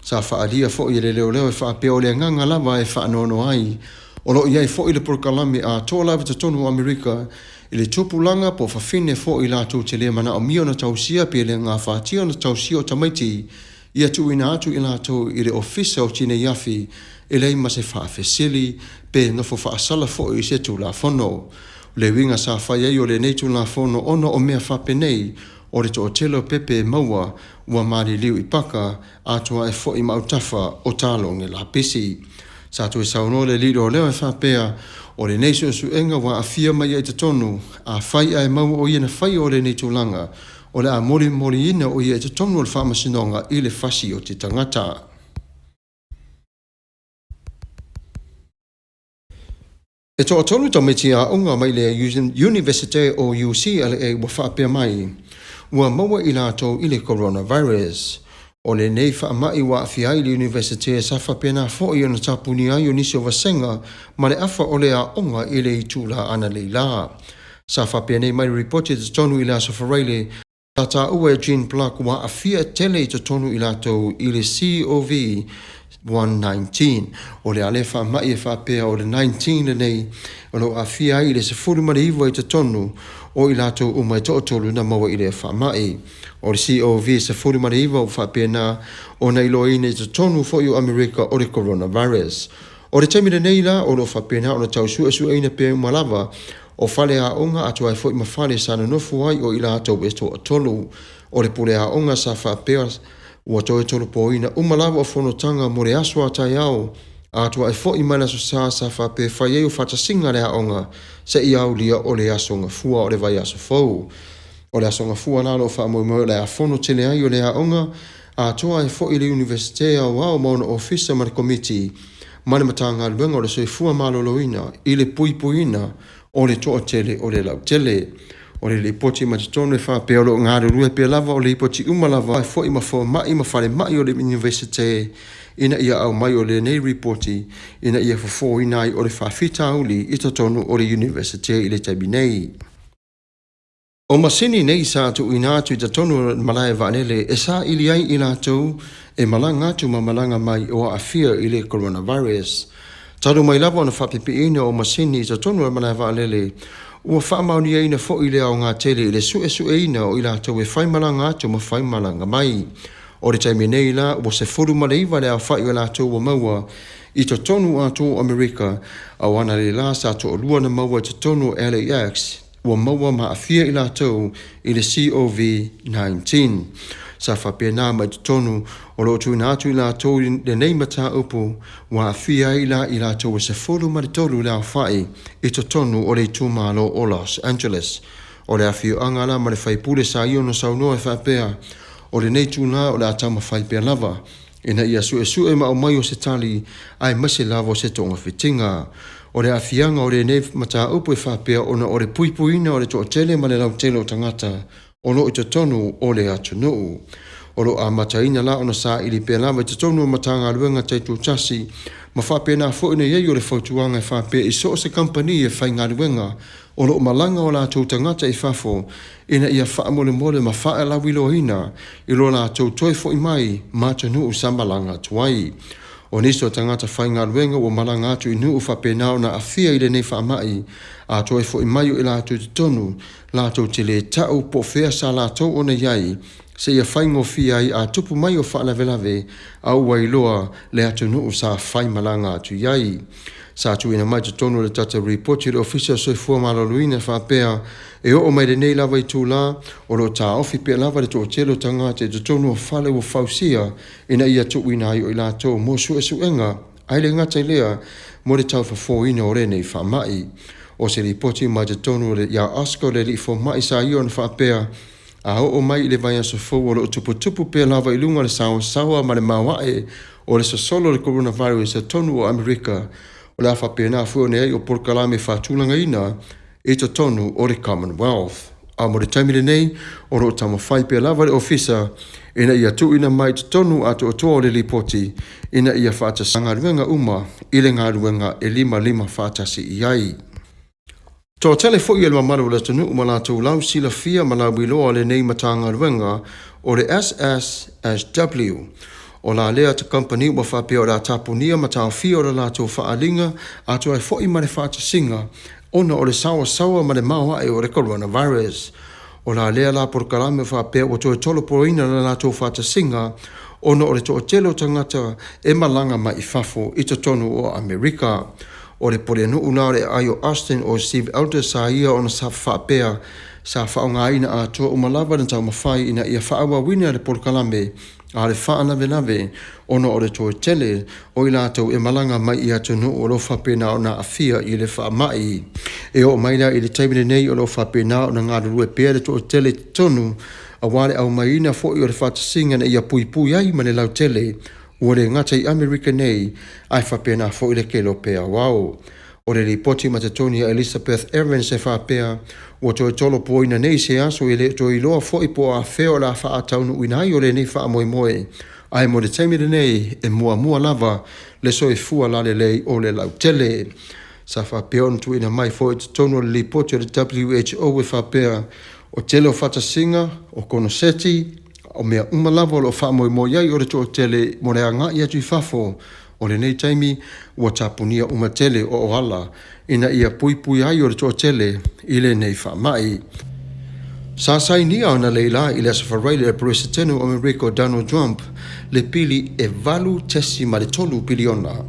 G: Sa whaalia foi i le leo leo e whapea o le nganga lava e whaanono ai. O lo iai foi le porkalame a tō lava te tonu o Amerika i le tupulanga po whawhine foi la tū te lea mana o mio na tausia pe le ngā whātia na tausia o tamaiti ia tu ina atu i la tō i le ofisa o tine iafi e lei ma se whaafesili pe nofo whaasala foi i se tū la whono. Le winga sa whai ai o le nei tū la whono ono o mea whapenei o le tō telo pepe maua ua mari liu i paka atua e foi mautafa o talo nge la pisi. Sa tu e sauno le lido leo e whapea o le nei su enga wa a fia mai ai te tonu a whai ai mau o iena whai o le nei tūlanga o le a mori ina o ia te tonu o le whamasinonga i le whasi o te tangata. E toa tonu ta metia onga mai le University o UCLA wa whaapea mai. Ua maua i lato i le coronavirus. O le nei whaamai wa awhiai le University sa whapena fo i ona tapuni ai o nisi o vasenga ma le afa o le a onga i le itula ana le la. Sa whapena mai reported te tonu i la sofareile tata ua Jean Black wa awhia tele i te tonu i lato i le COV 119. O le ale whaamai e whapea o le 19 le nei o lo awhia i le se furu mare iwa i te tonu o i lato umai to'otolu na maua i le whaamai. O le COV se furu mare iwa o whapena o nei loina i te tonu fo i o Amerika o le coronavirus. O le taimile nei la o lo whapena o na tau su eina pe umalava o whale a onga atu ai fo i mawhale sana nofu ai o i lato e to'otolu. O le pule a onga sa whapea ua toe tolu poina umalava o whanotanga mo le aswa tai au atu ai fo i mana so sa whape whai e whatasinga le a onga se i au lia o le asonga fua o le vai aso fau. O le asonga fua nalo whamoimoe le a whono tele ai o le a onga atu ai fo i le universite a wao mauna ofisa ma le komiti mane matanga luenga o le soi fua maloloina i le puipuina o le toa tele o le lau tele. O le lipoti ma te tonu e whape o lo ngāre rue pe lava o le lipoti umalava ai fo i mawha mai ma whare mai o le universite ina ia au mai o le nei reporti ina ia fofo ina ai o le whawhita uli i ta tonu o le universite i le tabi nei. O masini nei sa tu ina atu i ta tonu malaya vanele e sa ili ai ila tau e malanga atu ma malanga mai o a fear i le coronavirus. Taru mai lava o na whapipi ina o masini i ta tonu malaya vanele ua whaamauni eina fo i lea o ngā tele i le su eina o i la tau e whaimalanga atu ma whaimalanga mai. O le taimi nei la, ua se furu maleiva lea whai o la tau wa maua i to tonu atu Amerika a wana le la sa to lua na maua to tonu LAX ua maua ma awhia i la tau i le COV-19. Sa whapena mai to tonu o lo tuina atu i la tau le nei mata upu wa awhia i la tau e se furu maritolu la whai i to tonu o le tūmalo o Los Angeles. O le awhio angala ma le whaipule sa io no saunoa e whapea o le nei tūna o le atama whaipea lava. Ina ia sue ma o mai o se tali ai mase lava o se tonga whitinga. O le awhianga o le nei mata upu e whapea ona o le puipuina o le toa tele ma le lau tele o tangata o lo i te tonu o le atunuu. O lo a mataina la ona sa ili pe lava i te tonu o matanga luenga teitu tasi ma whapea na fo ina iei o le fautuanga e whapea i so o se kampani e whainga luenga o lo malanga o la tau tangata i whafo ina ia whaamole mole ma whae la wilo ina i lo la tau toi fo i mai ma tunuu sa malanga tuai. O niso tangata whainga luenga o malanga atu i nuu whapea na ona awhia i le nei whaamai a toi fo i mai o i la tau te tonu la tau te le tau po whea sa la tau ona iai se ia whaingo fia ai a tupu mai o whaalavelave a ua iloa le atu nuu sa whaimalanga atu iai. Sa atu ina mai te tonu le tata report le ofisa soi fua malaluina whapea e o mai le nei lava i tū la o lo ta ofi pe lava le tō telo tanga te tonu o whale o whausia ina ia tu ina ai o i la tō mo suenga ai le ngata lea mo le tau whafo ina o renei whamai. O se report mai te tonu le ia asko le li fo mai sa ion whapea a o mai le vai aso fo o lo tupu pe lava i lunga le sawa ma le mawae o le solo le coronavirus e tonu o Amerika o la whapena fua nei o porkalame whatulanga ina e to tonu o le Commonwealth. A mo le taimile nei o ro tama whai pe lava le ofisa ina ia tu ina mai to tonu ato o toa le lipoti ina ia whatasanga ruenga uma i le ngā ruenga e lima whatasi iai. Tō tele fo i elwa maru le tonu umalatou lau sila fia malawi loa le nei matanga ruenga o le SSSW. O la lea te company wa whapea o la tapunia ma tau fia o la tō whaalinga a tō ai fo i mare whatasinga ona o le sawa ma le maua e o le coronavirus. O la lea la porkalame whapea o tō e tolo poroina la tō whatasinga ona o le tō telo tangata e malanga ma i fafo i te tonu o Amerika. O le pore nu unare ai o Austin o Steve Elder sa ia ona sa whapea sa whaonga ina a tō umalava na tau mawhai ina ia whaawa wina le porkalame a le whaanave ono o le tō tele o i lātou e malanga mai i atunu o lo whapena o na awhia i le whaamai. E o maina i le taimine nei o lo whapena o na ngā rue pēr le tō tele tonu a wale au maina fo i o le whatasinga na ia pui ai ma le lau tele o le ngata i Amerika nei ai whapena fo i le kelo pēr wau. O le ripoti ma te toni a Elizabeth Evans e whapea, o toi tolo poina nei se aso i le toi loa fo i po a feo la wha a taunu uinai o le nei wha moe moe. Ai mo le taimire nei e mua lava le soi fua la le lei o le lau tele. Sa whapea on tuina mai fo i te tonu le ripoti o le WHO e whapea o tele o whatasinga, o kono seti, o mea lava o wha moe moe iai o le to tele mo le anga i atu i whafo. O le nei taimi ua tapunia umatele o ohala ina ia pui ai o le toa tele i le nei whamai. Sa sainia ona leila i le asawhareile le Presidente o America Donald Trump le pili e valu tesi ma le tolu piliona.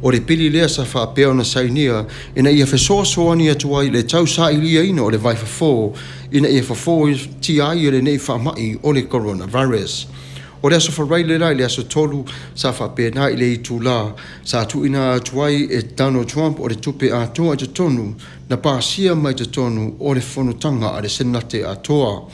G: O le pili lea sa whaapea ona sainia ina ia fesoasoani atu ai le tau sa ilia ina o le vai fafo ina ia fafo ti ai le nei whamai o le coronavirus. O le aso whareile lai le aso tolu sa whapena i le itu la sa tuina atuai e Donald Trump o le tupe atoa i te tonu na pāsia mai te tonu o le whanutanga a le senate atoa.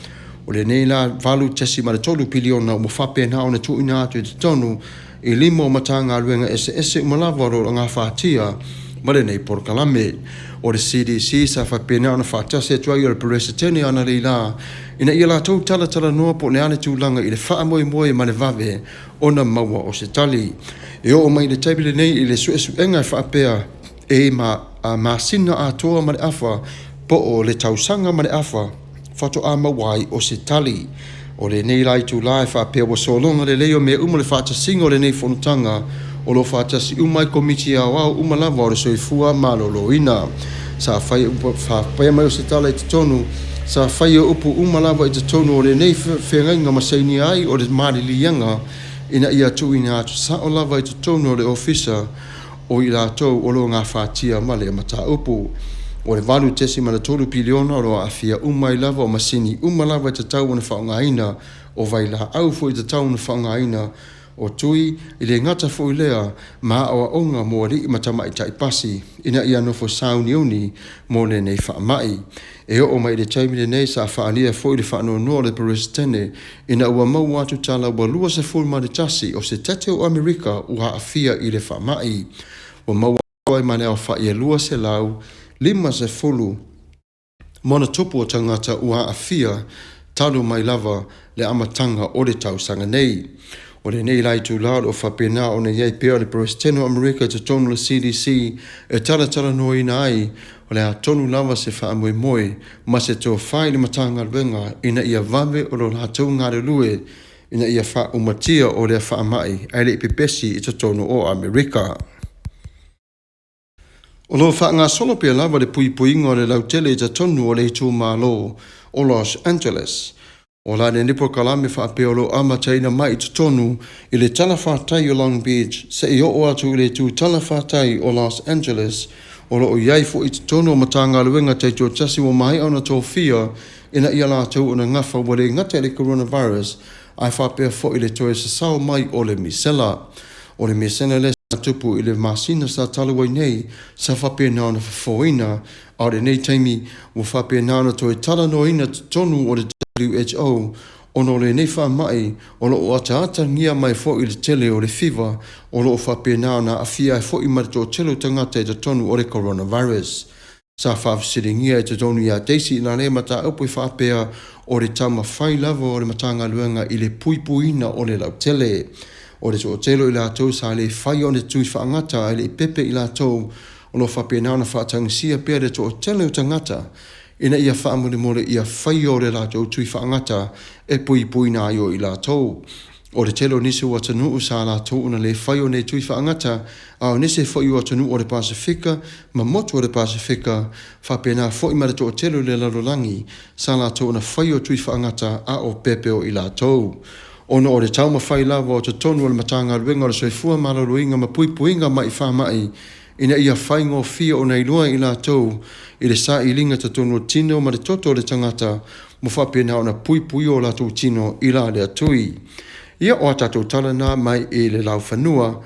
G: O le nei la valu tesi ma le tolu piliona o mo whapena o na tuina atu i te tonu i limo matanga aluenga ese umalawa ro ngā whātia ma le nei porkalame. O le CDC sa whapena o na whātase atuai o le Presidente ana leila ina ia la tau tala noa po ne ane tūlanga i le wha moe ma le vave o na maua o se tali. E o mai le taibile nei i le suenga e whaapea e ma sina atoa ma le afa po o le tausanga ma le afa whato a mawai o se tali. O le nei lai tūla e whaapea wa solonga le leo mea le whaatasinga o le nei whanutanga o lo whaatasi umai komiti a wau umalawa o le soifua malolo ina. Sa whaapea mai o se tala i te tonu sa whaia upu umalawa i te tonu o le nei whengainga masaini ai o le marilianga ina ia tuina atu sa o lava i te tonu o le ofisa o i rātou o lo ngā whātia ma le mata upu. O le valu tesi ma le tolu piliona o lo awhia umai lava o masini umalawa i te tau na whaongaina o vai la au fo i te tau na whaongaina o tui i le ngata fo i lea ma awa onga mo ri matama i taipasi ina ia nofo sauni uni mo le nei whaamai. E o mai le taimile nei sa whaania fo i le whaano noa le Presidente ina ua mau atu tala ua lua se full ma le tasi o se tete o Amerika ua awhia i le whaamai. Ua mau atu ai mane au whaia lua se lau 5 fulu mona tupu o tangata ua awhia talu mai lava le amatanga o le tausanga nei. O le nei lai tu lao o whapena o ne iei pēr le Presidente o Amerika te tonu le CDC e tala no ina ai o le a tonu lava se wha moe ma se tō whai le matanga luenga ina ia vave o lo lātou ngāre lue ina ia wha umatia o le wha mai ai le ipepesi i te tonu o Amerika. O lo wha ngā solo pia lava le puipuinga o le lautele i te tonu o le itu malo o Los Angeles. O la ne nipo kalame whapeolo amataina mai i tonu i le tala whātai o Long Beach se i o atu i le tū tala whātai o Los Angeles o lo o iai fo i tonu o matanga luenga te tō tasi o mai au na tō whia ina ia lātou o na ngawha wale ngata le coronavirus ai whapea fo i le tō e sasau mai o le misela. O le misela le tupu i le masina sa talawai nei sa whapea nao na whafoina au le nei taimi o whapea nao na tō e tala noina tonu o le WHO ono le nei whamai o lo o ata ngia mai fo i le tele o le fiva o lo o whapena na awhia fo i marito telo tangata i te tonu o le coronavirus. Sa whawsiringia i te tonu i a teisi na le mata upu i whapea o le tama whai lava o le matanga luenga i le puipuina o le lau tele. O le so telo i la tau sa le whai o le tui whaangata i le pepe i la tau o lo whapena na whaatangsia pia le to telo tangata ina ia whaamune mole ia whai o le lātou tui whaangata e pui nā io i lātou. O le telo nise o atanu sa lātou una le whai o ne tui whaangata au nise whai o atanu o le Pasifika ma motu o le Pasifika whapena whai marato o telo le lalolangi sa lātou una whai o tui whaangata a o pepeo i lātou. Ono o le tauma whai lava o te tonu o le matanga luenga o le soifua malaruinga ma puipuinga mai whamai ina ia whaingo fia o nei lua i lātou i le sa i linga te tonu o tino ma le toto o le tangata mo whapena o na puipui o lātou tino i la le atui. Ia o atatou talana mai i le lau whanua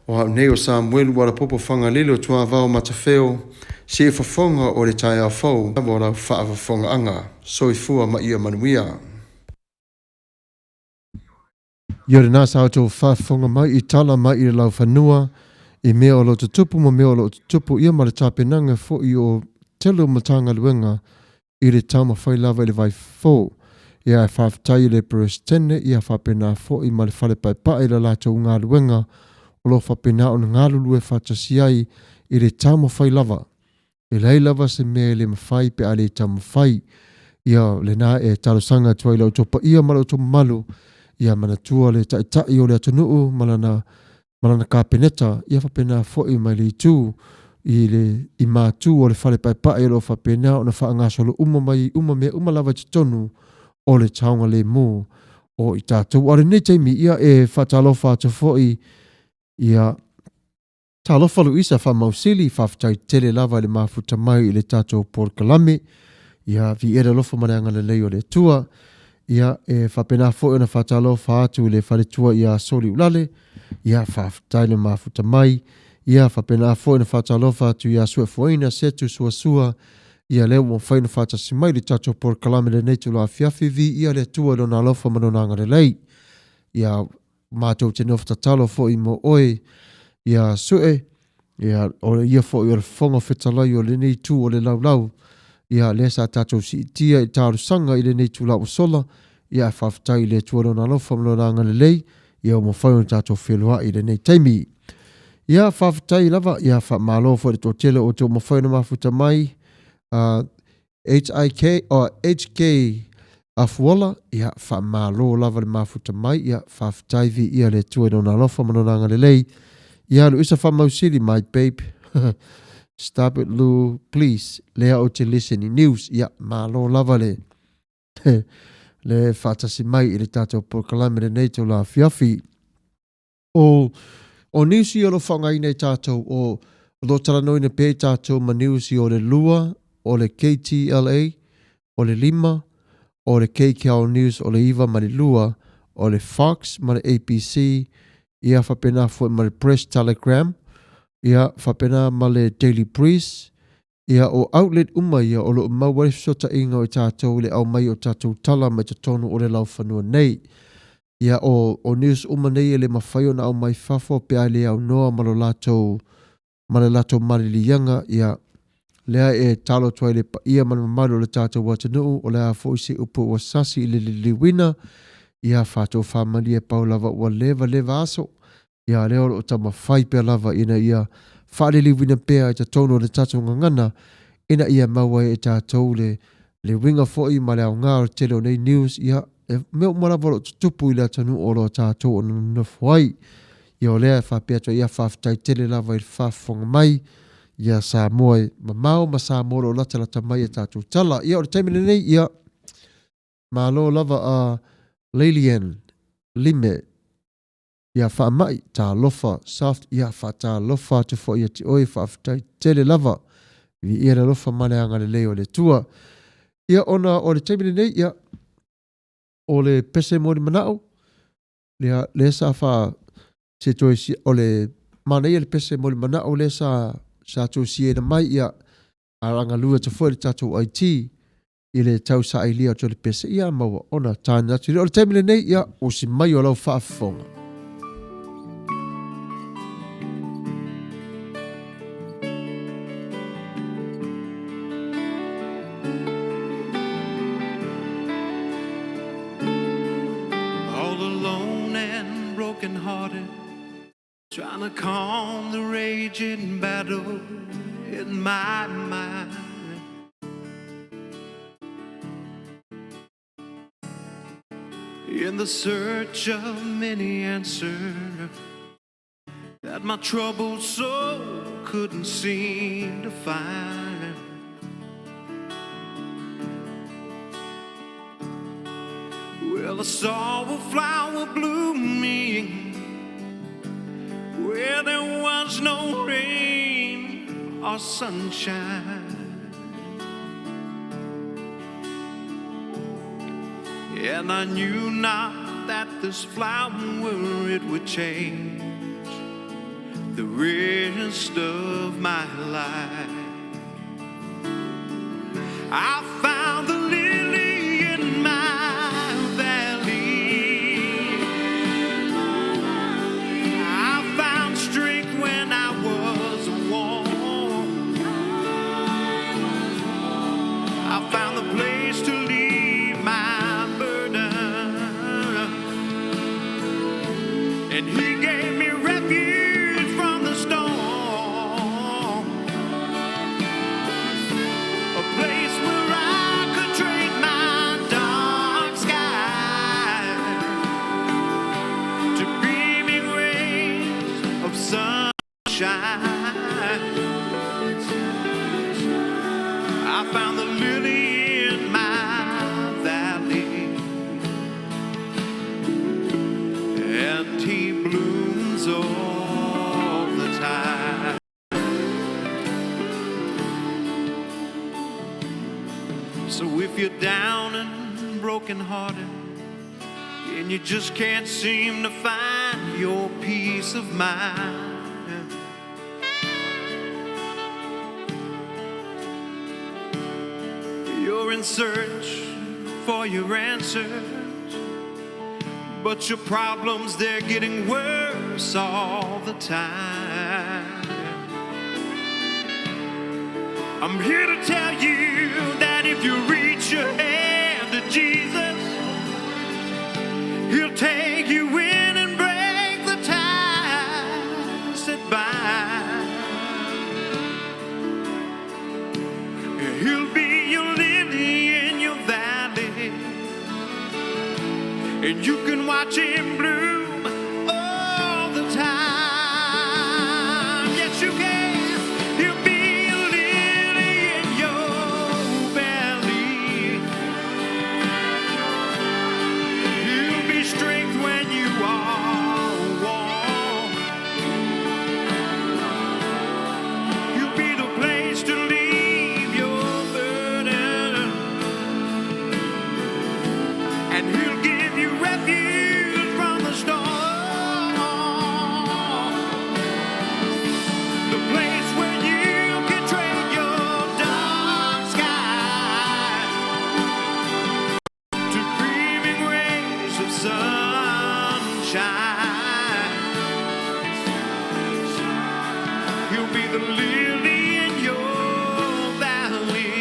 G: o hau nei o Samuel wara popo whanga lilo tua vau matawheo si e whafonga o le tai a whau o lau whaawafonga anga soifua ma ia manuia.
B: Ia re nasa auto whaafonga mai i tala mai i le lau whanua I mea o lo te tupu ma mea o lo te tupu ia ma le tāpenanga fo I o telo matanga luenga I le tauma whai lava I le vai fo. Ia e whawhitai le perestene ia whapena fo I ma le whale pai pae la lātou ngā luenga o lo whapena o ngā lulu e whatasi ai I le tauma whai lava. E lei lava se mea le mawhai pe a le tauma whai. Ia le nā e talosanga tuai lau topa ia ma lau topa malu. Ia mana tua le tai o le atunuu malana ka peneta ia whapena foi mai le tū I mātū o le whale pai pae lo whapena o na whaangasolo uma mai uma mea uma lava te tonu o le taonga le mō o I tātou. Are nei teimi ia e whatalofa te foi ia talofa lu isa whamausili whawhitai tele lava le mafuta mai I le tātou Port Kalame ia vi era lofa mareanga le leo le tua ia e whapena foi o na whatalofa atu le whale tua ia soli ulale ia whawhitai le mafuta mai ia whapena foi na whatalofa atu ia sue fuaina setu suasua ia leo mo whaina whatasi mai le tātou Port Kalame le neitu la fiafi vi ia le tua lo na lofa manonanga le lei ia mātou te nofta talo foi mo oe ia sue ia o ia foi o le whonga whetalai o le neitu o le laulau ia le sa tātou si tia I tāru sanga I le neitu lau sola ia whawhitai le tua lo na lofa manonanga le lei ia o mo whaina tātou whelua I le nei taimi. Ia whawhitai lava, ia whamalo fo le tōtele o tō mo whaina mafuta mai, HK Afuola, ia whamalo lava le mafuta mai, ia whawhitai vi ia le tua no na lofa manonanga le lei, ia lu isa whamausiri, my babe, stop it Lou, please, lea o te listening news, ia malo lava le, le whatasi mai I le tātou Port Kalame le nei tō la fiafi, o niusi o lo whangai nei tātou o lo taranoi na pē tātou ma niusi o le lua, o le KTLA, o le lima, o le KKL News, o le iwa ma le lua, o le Fox ma le APC, ia whapena fo ma le Press Telegram, ia whapena ma le Daily Breeze, ia o outlet uma ia o lo mawari sota inga o tātou le au mai o tātou tala mai te tonu o le lau whanua nei. Ia o news uma nei le mawhaio na au mai whafo pe ai le au noa malo lātou malilianga ia lea e talo tuai le pa ia manamalo le tātou watanuu o lea foisi upu o sasi le liwina ia whātou whamali e pau lava ua leva aso ia leo o tama whai pe lava ina ia whaale liwina pea e ta tono le tātou ngangana ina ia maua e tātou le winga foi ma le au ngā o tele o nei news ia mea umarawa lo tupu I le atanu o lo tātou o na whai. Ia o lea whapea tua ia whawhitai tele lava I whawhonga mai. Ia sa moe mamau ma sa moro o lata mai e tātou tala. Ia o le taimine nei ia ma lo lava a Lilian Lime. Ia whaamai tā lofa South ia whata lofa te fo ia te oi whawhitai tele lava. I ia le lofa maneanga le leo le tua. Ia ona o le taimine nei ia o le pese mori manao, le sa wha se toi si, o le manei le pese mori manao, le sa toi si e na mai ia aranga lua te fwere tatou IT, I le tau sa I lia o le pese ia maua ona tāna atu. O le taimile nei ia o si mai o lau whaafonga.
A: Trying to calm the raging battle in my mind. In the search of many answers that my troubled soul couldn't seem to find. Well, I saw a flower blooming where there was no rain or sunshine, and I knew not that this flower it would change the rest of my life. I found the lily in my valley. I found strength when I and He gave me refuge from the storm, a place where I could trade my dark sky to beaming rays of sunshine. I found the lily in my valley, and He blooms all the time. So if you're down and brokenhearted, and you just can't seem to find your peace of mind, you're in search for your answers, but your problems, they're getting worse all the time. I'm here to tell you that if you reach your hand to Jesus, He'll take you in and break the ties that bind. He'll be your lily in your valley, and you can watch Him bloom all the time. Yes, you can. He'll be a lily in your valley. He'll be strength when you are warm. He'll be the place to leave your burden, and He'll give you refuge from the storm. The place where you can trade your dark sky to beaming rays of sunshine. He'll be the lily in your valley,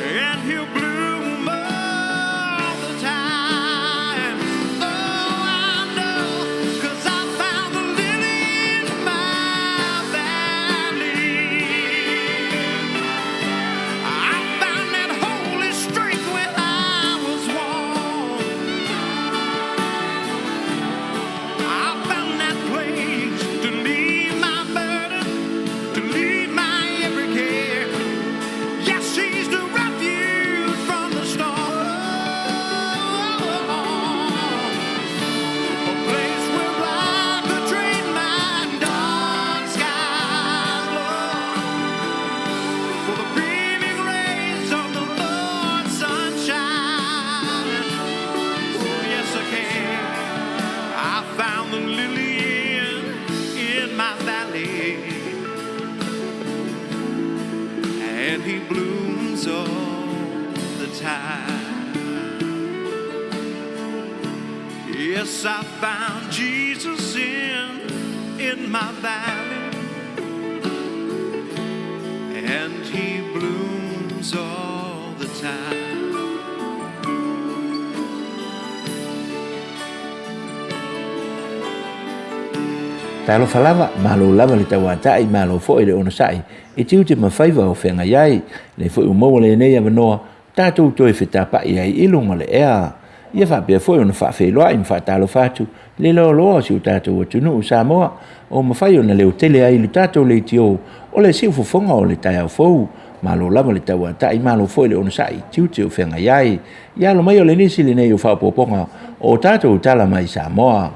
A: and He'll bloom all the time. Oh, I know, 'cause I found the lily in my valley. I found that holy strength when I was warm. I found that place to leave my burden, to leave my every care. Yes, He's the refuge from the storm, a place where I could trade my dark skies, Lord, for the beaming rays of the Lord's sunshine. Oh, yes, I can. I found the lily in my valley, and He blooms all the time. Yes, I found Jesus in my valley, and He blooms all the time.
H: Talo falava malo lava le tawata malo fo ile ona sai e tiu te mafaiva o fenga yai le fo mo le nei ava no tatou toi feta pa ia ilunga le ea ia fa pe fo ona fa fe loa in fa talo fatu le lo si tatou tunu Samoa o mafai ona le tele ai le tatou le tio o le si fo fonga o le tai fo malo lava le tawata malo fo ile ona sai tiu te o fenga yai ia lo mai o le nisi le nei o fa poponga o tatou tala mai Samoa.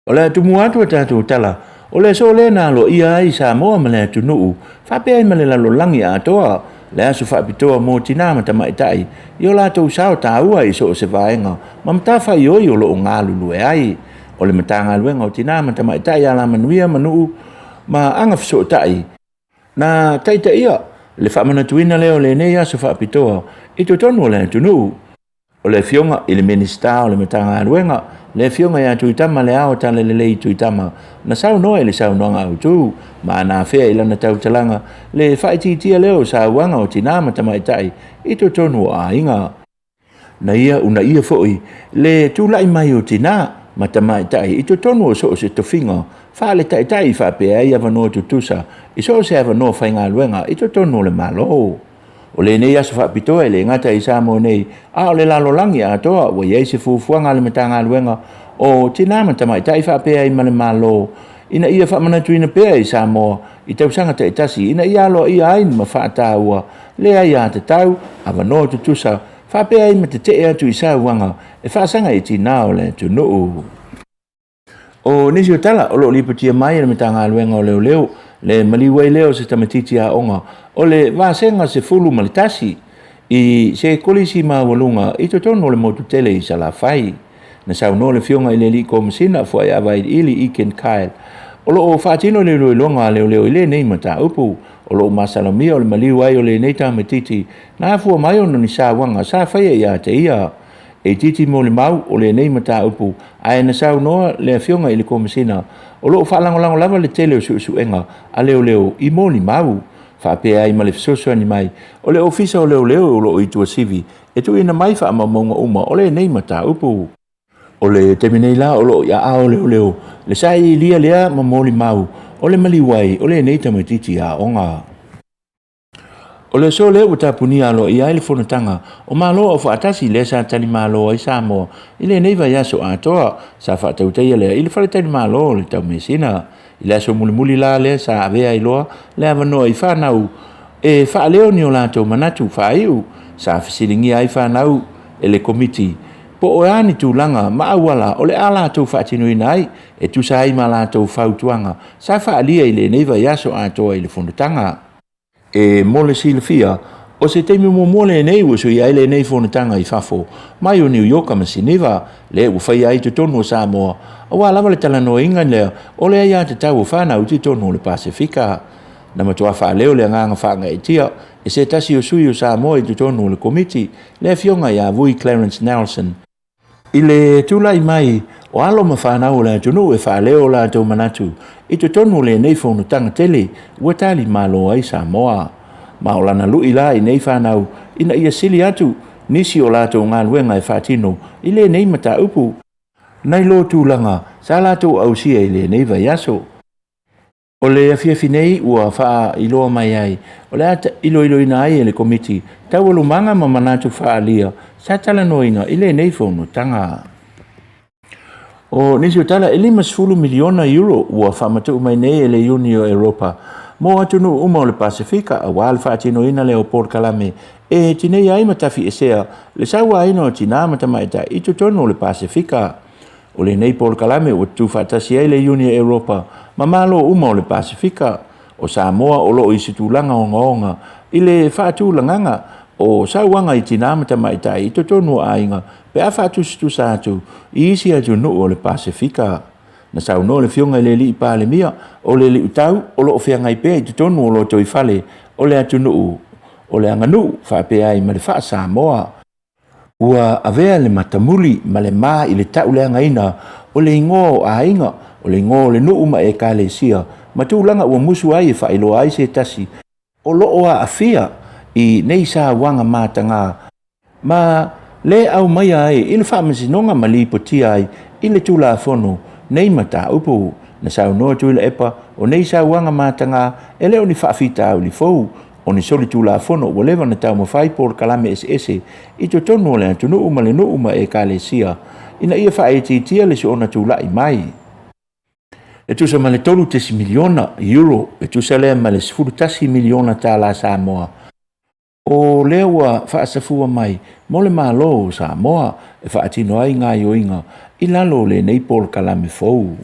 H: O le tumu atu tātou tala, o le so le nā lo ia ai Samoa ma le tunuu, whape ai ma le lalo langi a toa, le asu whapitoa mō tina ma tamaitai, i o lātou sao tāua i so o se vaenga, ma mtawha i oi o lo o ngā lulu e ai, o le matanga luenga o tina ma tamaitai a la manuia manuu, ma anga fiso tai, na taita ia, le whamana tuina leo le nei asu whapitoa, i to tonu o le tunuu, o le fionga i le minista o le matanga luenga, le fionga ya tuitama le ao tala le lei tuitama na sau noa le sau noanga au tu ma na fea ilana tau talanga le whaiti tia leo sa wanga o tinama tamaitai i to tonu a inga na ia una ia foi le tula i mai o tina ma tamai tai i to tonu o so se to finga fa le tai tai fa pe ai ava no tu tusa i so se ava no fa nga luenga i to tonu le malo o le nei aso fa pito le ngata i sa mo nei a o le lalo langi a to o ye se fu fuanga le metanga luenga o tina ma tamai tai fa pe ai ma le malo ina ia fa mana tuina pe ai sa mo i tau sanga te tasi ina ia lo ia ai ma fa ta ua le ai a te tau ava no tu tusa fa pe ai me te atu i sa wanga e fa sanga i tina o le tu no o nisi o tala o lo liputia mai le metanga luenga o leo leo le maliwai leo se tamatiti a onga o le vasenga se fulu malitasi i se kolisi ma walunga i to tono le motu tele i sala fai na sau no le fionga i le li komisina fo ai avai ili i ken kael o lo o fatino le longa leo leo i le nei mata upu o lo masalomia o le maliwai o le nei tamatiti na fua mai ono ni sa wanga sa fai ia te ia e titi mo le mau o le nei mata upu ai na sau no le fionga i le komisina o lo whaalangolango lava le tele o suenga a leo leo i mo ni mau whaapea ai ma le fisoso ani mai o le ofisa o leo leo o lo i tua sivi e tu ina mai wha mamonga uma o le nei mata upu o le teminei la o lo ia a o leo leo le sai lia lea ma mo li mau o le maliwai o le nei tamatiti a onga o le so le uta punia lo ia ile fonatanga o malo o fatasi le sa tani malo ai sa mo ile nei va ya so ato sa fa te uta ile ile fa tani malo le ta mesina ile so muli la le sa ave ai lo le ava no i fa nau e fa le oni o la to manatu fa iu sa fisilingi ai fa nau ele committee po o ani tu langa ma wala o le ala to fa tinu nai e tu sai mala to fa utuanga sa fa ali ile nei va ya so ato ile fonatanga e mole silfia o se temi mo mole nei o so ia ile nei fonatanga i fafo mai o New York ma sineva le u fai ai to tono sa mo o ala vale tala no inga le o le ia te tau fa na uti tono le Pasifika na ma toa fa leo le nga fa nga itia e se tasi o sui o sa mo i to tono le committee le fionga ia vui Clarence Nelson ile tulai mai o alo ma fa na o le tono e fa leo la to manatu i to tono le nei fonatanga tele ua tali malo ai sa moa ma o lana lui la i nei whanau ina ia sili atu nisi o lato ngā luenga e whatino i le nei mata upu nei lo tūlanga sa lato au sia i le nei vai aso o le afiafi nei ua wha iloa mai ai o le ata ilo ina ai e le komiti tau alu manga ma manatu wha lia sa tala noina i le nei fonatanga o nisi o tala e 5 miliona euro ua whamatu mai nei e le Unio Europa mo atunu uma o le Pasifika a wal whaatino ina le o Port Kalame e tinei ai matafi esea le saua aina o tina matamaita i tutono o le Pasifika o le nei Port Kalame o tu whaatasi ai le Unio Europa ma malo uma o le Pasifika o Samoa o lo i situlanga o ngaonga i le whaatulanganga o sauanga i tina matamaita i tutono ainga pe a whaatusitu sa atu i isi atu no o le Pasifika na sau no le fionga le li pa le mia o le li utau o lo fia ngai pe i tonu o lo toi fale o le atu no o le anganu fa pe ai ma le fa Samoa ua avea le matamuli ma le ma i le tau le ngaina o le ingo a inga o le ingo le no ma e ka le sia ma tu langa ua musu ai fa ilo ai se tasi o lo o a afia i nei sa wanga matanga ma le au mai ai i le fa masinonga ma li potia ai i le tula fono nei mata upu na sau no tu le epa o nei sa wanga matanga e le oni fa fita au li fou o ni soli tu la fono o leva na tau mo fai Port Kalame SS i to tono le tunu uma le no uma e kalesia ina ia fa e tia le so ona tu la i mai e tu sa male tolu tesi miliona euro e tu sa le male sfuru tasi miliona ta la Samoa o lewa fa safua mai mo le malo Samoa e fa atino ai nga yoinga i lalo le nei Port Kalame fou.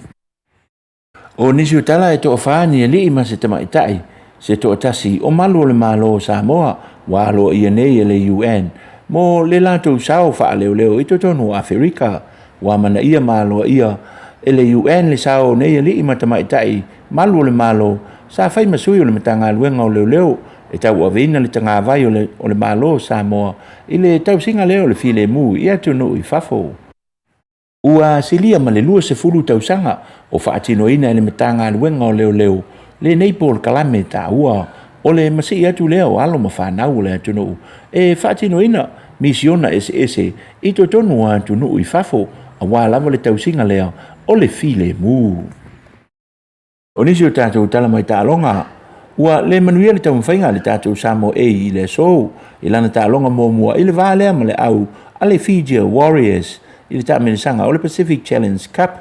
H: O nisi utala e to whaani e li ima se tamaitai, se to atasi o malu le malo Samoa, walo i nei e le UN, mo le lato sao wha leo leo i to tonu Afrika, wa mana ia malo ia, e le UN le sao nei e li ima tamaitai, malu le malo, sa fai masui o le matanga luenga o leo leo, e tau avina le tanga vai o le malo Samoa, i le tau singa leo le file mu, i atu no i fafo. Ua silia ma le lua se fulu tausanga o whaatino ina e le matanga luenga o leo leo, le nei Port Kalame ta ua, o le masi atu leo alo ma whanau le atu no, e whaatino ina misiona ese i to tonu atu nu i fafo a wā lava le tausinga leo o le file mu. O nisi o tātou tala mai tālonga, ua le manuia le tau mwhainga le tātou Samoa i le sou, i lana tālonga mua i le vālea ma le au a le Fiji Warriors i le tāmenesanga o le Pacific Challenge Cup,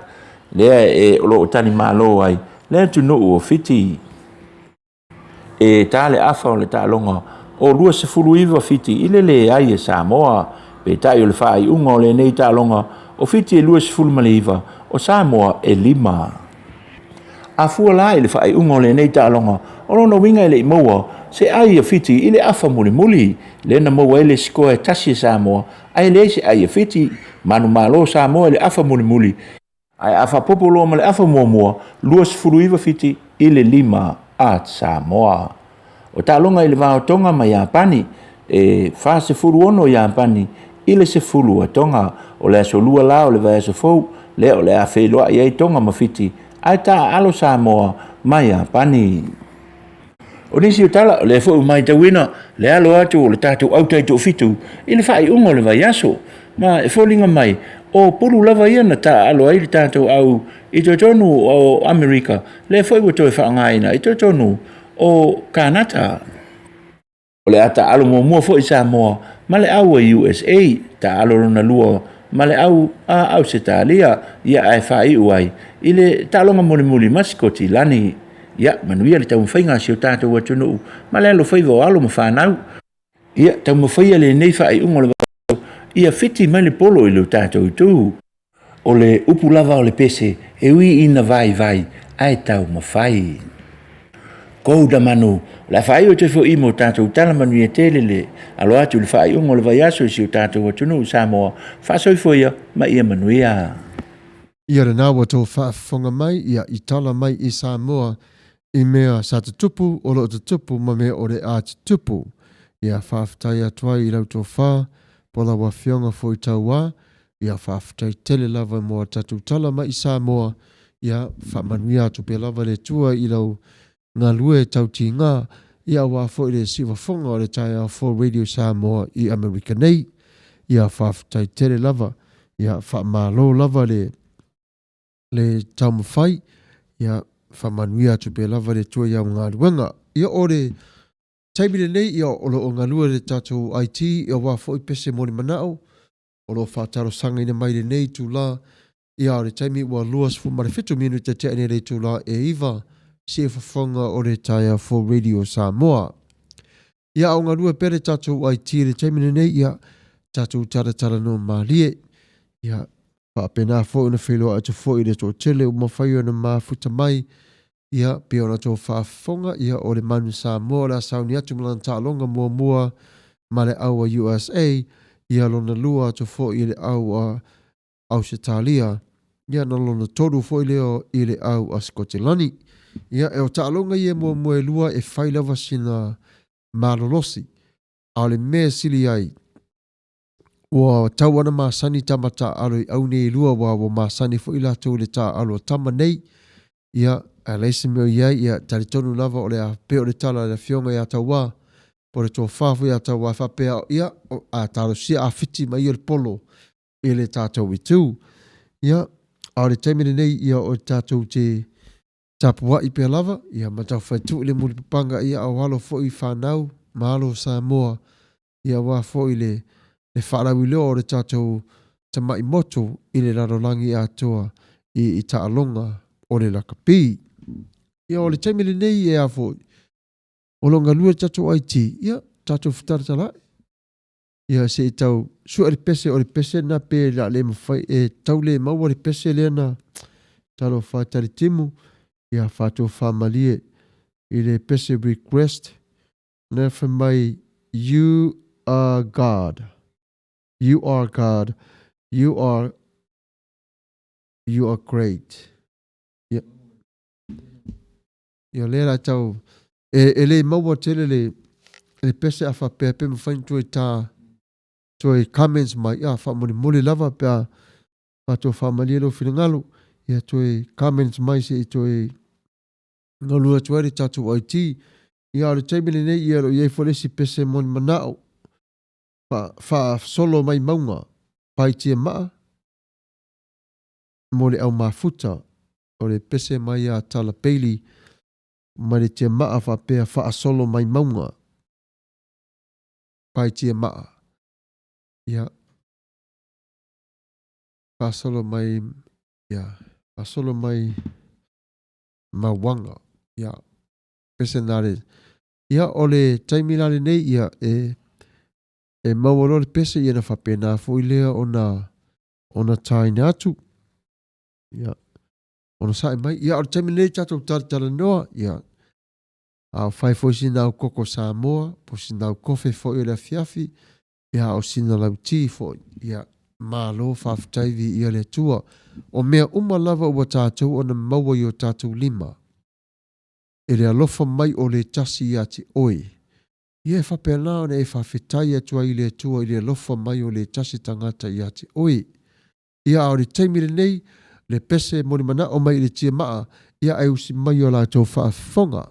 H: lea e olo o tani mālo ai, lea tunu o fiti e tāle afa o le tālonga o lua se fulu iwa fiti i le ai e Samoa, pe tai o le whai unga o le nei tālonga o fiti e lua se fulu male iwa o Samoa e 5. A fua la i le whai unga o le nei tālonga o lono winga i le imoa se ai e fiti i le afa muli le na moa e le sikoe tasi e Samoa ai le se ai e fiti manu malo Samoa i le afa muli ai afa popolo ma le afa mua lua se fulu iwa fiti i le 5 at Samoa. O tālonga i le vāo tonga ma Iapani, e wha se furu ono Iapani, i le se furu a tonga, o le aso lua la o le vai aso fau, le o le a wheloa i ai tonga ma fiti, ai tā alo Samoa ma Iapani. O nisi o tala, o le fau mai tawina, le alo atu o le tātou autai tō fitu, i le whai unga o le vai aso, ma e fōlinga mai, o pulu lava ia na tā alo ai le tātou au, i tō tonu o Amerika, le fau i toi whaangaina, i tō tonu o Kanata. O le ata alo mua fo i Samoa, ma le au a USA, ta alo na lua, ma le au a Ausitalia, ia ai whai uai, i le talonga muli masikoti lani, ia manuia le tau mwhainga si o tātou atunu, ma le alo whaiva alo ma whanau, ia tau mwhaia le nei whai unga le wau, ia fiti mai le polo i le tātou tu, o le upu lava o le pese, e ui ina vai, ai tau mawhai. Kou da manu, la whai o te fo imo tātou tala manu i telele, alo atu le whai ungo le vai aso si o tātou atunu Samoa, whasoi foia ma ia manuia.
B: Ia re nāua tō whaafonga mai, ia i tala mai i Samoa, i mea sa te tupu, o lo te tupu, ma mea o re a te tupu. Ia whaafitai atuai i rau tō wha, pola wa whionga fo i tau wā, ia whaafitai tele lava moa tātou tala mai i Samoa, ia whaamanuia atu pe lava le tua i rau ngā lue tauti ngā, ia wā fo i le siwa fonga o le tai a fo Radio Samoa i Amerika nei, ia whaafitai tere lava, ia whaamalo lava le taumawhai, ia whaamanuia atu pe lava le tua iau ngā luenga. Ia o le taimile nei, ia o lo o ngā lue le tātou IT, ia wā fo i pese mori manao, o lo whaataro sanga ina mai le nei tū la, ia o le taimi ua luas fu marifetu minuta te ane le tū la e iwa, si e whafonga o re taia for Radio Samoa. Ia o ngā rua pere tātou ai tire taimine nei, ia tātou taratara no mālie. Ia whaapena fo ina wheloa atu fo i re tō tele o mawhai o na mafuta mai. Ia pia ona tō whaafonga, ia o le manu Samoa la sauni atu mlan tālonga mua ma le au a USA. Ia lona lua atu fo i le au a Ausitalia. Ia na lona toru fo i leo i le au a Skotilani. Ia e o tālonga i e mua lua e whai lava sina malolosi. A le mea sili ai. Ua tauana māsani tamata alo i au nei lua wa māsani fo ila tau le tā alo tama nei. Ia a leise meo iai ia taritonu lava o le a peo le tala le fionga i a tau wā. Po le tō whāfu i a tau wā whapea ia a tālo sia a fiti mai i le polo i le tātou i tū. Ia a le taimine nei ia o tātou te tapua i pia lava, ia matau whaitu i le muli pupanga ia au halo fo i whanau, mahalo Samoa, ia wā fo i le whanau i leo o le tātou tamai moto i le rarolangi a toa i taalonga o le lakapi. Ia o le taimile nei e a fo, o longa lua tātou IT, ia tātou whataratala, ia se i tau sua le pese na pe la le mawhai, e tau le maua le pese le na talo whaitari timu, ia whātou whamalie i le pese request na whamai you are God, you are God, you are great. Ia lera tau e le maua tele le pese a whapea pe mawhain tue tā tue comments mai ia whamoni mole lava pe a whātou whamalie lo whiringalo ia tue comments mai se i tue ngalua tuari tātou IT, ia o le taimile nei ia ro iei folesi pese moni manao. fa solo mai maunga pai tia maa mo le au mafuta o le pese mai a tala peili ma le tia maa fa pea fa solo mai maunga pai tia maa ia fa solo mai ia fa solo mai mawanga ia pese nare ia ole taimilale nei ia e mawalo le pese ia na fa pena fo ilea ona taina atu ia ona sai mai ia o taimile tatou tala noa ia au fai fo sina au koko Samoa po sina au kofe fo i le fiafi ia o sina lau ti fo ia malo faafetaivi ia le tua o mea uma lava ua tatou ona maua i o tatou lima e le alofa mai o le tasi ia te oe ia e whapena ona e whawhetai atua i le tua i le alofa mai o le tasi tangata ia te oe ia o le taimire nei le pese moni mana o mai le tia maa ia e usi mai o la tau whaafonga.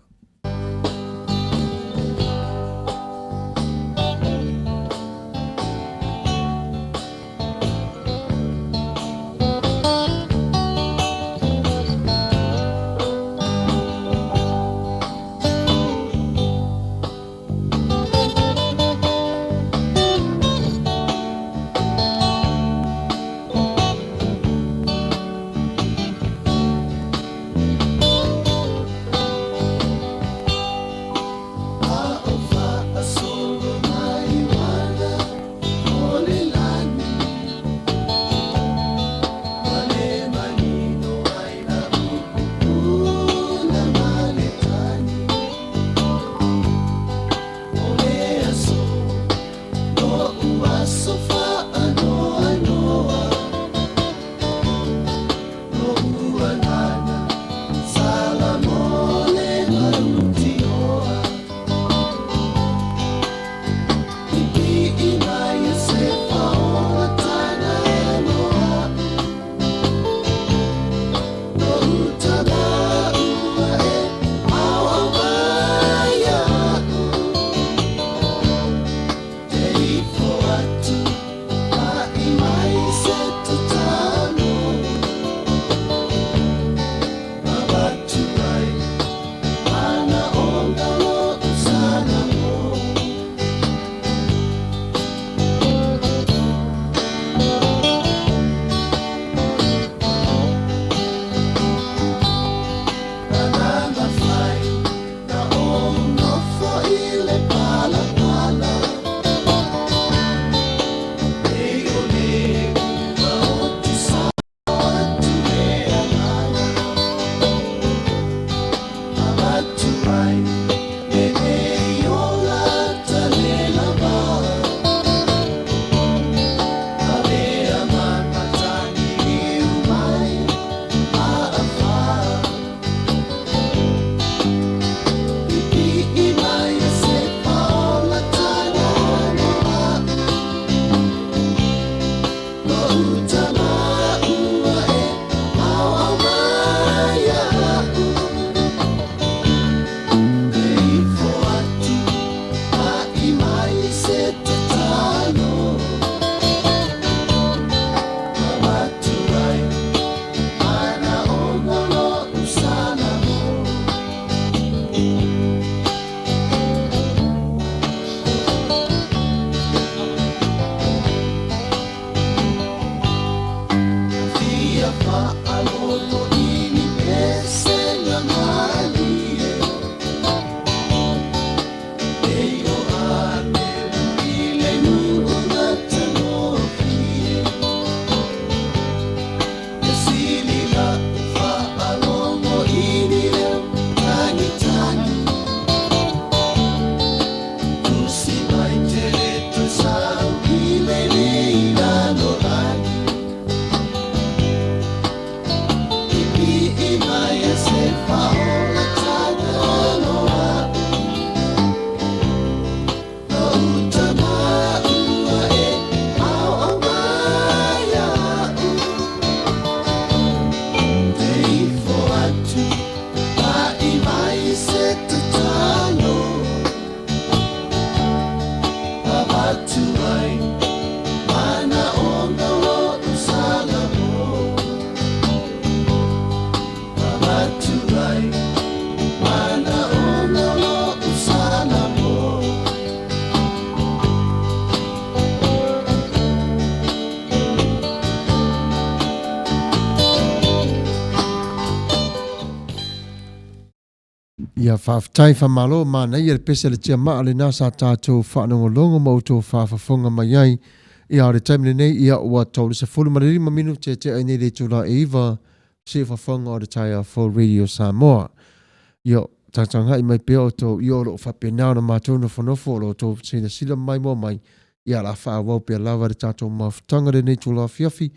B: Ia whaafitai whamalo mana ia le pese le tia maa le nasa tātou whanongolongo mautou whaafafonga mai ai. Ia o le taimi le nei ia ua tau le se fulu marima minu te te ai nei le tula e iwa se whafonga o le tai a Full Radio Samoa. Ia tātanga i mai peo tau i oro whapenao na mātou na whanofo o tau sina sila mai mo mai. Ia la wha wau pia lava le tātou mawhitanga le nei tula fiafi.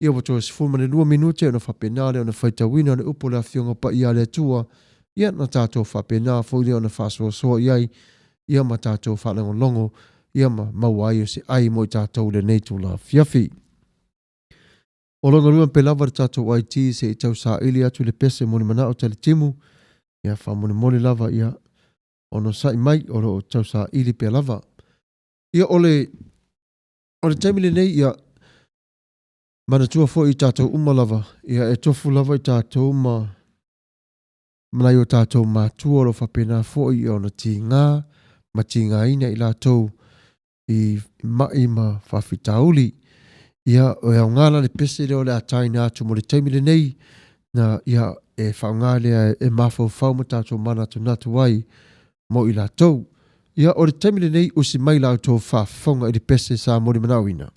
B: Ia wato e se fulu mani 2 minute o na whapenao le o na whaitawina o na upo le awhionga pa ia le tua. Ia na tātou whapena fōi o na whasoa iai, ia ma tātou whanangolongo, ia ma mauai o se ai mo i tātou le nei tula fiafi. O longa rua pe lava tātou IT se i tau sa ili atu le pese moni mana o tali timu, ia whamoni moni lava ia ono sai mai o lo tau sa ili pe lava. Ia ole taimile nei ia manatua fōi i tātou lava, ia e tofu lava i tātou Malai o tātou mātua lo whapena fōi o na ti ngā, ma ti ngā ina i lātou i mai ma whawhitauli. Ia o au ngāla le pese leo le atai nā atu mo le taimile nei, na ia e whaungālea e mawhau ma tātou mana tu natu ai mo i lātou. Ia o le taimile nei usi mai lātou whawhaunga i le pese sa mori manawina.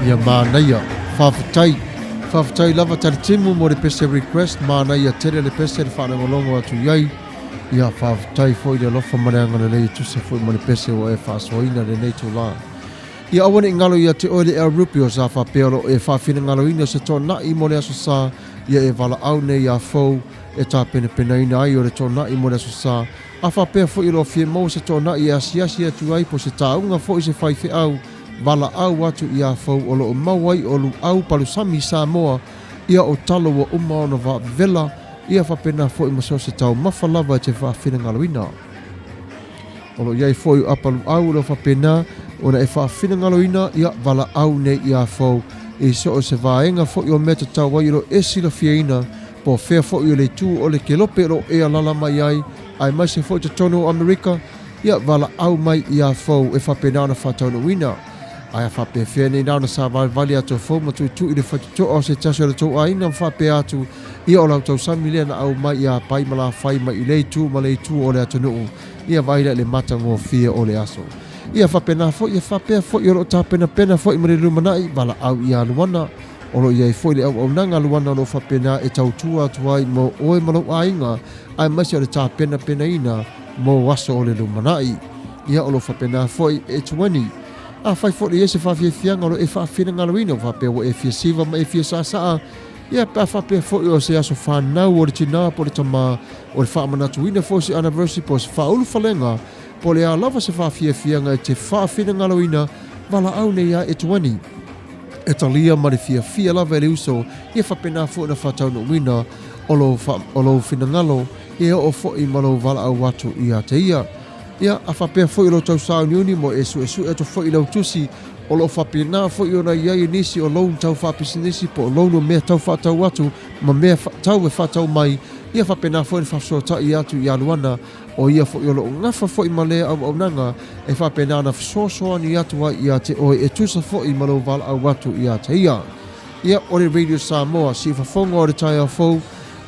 B: Ia mānaia, whawhatai lava tari timu mo le pese request, mānaia tere le pese le whanangolongo atu iai. Ia whawhatai fo i le lofa mareanga le lei tusa fo i mo le pese o e whaasoina le nei tū la. Ia awane ngalo ia te oile e rupi o sa whapeolo e whawhina ngalo ina se tō nai mo le aso sa, ia e wala au nei a fau e tā pene pena ina ai o le tō nai mo le aso sa. A whapea fo i lo fie mau se tō nai e asiasi atu ai po se tāunga fo i se whaife au, wala au atu i a fau o lo o mauai o lu au palusami sa moa, ia o talo wa uma ona wa vela, ia whapena fo i maso se tau mawhalawa te whawhina ngalo ina. O lo iai fo i apalu au lo whapena, ona e whawhina ngalo ina, ia wala au nei i a fau, e so o se vaenga fo i o meta tau wai lo esila fia ina, po whea fo i o le tū o le kelope lo e alala mai ai, ai mai se fo i te tono Amerika, ia wala au mai i a fau e whapena na whataunu ina. Ai a whape whea nei nāna sa vali atu fau matu tu i le whatuto o se taso le tau aina whape atu ia o lau tau sami lea na au mai ia pai mala whai mai i lei tu ma lei tu o le atu nuu ia vaila le mata ngō fia o le aso. Ia whape nā fo ia whapea fo i o lo tā pena fo i mare lumanai wala au i a luana o lo iai fo i le au nanga luana lo whape nā e tau tua tuai mo oe malo ainga ai masi o le tā pena ina mo waso o le lumanai. Ia o lo whape nā fo i e tuani a fai fo le se fa fianga lo e fa fina ngaloina fa pe o e fia siva ma e fia sa ia pa fa pe fo o se aso fa na o le tina po le tama o le fa mana tuina fo se anniversary po se fa ulu falenga po le a lava se fa fianga te fa fina ngaloina wala au ne ia e 20 e talia ma le fia lava le uso ia fa pena fo na fa tau no wina o lo fina ngalo ia o fo i malo wala au watu ia te ia. Ia a whapea fo i lo tau sao niuni mo e to fo i lau tusi o lo whapena fo i ona iai nisi o loun tau whapisinisi po o loun o mea tau whatau atu ma mea tau e whatau mai ia whapena fo i whafsota i atu i aluana o ia fo i o lo ngafa fo i malea au nanga e whapena na whasosoa ni atu ai ia te oe e tusa fo i malo vala au atu i a te ia. Ia o le Radio Samoa si whafonga o le tai au fo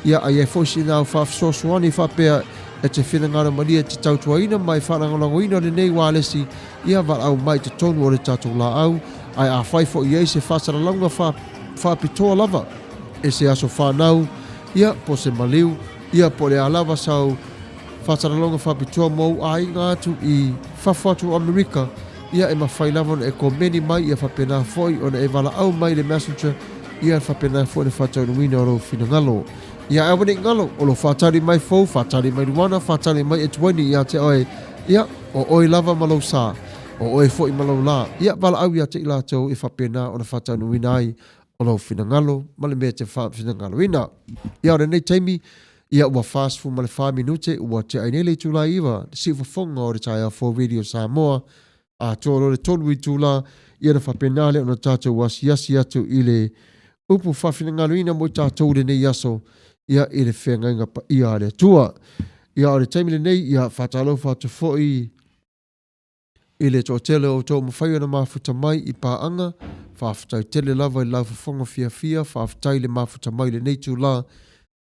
B: ia ai e fo si nau whafsosoa ni whapea e te whinangara maria te tautuaina mai whanangalangoina le nei wālesi ia wala au mai te tonu o le tatou la au ai a whaifo i eise whasaralanga whapitoa lava e se aso whanau ia po se maliu ia po le alawa sau whasaralanga whapitoa mou a inga atu i whawhatu Amerika ia e mawhai lava e komeni mai ia whapena foi o e wala au mai le messenger ia whapena foi le whataunuina o lo whinangalo. Ia awane ngalo o lo whatari mai fau, whatari mai ruana, whatari mai e 20 ia te oe. Ia o oe lava malau sa, o oe fo i malau la. Ia wala au ia te ila tau i whapena o na whatanu wina ai o lo whinangalo, male mea te whinangalo wina. Ia o nei taimi, ia ua fast fu male 5 minute, ua te ainele tula iwa, si wafonga o re tai a 4 Radio Samoa, a tōro le tonu i tula, ia na whapena le o na tātou wasiasi atu i le upu whawhinangalo ina mo tātou le nei aso, ia i le whengainga pa ia le tua. Ia o le taimile nei, ia whātalo whātu fōi i le tōtele o tō mawhai ana mafuta mai i pāanga, whāwhatai tele lava i lau whafonga fia, whāwhatai le mafuta mai le nei tū la,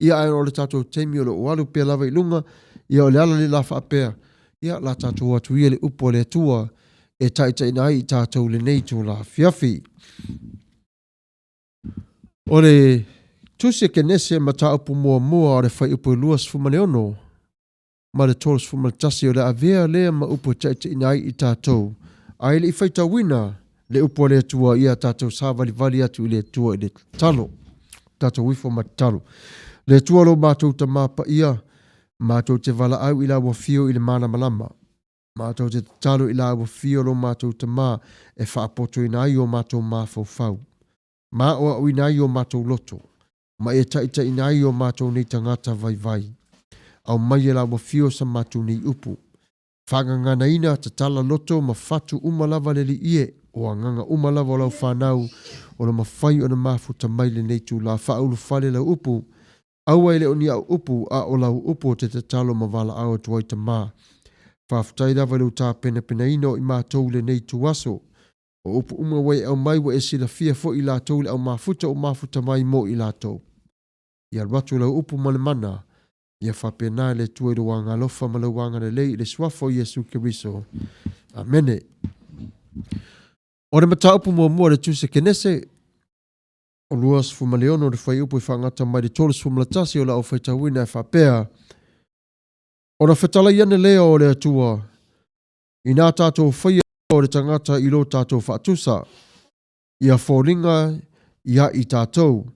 B: ia ai o le tātou taimi o le oalu pia lava i lunga, ia o le ala le la whaapea, ia la tātou atu ia le upo le tua, e taitai nai i tātou le nei tū la fiafi. O le tusi ke nese ma ta upu mua o le whai upu i luas fumane ono, ma le toros fumane tasi o le avea lea ma upu taita inai i tātou. Ai le i whai tawina le upu le tua ia tātou sa vali atu i le tua i le talo. Tātou wifo ma talo. Le tua lo mātou ta mapa ia, mātou te vala au i la wafio i le mana malama. Mātou te talo i la wafio lo mātou ta mā e whaapoto inai o mātou mafau. Mā oa o inai o mātou loto. Ma e taita inai o mātou nei tangata vai. Au mai e la wafio sa mātou nei upu. Whangangana ina ta tala loto ma fatu umalava le li ie o anganga umalava o lau whanau o na mawhai o na mafuta mai le nei tū la whaulu whale lau upu. Aua ele o ni au upu a o lau upu o te talo ma wala au tuai ta mā. Whawhatai rawa leu tā pena ino i mātou le nei tū aso. O upu uma wei au mai wa e sila fia fo i lātou le au mafuta o mafuta mai mo i lātou. Ia ratu lau upu male mana, ia whapena le tue do wanga lofa ma le wanga le lei le swafo Yesu Keriso. Amene. O le mataupu mua le tuse kenese, o luas fumaleono le whai upu i whangata mai le tole sfumalatasi o la o whaitawina e whapea. O na whetala iane leo o le atua, i nā tātou whaia o le tangata i lo tātou whaatusa, ia fōringa ia i tātou,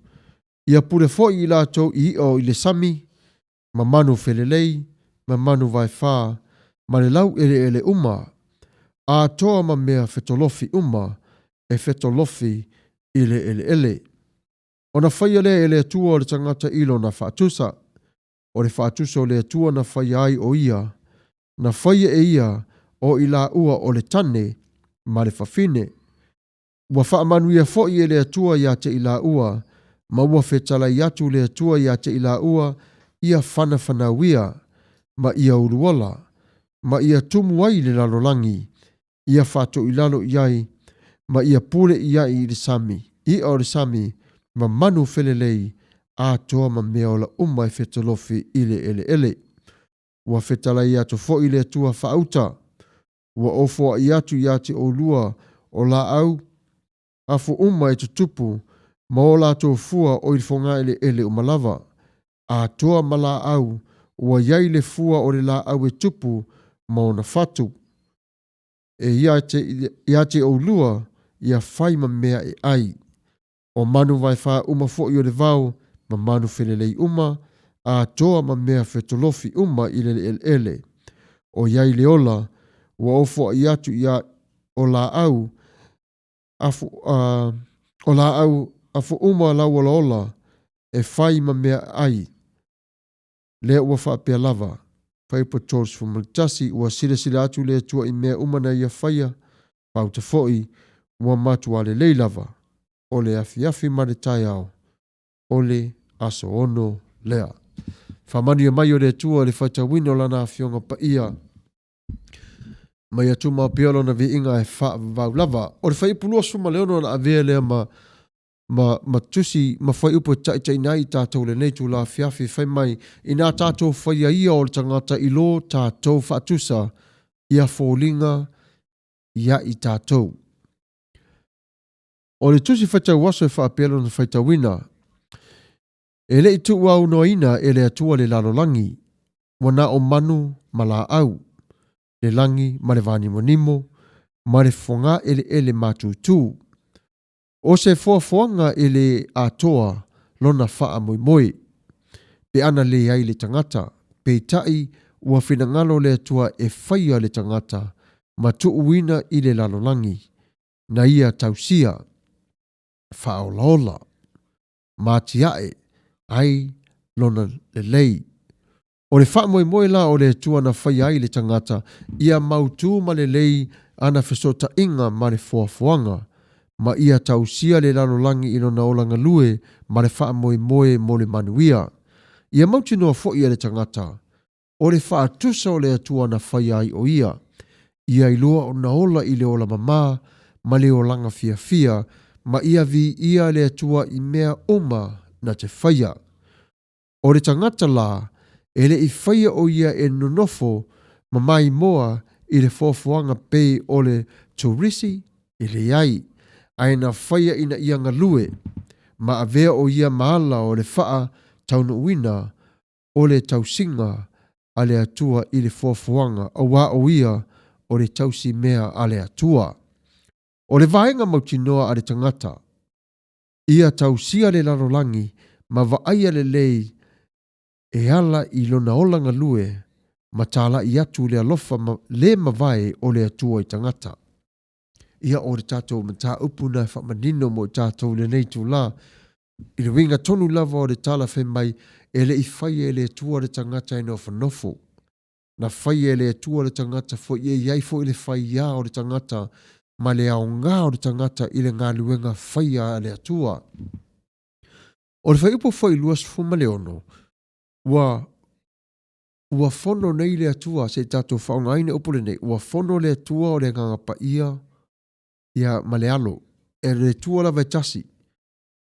B: ia pure fōi i lātou i o i le sami, ma manu whelelei, ma manu vai whā, ma le lau ele uma, a toa ma mea whetolofi uma, e whetolofi i le ele. O na whaia le ele atua o le tangata ilo na whaatusa, o le whaatusa o le atua na whaia ai o ia, na whaia e ia o i la ua o le tane, ma le whawhine. Ua whaamanu ia fōi e le atua ia te i la ua, ma ua whetala i atu le atua ia te i la ua, ia whana wia, ma ia uruola, ma ia tumu ai le lalolangi, ia whato i lalo iai, ma ia pule iai i le sami, i o le sami, ma manu whelelei, a toa ma mea o la uma e whetolofi i le ele. Ua whetala i atu fo i le atua whaauta, ua ofo i atu i ate o lua o la au, afu uma e tutupu, ma o la tō fua o i whonga ele o malava, a toa ma la au, ua iai le fua o le la au e tupu, ma o na fatu. E ia te o lua, ia whai ma mea e ai. O manu vai wha uma fo i o le vau, ma manu whenelei uma, a toa ma mea whetolofi uma i le ele. O iai le ola, ua ofo i atu ia o la au, afu uma la wala ola, e whai ma mea ai. Lea ua whaapea lava, whai po tors fu maltasi, ua sila atu lea tua i mea umana ia whaia, pauta foi, ua matua le lei lava, o le afi ma le tai au, o le aso ono lea. Whamani a mai o le tua le whaita wino lana fionga pa ia, mai atu ma peolo na vi inga e wha vau lava, o le whai pulua suma leono na avea lea ma tusi, ma whai upo tai nai tātou le nei tu la fiafi whai mai, i nā tātou whaia ia o le tangata i lo tātou whaatusa, ia fōlinga, ia i tātou. O le tusi whaitau waso e whaapelo na whaitau wina, e le i tu wau noina e le atua le lalolangi, wana o manu ma la au, le langi ma le vanimo, ma le fonga ele matutu. O se foafoanga ele atoa lona faa moi. Pe ana le ai le tangata, pe tai ua finangalo le atua e whaia le tangata, ma tuuina i le lalolangi, na ia tausia, whaolaola, ma tiae, ai lona le lei. O le wha moi la o le atua na whaia ai le tangata, ia mautu ma le lei ana fesota inga ma le foafoanga, ma ia tausia le lalolangi ino na olanga lue, ma le wha mo le manuia. Ia mauti noa fo'i le tangata, o le wha atusa o le atua na whaia ai o ia. Ia ilua o na ola i le ola mama, ma le olanga fia, ma ia vi ia le atua i mea oma na te whaia. O le tangata la, ele i whaia o ia e nonofo, ma mai moa i le fofuanga pei o le turisi i le iai. Aina whaia ina ia ngalue, ma avea o ia maala o le whaa taunu wina o le tausinga a le atua i le fofuanga o wā o ia o le tausi mea a le atua. O le vaenga mautinoa a le tangata, ia tausia le larolangi ma vaaia le lei e ala i lona ola ngalue ma tala i atu le alofa le mavae o le atua i tangata. Ia o le tātou mata upuna e whamanino mo tātou le nei tu la. I le winga tonu lava o le tala whemai e le i whai e le atua le tangata e no whanofo. Na whai e le atua le tangata fo i e iai fo i le whai ia o le tangata ma le ao ngā o le tangata i le ngā luenga whai a le atua. O le whai upo whai luas fuma leono, ua whono nei le atua se tātou whaungaine upo le nei, ua whono le atua o le ngangapa ia malealo, e le tua lava tasi,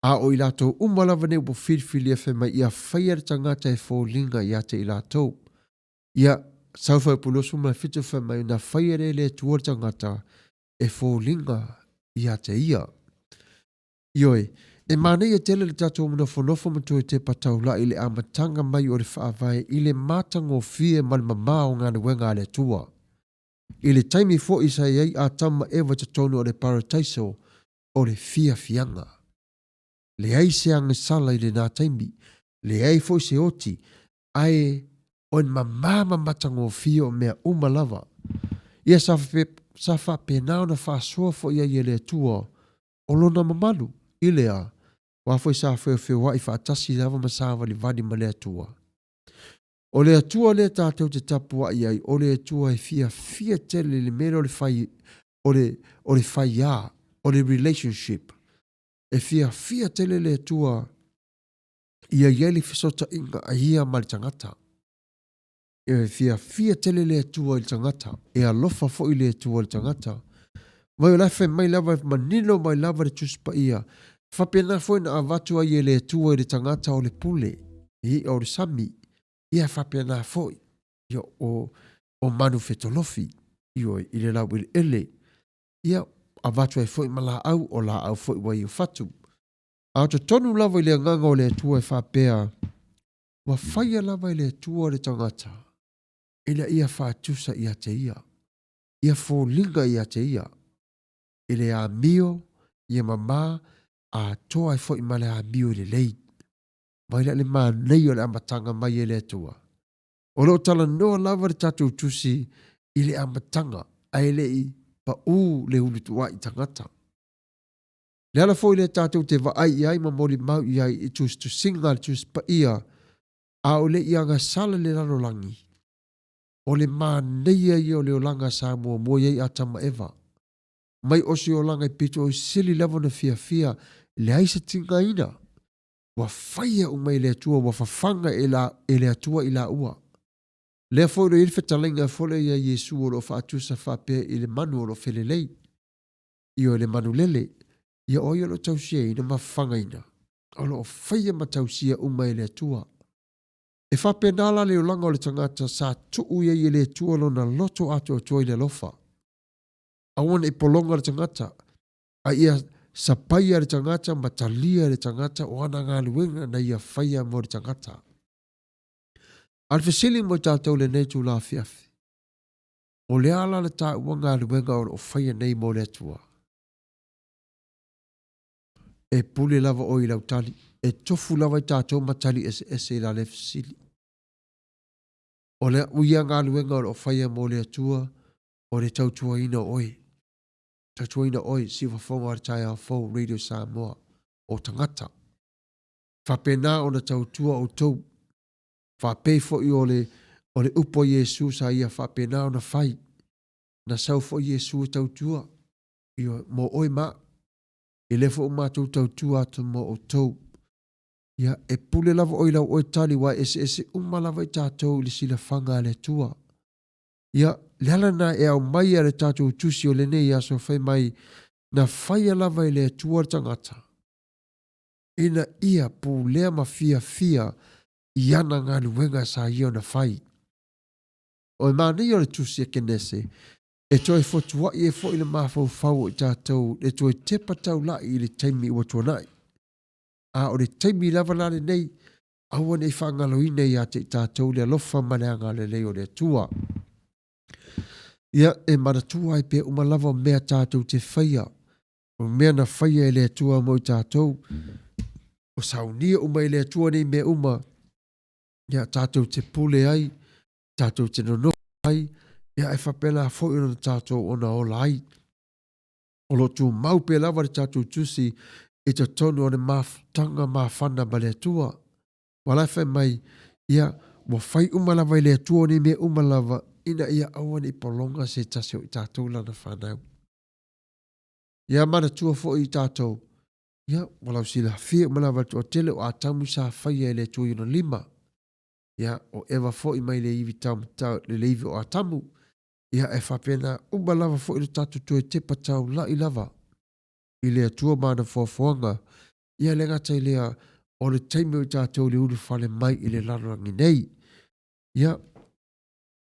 B: a o i lātou umalava ne upo whirwhili e whema ia whaia le tangata e fōlinga ia te i lātou. Ia sauwhai pulosu mai whitu whema i na whaia le tua le tangata e fōlinga ia te ia. Ioe, e manei e tele le tatou manofo matu e te patau la i le amatanga mai o le whaavai i le matango fie man mamao ngā wenga le tua. I le taimi fo i sa iei a tama ewa te tonu o le parataiso o le fia fianga. Le ai se anga sala i le nā taimi, le ai fo i se oti, ai o en mamama matango fie o mea umalava. Ia safa penao na whaasua fo ia i le tua o lona mamalu, i lea, wa fo i sa whewha i whaatasi lava masawa li vani ma le atua. O le atua le tātou te tapua i ai, o le atua e fia tele le mero le whai, o le whai a, o le relationship. E fia tele le atua i a yeli fisota inga a hia ma le tangata. E fia tele le atua i le tangata. E alofa fo i le atua le tangata. Vai o lafe mai lava manilo mai lava le tuspa ia. Whapena fo ina avatua i le atua i le tangata o le pule. I o le sami. Ia whapena fo i o manu fetolofi. I le lau i le ele. Ia avatua i fo i mala au o la au fo i wai o fatu. A to tonu lava i le nganga o le atua e whapea. Wa whaia lava i le atua o le tangata. Ina ia whatusa i a te ia. Ia fo linga i a te ia. Ile a mio, ia mama, a toa i fo i male a mio i le lei. Mai le maa nei o le amatanga mai e le atua. O lo tala noa lava le tatu tusi i le amatanga a ele i pa u le ulutua i tangata. Le ala fo i le tatu te va ai ai ma mori mau i ai i tus tu singa le tus pa ia a o le ianga sala le lalo langi. O le maa nei ai o le olanga sa mua mua iai atama eva. Mai osi o langa i pito o sili levo na fia le aisa tinga ina. Wa whaia umai le atua, wa whawhanga e le atua i la ua. Lea fo i ilfe talenga fole ia Yesu o lo whaatusa whapea i le manu o lo whelelei. I o le manu lele, ia oi o lo tausia ina ma whanga ina. O lo whaia ma tausia umai le atua. E whapea nala le o langa o le tangata sa tuu ia i le atua lo na loto ato o toi le lofa. Awan e polonga le tangata. A ia sapaia le tangata, matalia le tangata, o ana ngā luenga na ia whaia mo le tangata. Alfesili mo tātou le nei tū la fiafi. O le ala le tā ua ngā luenga o whaia nei mo le atua. E pule lava o i lautali, e tofu lava i tātou matali ese la le fesili. O le uia ngā luenga o whaia mo le atua, o le tautua ina oi. Tautua ina oi, si wafonga ar tai au fau Radio Samoa o tangata. Whapena o na tautua o tau. Whapei fo i o le upo Yesu sa ia whapena o na whai. Na sau fo Yesu tautua. I o mo oi ma. I lefo o mātou tautua atu mo o tau. Ia e pule lava oi lau oi tali wa ese umalava i tātou li sila whanga le tua. Ia lealana e au mai a le tātou tusi o le nei aso whai mai na whaia lava i le tua tangata. Ina ia pu lea ma fia i ana ngā luenga sa ia na whai. O e mānei o le tusi e kenese, e toi fotua i e fo i le mafau fau i tātou, e toi te patau la i le taimi ua tuanai. A o le taimi lava la le nei, awan e whangalo i nei a te tātou le alofa maneanga le lei o le tua. Ia e maratua i pe umalava mea tātou te whaia. O mea na whaia e le atua mo i tātou. O saunia uma i le atua nei mea uma. Ia tātou te pule ai. Tātou te nono ai. Ia e whapela a fo ina tātou ona ola ai. O lo tu mau pe lava le tātou tusi i te tonu o le tanga mawhana ma le atua. Walai whai mai. Ia mo whai umalava i le atua nei mea umalava. Ina ia awan i polonga se tase o i tātou lana whanau. Ia mana tua fo i tātou. Ia, walau sila fia malawa tu o tele o atamu sa whaia e le tua yuna 5. Ia, o ewa fo i mai le iwi tamu le leivi o atamu. Ia, e whapena umalawa fo i le tātou tu e te patau la i lava. I le tua mana foanga. Ia, le ngata i lea o le taimi o i tātou le uru whale mai i le larangi nei. Ia,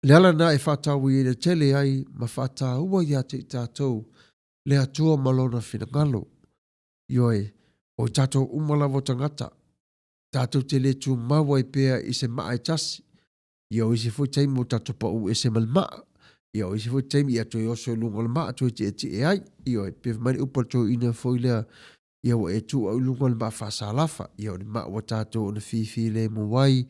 B: le ala na e whatau i le tele ai, ma whatau ua i ate i tātou, le atua malona finangalo. Ioe, o tātou umalawo tangata. Tātou te le tu mawa i pēa i se maa e tasi. Ia o isi fo taimi o tātou pa u e se malmaa. Ia o isi fo taimi ia toi oso lunga le maa toi te e ai. Ia o e pev mani upa toi ina fo ilea. Ia o e tu au lunga le maa whaasa alafa. Ia o ni maa wa tātou o na fifi le mo wai.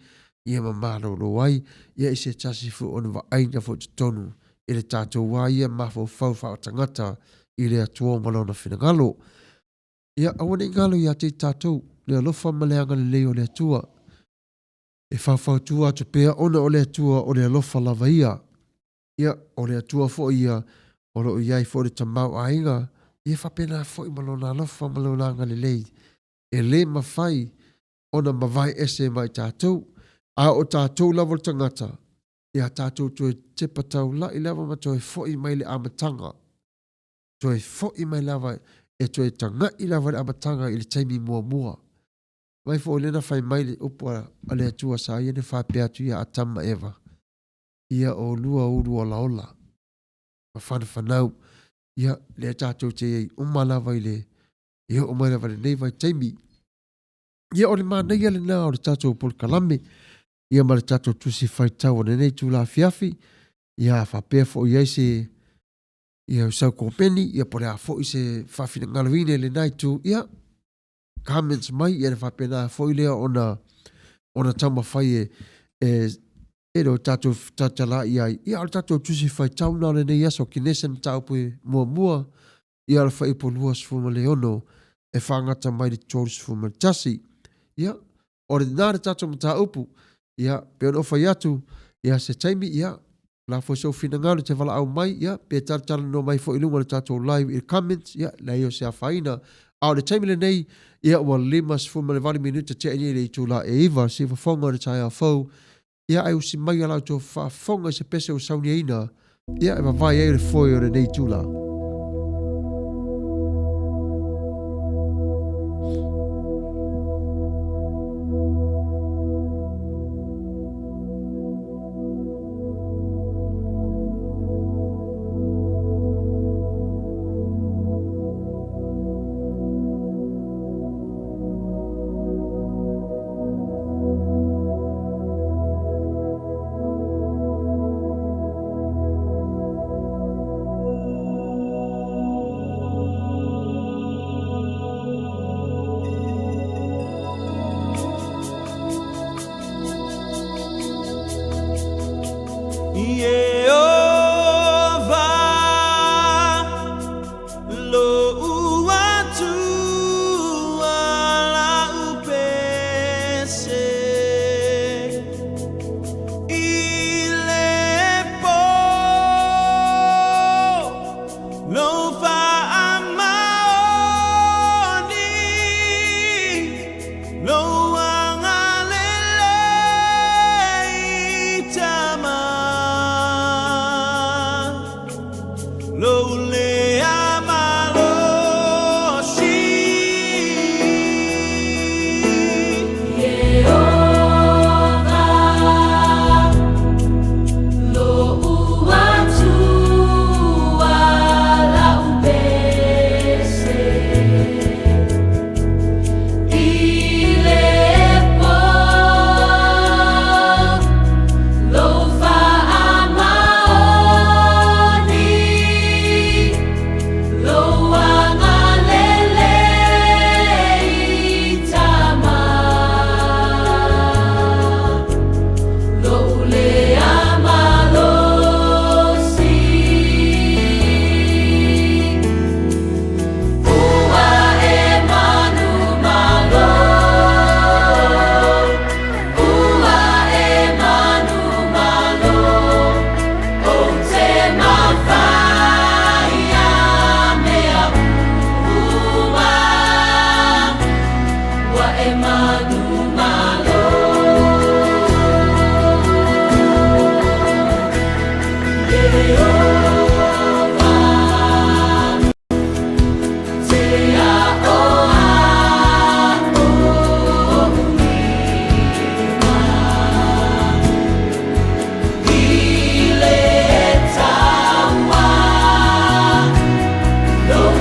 B: Ia ma maro lo wai. Ia i se tasi fo o na wa aina fo te tonu. Ile tātou wai ia mafo fau whao tangata. Ile atua malona finangalo. Ia awane ngalo ia te tātou. Le alofa maleanga le leo le atua. E whawhau tua te pēa ona o le atua o le alofa lava ia. Ia o le atua fo ia o lo iai fo le tamau a inga. Ia whapena fo i malona alofa malonanga le lei. E le mawhai ona mawai ese mai tātou. A o tātou lava tangata. Ia tātou toi te patau la i lava ma toi fo i mai le amatanga. Toi fo i mai lava e toi tanga i lava le amatanga i le taimi mua mua. Mai fo lena fai mai le upua ale atua sa ia ne whapea tu ia atama ewa. Ia o lua uru o laola. Ma whana whanau. Ia le tātou te ei umalawa i le. Ia o mai lava le nei vai taimi. Ia o le mānei ale nā o le tātou pol kalame. Ia ma le tātou tusi whai tau o nei tu la fiafi. Ia whapea fo iai se. Ia usau kompeni. Ia pole a fo i se whawhina ngalawine le nai tu. Ia. Comments mai ia whapena foi lea ona tama whai e ro tātou tatala iai. Ia al tātou tusi whai tauna le nei aso kinesen taupui mua. Ia al whai polua sfuma le ono e whangata mai le tōru sfuma le tasi. Ia, ore nāre tātou mta upu. Ia, pe ono whai atu. Ia se taimi, ia, la fo so fina ngāru te wala au mai. Ia, pe tātala no mai fo ilunga le tātou live i comments. Ia, la io se a whaina. Au le taimi le nei, ia ua 5 minuta te ania le tū la e iwa, si whafonga le tai a fau. Ia ai usi mai alau tō whafonga se pese o saunia ina. Ia e vai e le foi o le nei tū la.
E: No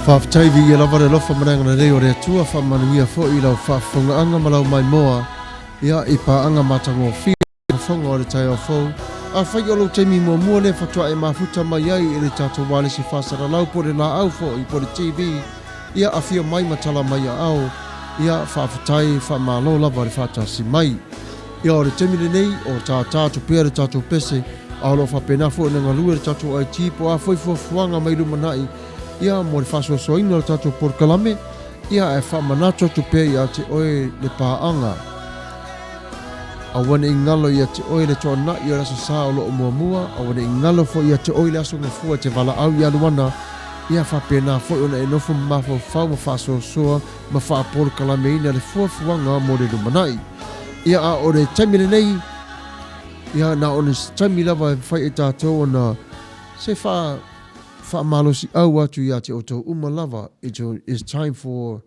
B: Whaaftaivi I lava le lofa mananga na reo rea tua whamanuia fo I lau whaafonga anga malau mai moa ia I pa anga matango whia whafonga o le tai o fau. A whai olo teimi mua mua le whatua e mafuta mai ai I le tato wale si whasara lau po le la au fo I po le TV. Ia a fia mai matala mai a au. Ia whaafutai whaamalo lava le whaatasi mai. Ia o le temi le nei o tātātu pēr le tato pese. A lo whapenafo na ngalua le tato ai tipo a fuanga mai lumanai. Ia mo le whasoasoina le tato porkalame. Ia e whaamanato tu pē ia te oe le pāanga. A wana I ngalo ia te oe le toa na ia rasa sā o loo mua mua. A wana I ngalo fo ia te oe le aso ngafua te wala au ia luana. Ia whapena fo ona e nofo mafo whau ma whasoasoa ma whaaporkalame ina le fuanga mo le lumanai. Ia a o le taimile nei. Ia na o le taimi lava whai e tātou ona se whaamalosi au atu ia te oto uma lava. It's time for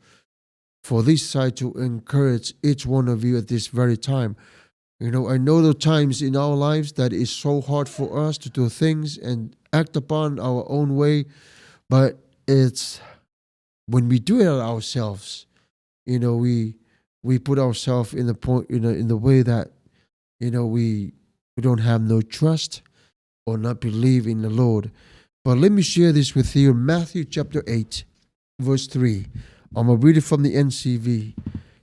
B: this side to encourage each one of you at this very time. You know, I know the times in our lives that it's so hard for us to do things and act upon our own way, but it's when we do it ourselves, you know, we put ourselves in the point, in the way that, you know, we don't have no trust or not believe in the Lord. But let me share this with you. Matthew chapter 8, verse 3. I'm going to read it from the NCV.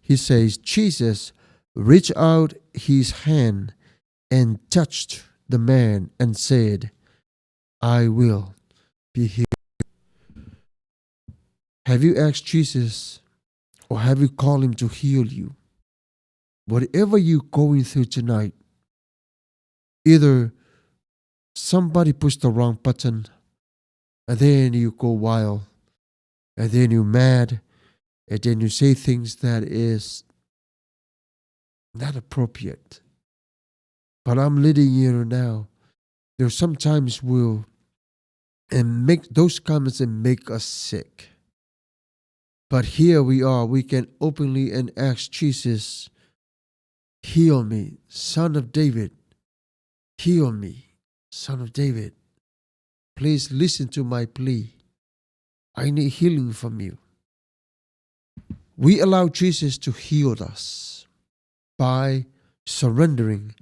B: He says, Jesus reached out his hand and touched the man and said, I will be healed. Have you asked Jesus or have you called him to heal you? Whatever you're going through tonight, either somebody pushed the wrong button and then you go wild and then you're mad and then you say things that is not appropriate. But I'm letting you now, there sometimes will and make those comments and make us sick. But here we are, we can openly and ask Jesus, heal me, Son of David. Heal me, Son of David. Please listen to my plea. I need healing from you. We allow Jesus to heal us by surrendering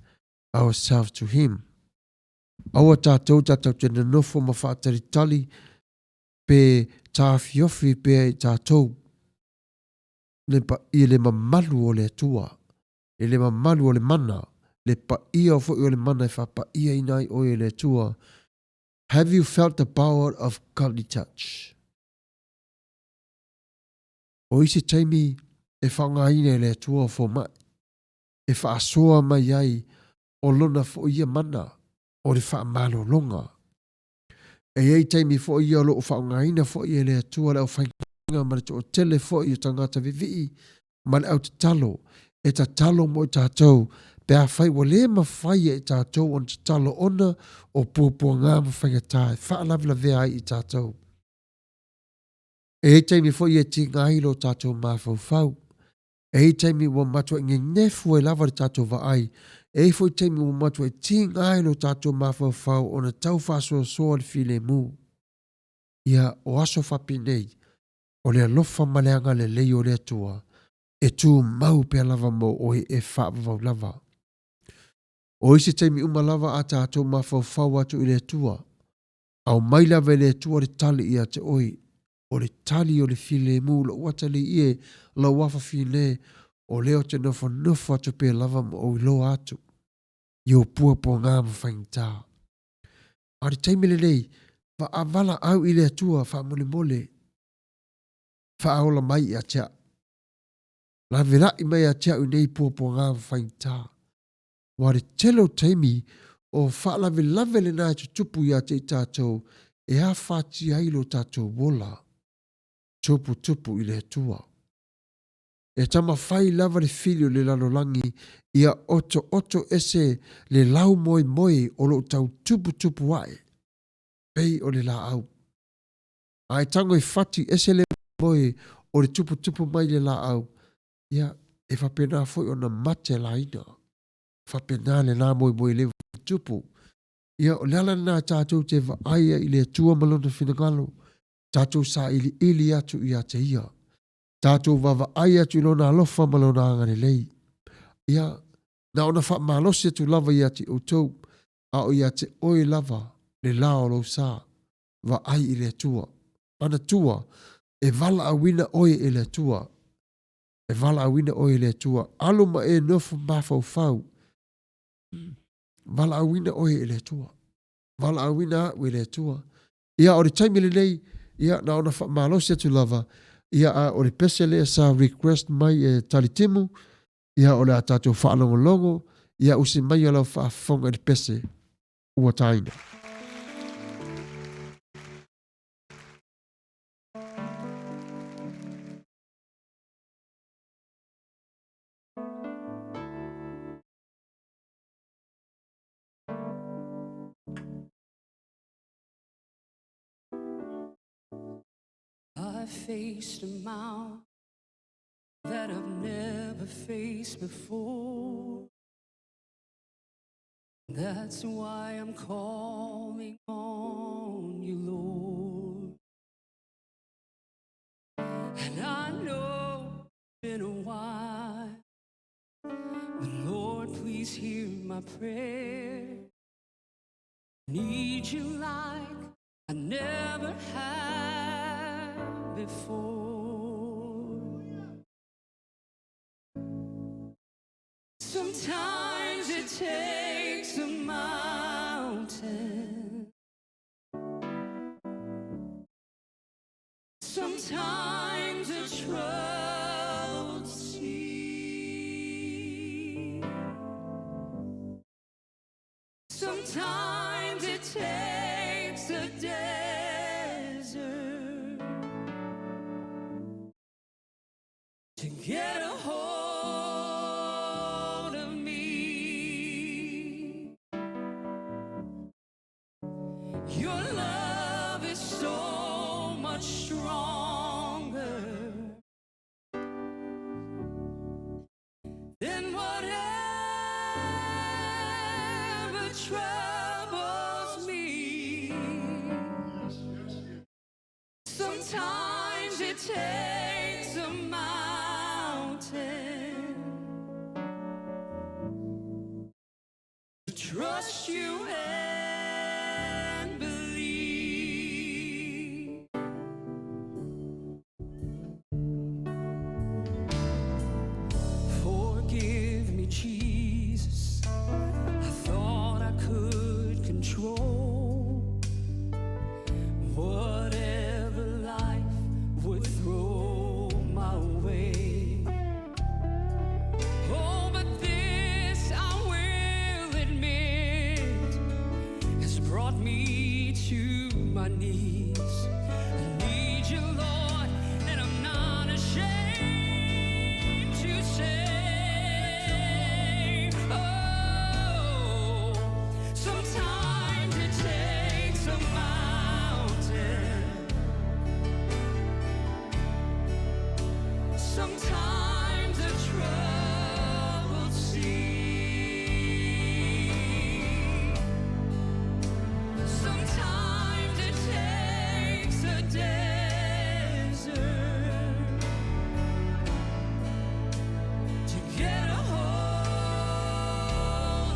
B: ourselves to him. Awa tātou te nofo mawhaataritali pe tāwhiofi pe tātou I le mamalu o le tua, I le mamalu o le mana, le pa ia o fo I o le mana I whapa ia inai o le tua. Have you felt the power of godly touch? O isi taimi e whangaine le tua fo mai, e whaasoa mai ai o lona fo ia mana o le whaamalo longa. E ei taimi fo ia lo o whangaine fo ia le tua le au whainga ma le to o tele fo ia tangata vivi, ma le au te talo, e ta talo mo I tātou, pe a whai wa le ma whai e tātou on te talo ona o pōpua ngā ma whangatai, whaalavila vea ai I tātou. E taimi fo ia ti ngai lo tātou mawhau whau. E taimi wa matua nge nefu e lava le tātou wa ai. E fo taimi wa matua ti ngai lo tātou mawhau whau o na tau whasoa soa le file mu. Ia o aso whapi nei, o le alofa maleanga le lei o le atua, e tū mau pe lava mo o e whaavavau lava. O isi taimi lava a tātou mawhau whau atu I le atua, au mai lava le atua le tali ia te oi, o le tali o le file mu lo watali ie lo wafa file o leo te nofo atu pe lava mo o lo atu. Yo pua po ngā mawhaingta. Ari taimi le nei, fa avala au I le atua fa mole mole, fa aola mai a tia. La vera I mai a tia u nei pua po ngā mawhaingta. Ware telo taimi o fa lave le nai tupu ia te tātou e a whati ailo tātou wola. Tupu I le atua. E tama whai lava le filio le lalolangi ia oto ese le lau moi o lo tau tupu wae. Pei o le la au. Ai tango I whati ese le moi o le tupu mai le la au. Ia e whapena foi o na mate la ina. Whapena le la moi le tupu. Ia o le ala nā tātou te wa aia I le atua malona finagalo. Tātou sa ili atu ia te ia. Tātou vava ai atu lona alofa malona angane lei. Ia, na ona wha malose tu lava ia te outou, a o ia te oe lava le lao lo sa, va ai i le tua. Ana tua, e vala a wina oe e le tua. E vala a wina oe le tua. Alo ma e nofu mafau fau. Vala a wina oe e le tua. Vala a wina a le tua. Ia o le taimi le nei, ia na ona wha malose tu lava, ia a o le pese le sa request mai e talitimu, ia o le a tātou whaalongolongo, ia usi mai alau whaafonga le pese ua taina.
E: I faced a mountain that I've never faced before. That's why I'm calling on you, Lord. And I know it's been a while, but Lord, please hear my prayer. Need you like I never have before. Sometimes it takes a mountain. Sometimes a troubled sea. Sometimes it takes a desert to get a hold of me. Your love is so much stronger than whatever troubles me. Sometimes it takes a mountain to trust you and believe. Forgive me, Jesus. I thought I could control whatever life would throw my way. Oh, but this I will admit has brought me to my knees. I need you, Lord, and I'm not ashamed to say, oh, sometimes it takes a mountain. Sometimes a troubled sea. Sometimes it takes a desert to get a hold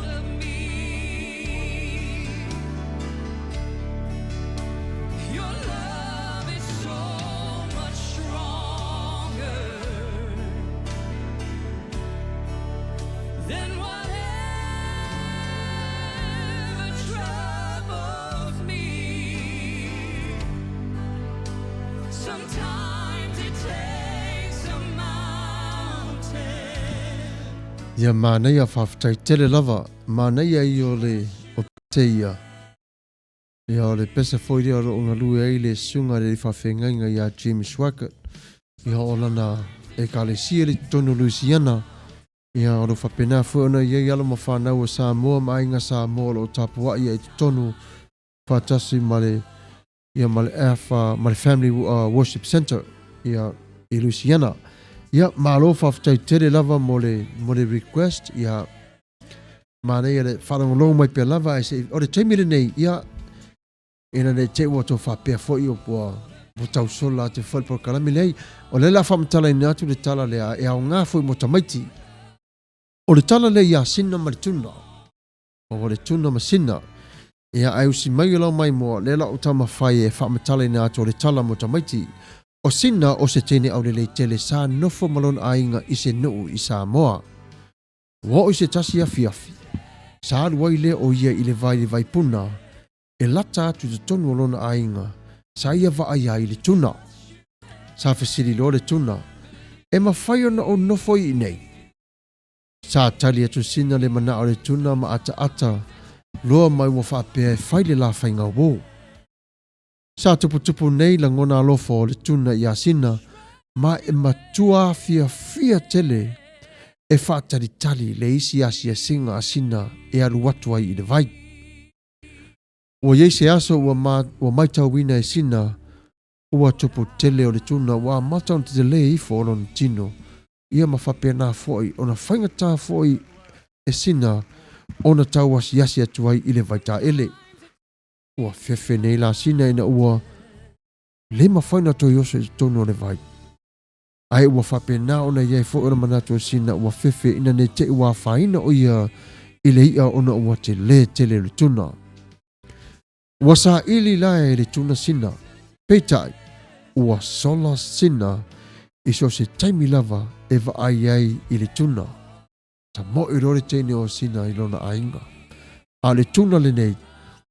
E: of me. Your love is so much stronger than whatever troubles me. Sometimes it takes a mountain.
B: Ia mānei a whawhtai tele lava, mānei a i o le o te ia. Ia o le pese whoire o ngā lue ei le sunga le whawhengainga i a James Swaggart. Ia o lana e ka le sia le tonu Louisiana. Ia o lo whapena whuana i ala ma whanau o Samoa ma inga Samoa o Tapua i e tonu whatasi ma le ia ma le Alpha, ma le Family Worship Center ia i Louisiana. Ia malo whawhtai tere lava mo le request ia mānei e le whanangolongo mai pia lava e se o le taimire nei ia ina ne te ua tō whapea fo i o pua mo tau sola te whai por kalami lei. O le la whamatala i natu le tala lea e au ngā fwoi mo tamaiti. O le tala lei a sina ma le tuna. O le tuna ma sina. Ia ai usi mai lau mai mo le la utama whai e whamatala i natu o le tala mo tamaiti. O sina o se tene au le lei tele sa nofo malon ainga i se nuu i Samoa. Wa o se tasi afi afi. Sa aluai le o ia i le vai puna. E lata atu te tonu alona ainga. Sa ia va ai ai le tuna. Sa fesiri lo le tuna. E mawhai ona o nofo i nei. Sa tali atu sina le mana o le tuna ma ata. Loa mai wa whapea e whai le la whainga wo. Sa tupu nei la ngona alofo o le tuna i a sina. Ma e matua fia tele. E whaatari le isi asia singa a sina e alu watu ai i le vai. Ua yeise aso ua maitau wina e sina, ua tupu tele o le tuna, ua matau te te le ifo o lon tino. Ia mawhapea nā foi, ona whaingata foi e sina, ona tau asi atu ai i le vaita ele. Ua fefe nei la sina ina ua le mawhaina toi oso i tono le vai. Ai ua whapea nā ona iai fo ona manatu o sina, ua fefe ina ne te ua whaina o ia i le ia ona ua te le tele le tuna. Ua sa ili lae le tuna sina, peitai, ua sola sina, iso se taimi lava e va ai i le tuna. Ta mo i rore tene o sina i lona ainga. A le tuna le nei,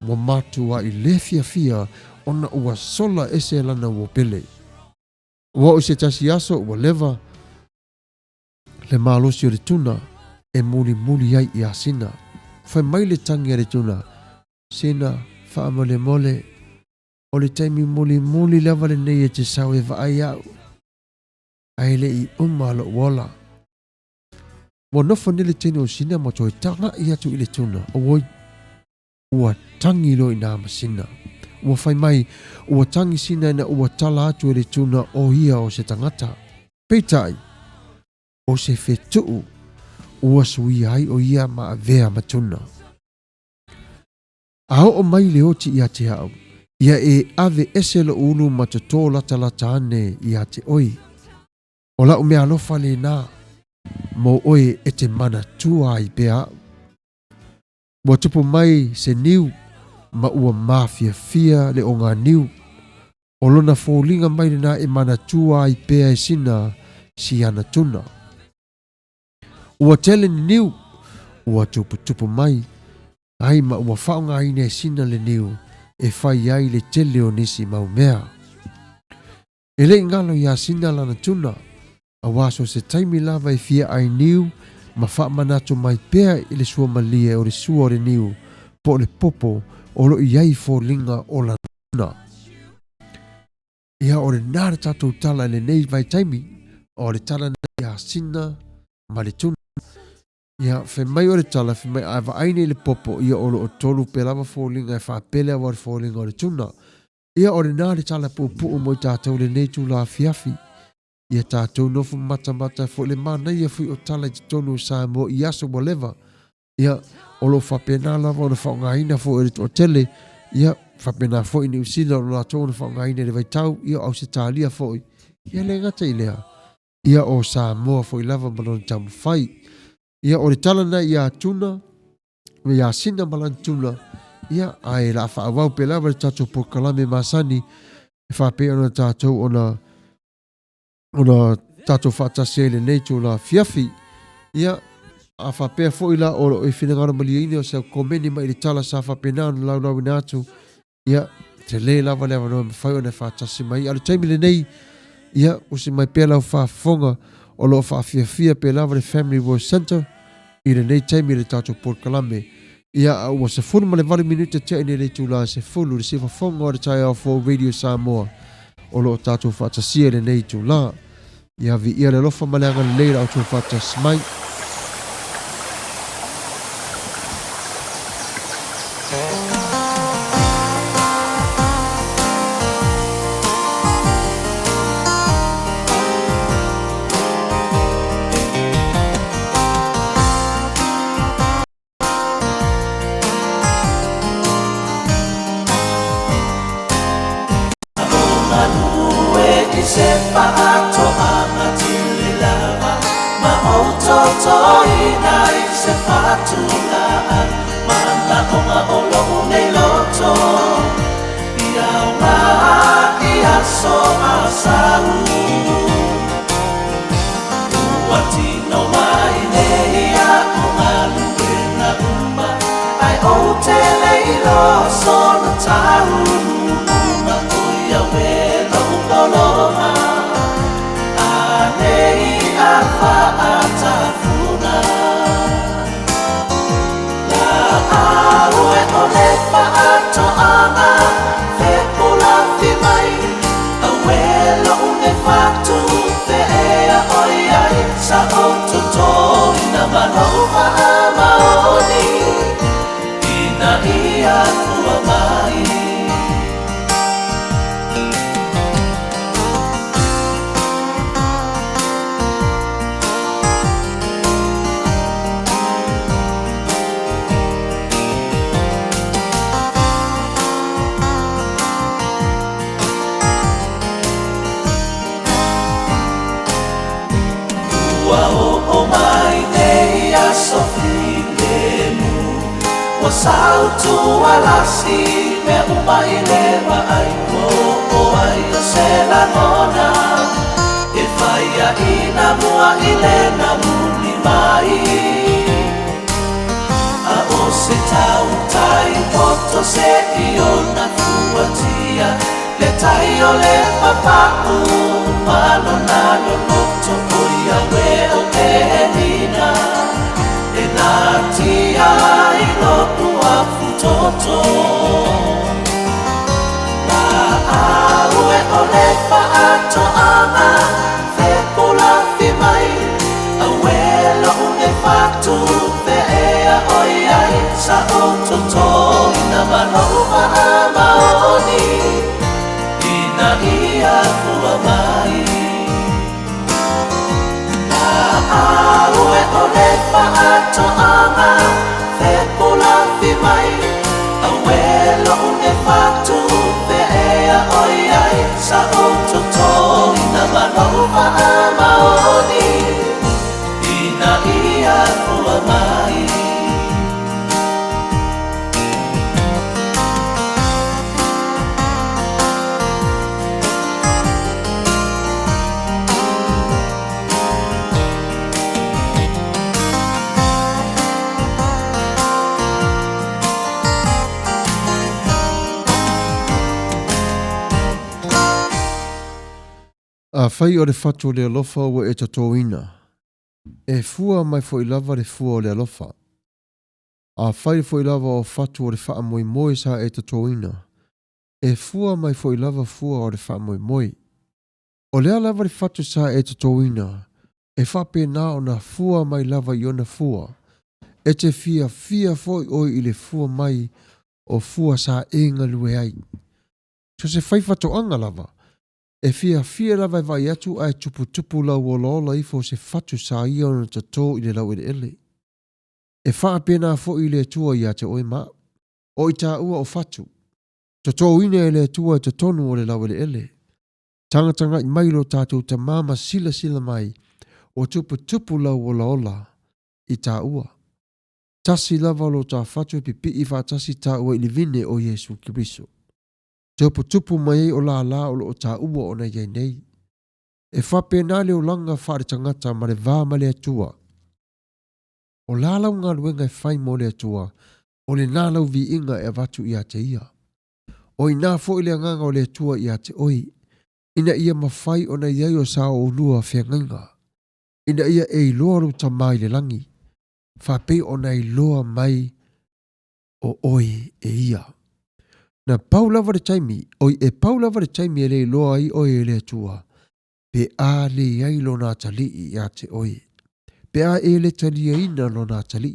B: ua matua i le fia ona ua sola ese lana ua pele. Ua o se tasi aso ua leva, le malosi o le tuna, e muli ai i a sina. Fai mai le tangi a le tuna, sina, wha mole, o le taimi muli lava le nei e te sau e vai au. Ai le i umalo wala. Wa nofa nile tene o sina ma toi tanga i atu i le tuna. O woi, ua tangi lo i nā masina. Ua whai mai, ua tangi sina ina ua tala atu i le tuna o ia o se tangata. Peitai, o se whetuu, ua sui ai o ia ma a vea matuna. Ao o mai le oti ia te hau. Ia e ave ese lo unu ma te tō lata ane ia te oi. O la umea alofa le nā. Mo oi e te mana tua i pea. Mo tupu mai se niu. Ma ua mafia le o ngā niu. O lona fōlinga mai le nā e mana tua i pea e sina si ana tuna. Ua tele ni niu. Ua tupu mai. Ai ma ua whaonga ine sina le niu e whai ai le tele o nisi mau mea. E le ngalo ia sina lana tuna, a waso se taimi lava e fia ai niu, ma wha manatu mai pea i le sua malie o le sua o le niu, po le popo o lo iai fo linga o la tuna. Ia o le nare tatou tala le nei vai taimi, o le tala nei a sina ma le tuna. Ia, fe mai o le tala, fe mai aiva aine le popo, ia o o tolu pe lava fōlinga e whapele awa le fōlinga o le tuna. Ia o le nā le tala pupu mo i tātou le nei tū la fiafi. Ia tātou nofu mata fo le mana ia fui o tala i tonu sa mo i aso mo leva. Ia o lo whapena lava o le whaongaina fo e le tele. Ia whapena fo i ni usina o la tōna whaongaina le vai tau. Ia au se tālia fo i. Ia le ngata i lea. Ia o sa moa fo i lava malon tamu whai. Ia o le tala na ia tuna, ia sina malan tuna, ia ai la whaawau pe lava le tātou po kalame masani, e whapea ona tātou ona tātou whaatase le neitu la fiafi, ia a whapea fo ila o e whinangara maliaine o sa komeni mai le tala sa whapea nāna lau ina atu, ia te le lava lewa noa me whai ona whaatase mai, alu taimi le nei, ia o se mai pēlau whaafonga, o lo whaafia pe lava le Family World Center i le nei taimi le tātou Port Kalame. Ia ua se funu ma le 20 minuta te ene le tūla se fulu le sifa fonga o le tai au for Radio Samoa o lo tātou whaatasia le nei tūla. Ia vi ia le lofa maleanga le leira au tū whaatas mai.
I: i se whaato anga tili lava Ma o totoina i se whaatula Ma ana onga o loo nei loto Ia o ngā i aso a sau Ua tino mai nei a o ngā luena uma Ai o te leilo sona tau Ma uia welo upoloma A nei a whaatafuna La aue o le whaato anga Whepula whi mai A welo une whatu Te ea oi ai Sa o tutori na manoa a maoni Ina ia kua mai O mai nei a sofi lemu Wa sautu alasi me umai lewa ai o ai o se la nona E whaia ina mua i le na muni mai A o se tau tai poto se i o na fuatia Le tai o le papaku Malo na no loto o ia we o te nina E nā tia i lopu a futoto Nā aue o le whaato anga Whepula whi mai A welo une whatu Te ea oi ai Sa o toto Ina manoa a maoni Ina ia kua mai Nā aue o le whaato anga Whepula whi mai A welo une whatu Te ea oi ai Sa o toto Ina manoa a maoni Ina ia kua mai
B: A whai o le whatu o le alofa ua e tatoina. E fua mai fo i lava le fua o le alofa. A whai fo i lava o whatu o le wha moi moi sa e tatoina. E fua mai fo i lava fua o le wha moi moi. O lea lava le whatu sa e tatoina. E whape nā o na fua mai lava i ona fua. E te fia foi oi i le fua mai o fua sa e ngalue ai. So se whai whatu anga lava. E fia lava vai atu ai tupu lau o lola i fo se fatu sa ia ona tato i le lau ele. E wha pena fo i le tua i ate oi ma. O i tā ua o fatu. Tato ine e le tua i tatonu o le lau ele. Tanga i mailo tātou ta mama sila mai o tupu lau o lola i tā ua. Tasi lava lo tā fatu pipi i wha tasi tā ua i le vine o Yesu Kiriso. Tupu mai o la o lo ta ua o na iei nei. E whape nā leo langa whaare tangata ma le vā ma le atua. O la lau ngā luenga e whai mo le atua, o le nā lau vi inga e watu i ate ia. O i nā fo i le nganga o le atua i ate oi, ina ia mawhai o na iei o sa o lua whianganga. Ina ia e i loa lu ta mai le langi, whape o na i loa mai o oi e ia. Na paulava de taimi, oi e paulava de taimi e le loa i oi e le atua. Pe a le ai lo nā tali i ate oi. Pe a e le tali ina lo nā tali.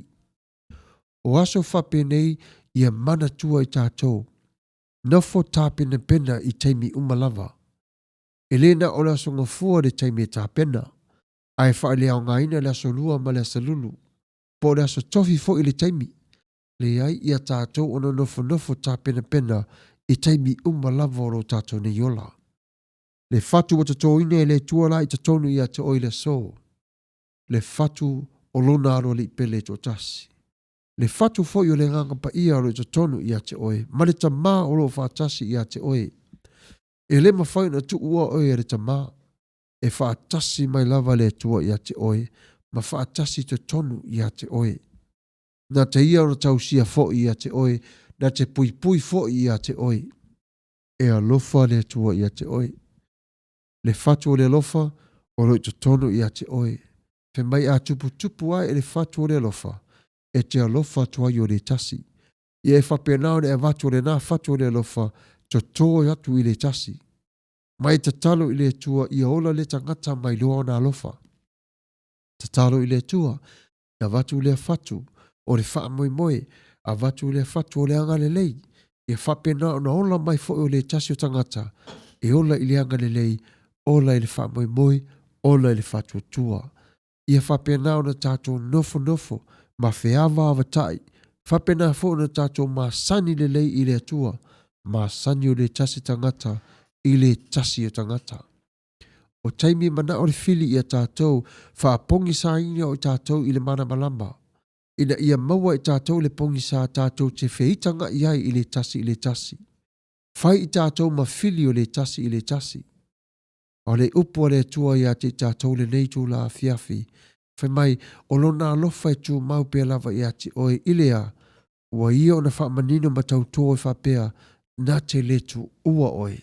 B: O aso whape nei ia mana tua i tātou. Nofo tāpena pena i taimi umalava. E le na o la songa fua de taimi e tāpena. Ai wha le au ngaina le aso lua ma le asa lulu. Po le aso tofi fo i le taimi. Le ai ia tātou ono nofo tā pena i taimi umalava o lo tātou ne yola. Le fatu o te tōine le tua lai te tonu ia te oile so. Le fatu o lona aro li pele to tasi. Le fatu foi o le nganga pa ia aro te tonu ia te oe. Ma le tamā o lo whātasi ia te oe. E le mawhai na tu ua oe e le tamā. E whātasi mai lava le tua ia te oe. Ma whātasi te tonu ia te oe. Na te ia o tau sia fo ia te oe. Na te pui pui fo ia te oe. E alofa le tua ia te oe. Le fatu o le lofa, o lo te tonu ia te oe. Fe mai a tupu tupu ai e le fatu o le lofa, e te alofa tuai o le tasi. Ia e whapenao le avatu o le nā fatu o le lofa, to tō atu i le tasi. Mai te talo i le tua, ia ola le tangata mai loa na alofa. Te talo i le tua, ia vatu le fatu, o le wha moi moi, a vatu le fatu o le anga le lei. Ia whapenao na ola mai fo o le tasi o tangata, e ola i le anga le lei, ola i le wha moi moi, ola i le fatu tua. Ia whapenao na tātou nofo nofo, ma whiawa avatai. Whapenao fo na tātou ma sani le lei i le atua, ma sani o le tasi tangata, i le tasi o tangata. O taimi mana o le fili i a tātou, whaapongi sa inga o tātou i le mana malamba. Ina ia maua i tātou le pongi sa tātou te whiitanga iai i le tasi i le tasi. Whai i tātou ma fili o le tasi i le tasi. O le upo le tua ia te tātou le nei tū la fiafi. Whai mai, o lona alofa e tū mau pēr lava ia te oe ilea. Ua ia o na whaamanino ma tau tō e whapea, na te le tū ua oe.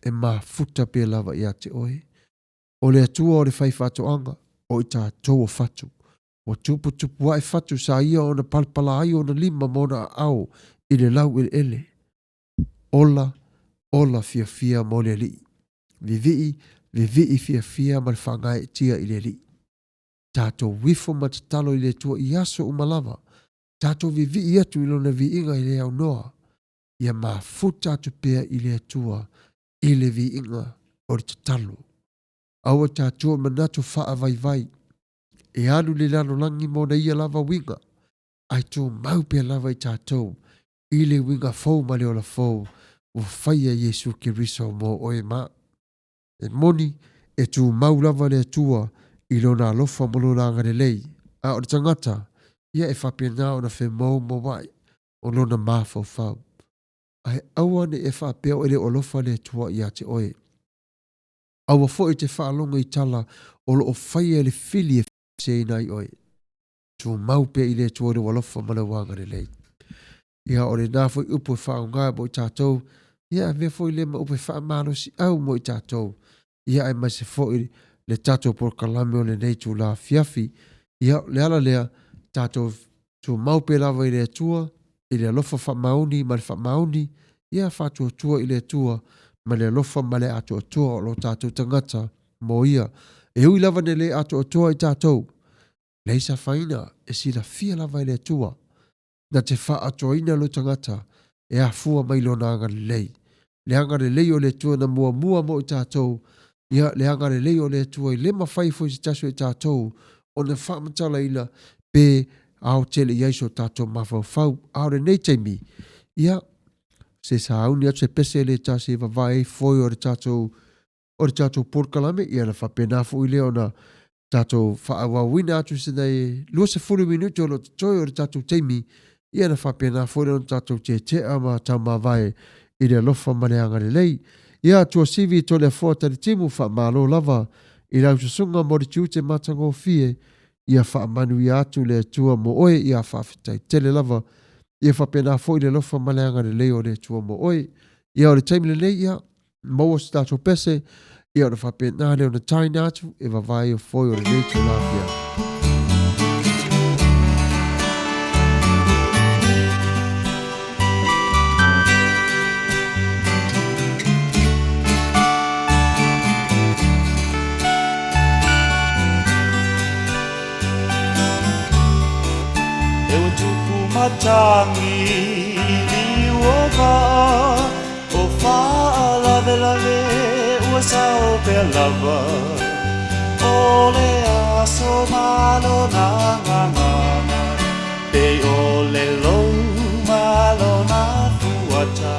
B: E ma futa pēr lava ia te oe. O le atua o le whai whatoanga, o i tātou o whatu. O tupu tupu ai whatu sa ia o na palpala ai o na lima mona au, i le lau i ele. Ola, ola fia fia mo le li. Vivi fia fia ma le whangai tia i le li. Tātou wifo ma te talo i le tua i aso umalawa. Tātou vivi i atu ilo na vi inga i le au noa. Ia ma futa atu pea i le tua i le vi inga o le te talo. Aua tātou manatu wha vai vai. E anu le lano langi mo na ia lava winga. Ai tō mau pea lava i tātou. I le winga fau ma le ola fau. O whaia Yesu ki riso mo oe maa. E moni e tū maulava le tua i lona alofa molonanga le lei. A o tangata, ia e whapena o na whe mau mo wai o lona mafau fau. Ai awane e whapea o le olofa le tua i a te oe. Awa fo i te whaalonga i tala o lo o whaia le fili e se nai oe. Tū maupea i le tua le olofa malawanga le lei. Ia o le nāfo i upo e whaonga mo i tātou, ia me fo i le ma upo e whaamano si au mo i tātou. Ia ai mai se foi le tātou por kalame o le nei tū la fiafi. Ia le ala lea tātou tū maupe lava i le tua, i le alofa whamauni ma le whamauni. Ia whātua tua i le tua, ma le alofa ma le ato tua o lo tātou tangata mo ia. E hui lava ne le ato tua i tātou. Le isa whaina e sila fia lava i le tua. Na te wha ato ina lo tangata e a fua mai lo na anga le lei. Le anga le lei o le tua na mua mua mo i tātou. Ia le anga le lei o le tua i lema whai fo i taso i tātou. O na whamatala ila pe ao tele iaiso tātou mawhau fau. Aore nei teimi. Ia se sa auni atu se pese le tase vavai foi o le tātou porkalame. Ia na whapena fo i leo na tātou whaawawina atu se nei lua se furu minuto o lo toi o le tātou teimi. Ia na whapena fo i leo na tātou te ama tau mawai i le alofa maneanga le lei. Ia tua sivi to le fōta le timu wha malo lava i rau sunga mo le tiute matango fie. Ia wha manu i atu le tua mo oe ia wha fitai tele lava. Ia wha pena fo i le lofa maneanga le lei o le tua mo oe. Ia o le taimi le lei ia maua stato pese. Ia o le wha pena leo na taina atu e wawai o foi o le lei tu lafia.
I: Matangi li uoga o wha lave lave ua sao pe lava o le aso malo na ngangana pe o le lou malo na fuata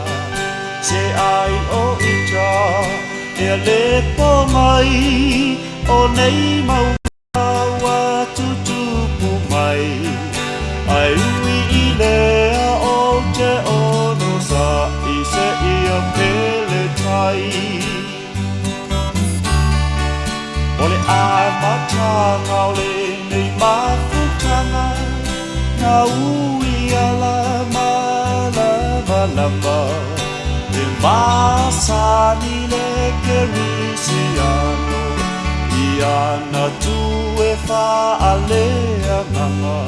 I: se ai o ita e lea le po mai o nei mau wa tutupu mai ai ui I lea o te ono sa I se ia pele tai ole a matanga ole nei mafutanga na ui ala malama e masani le kerisiano Iana tu e fa alea mama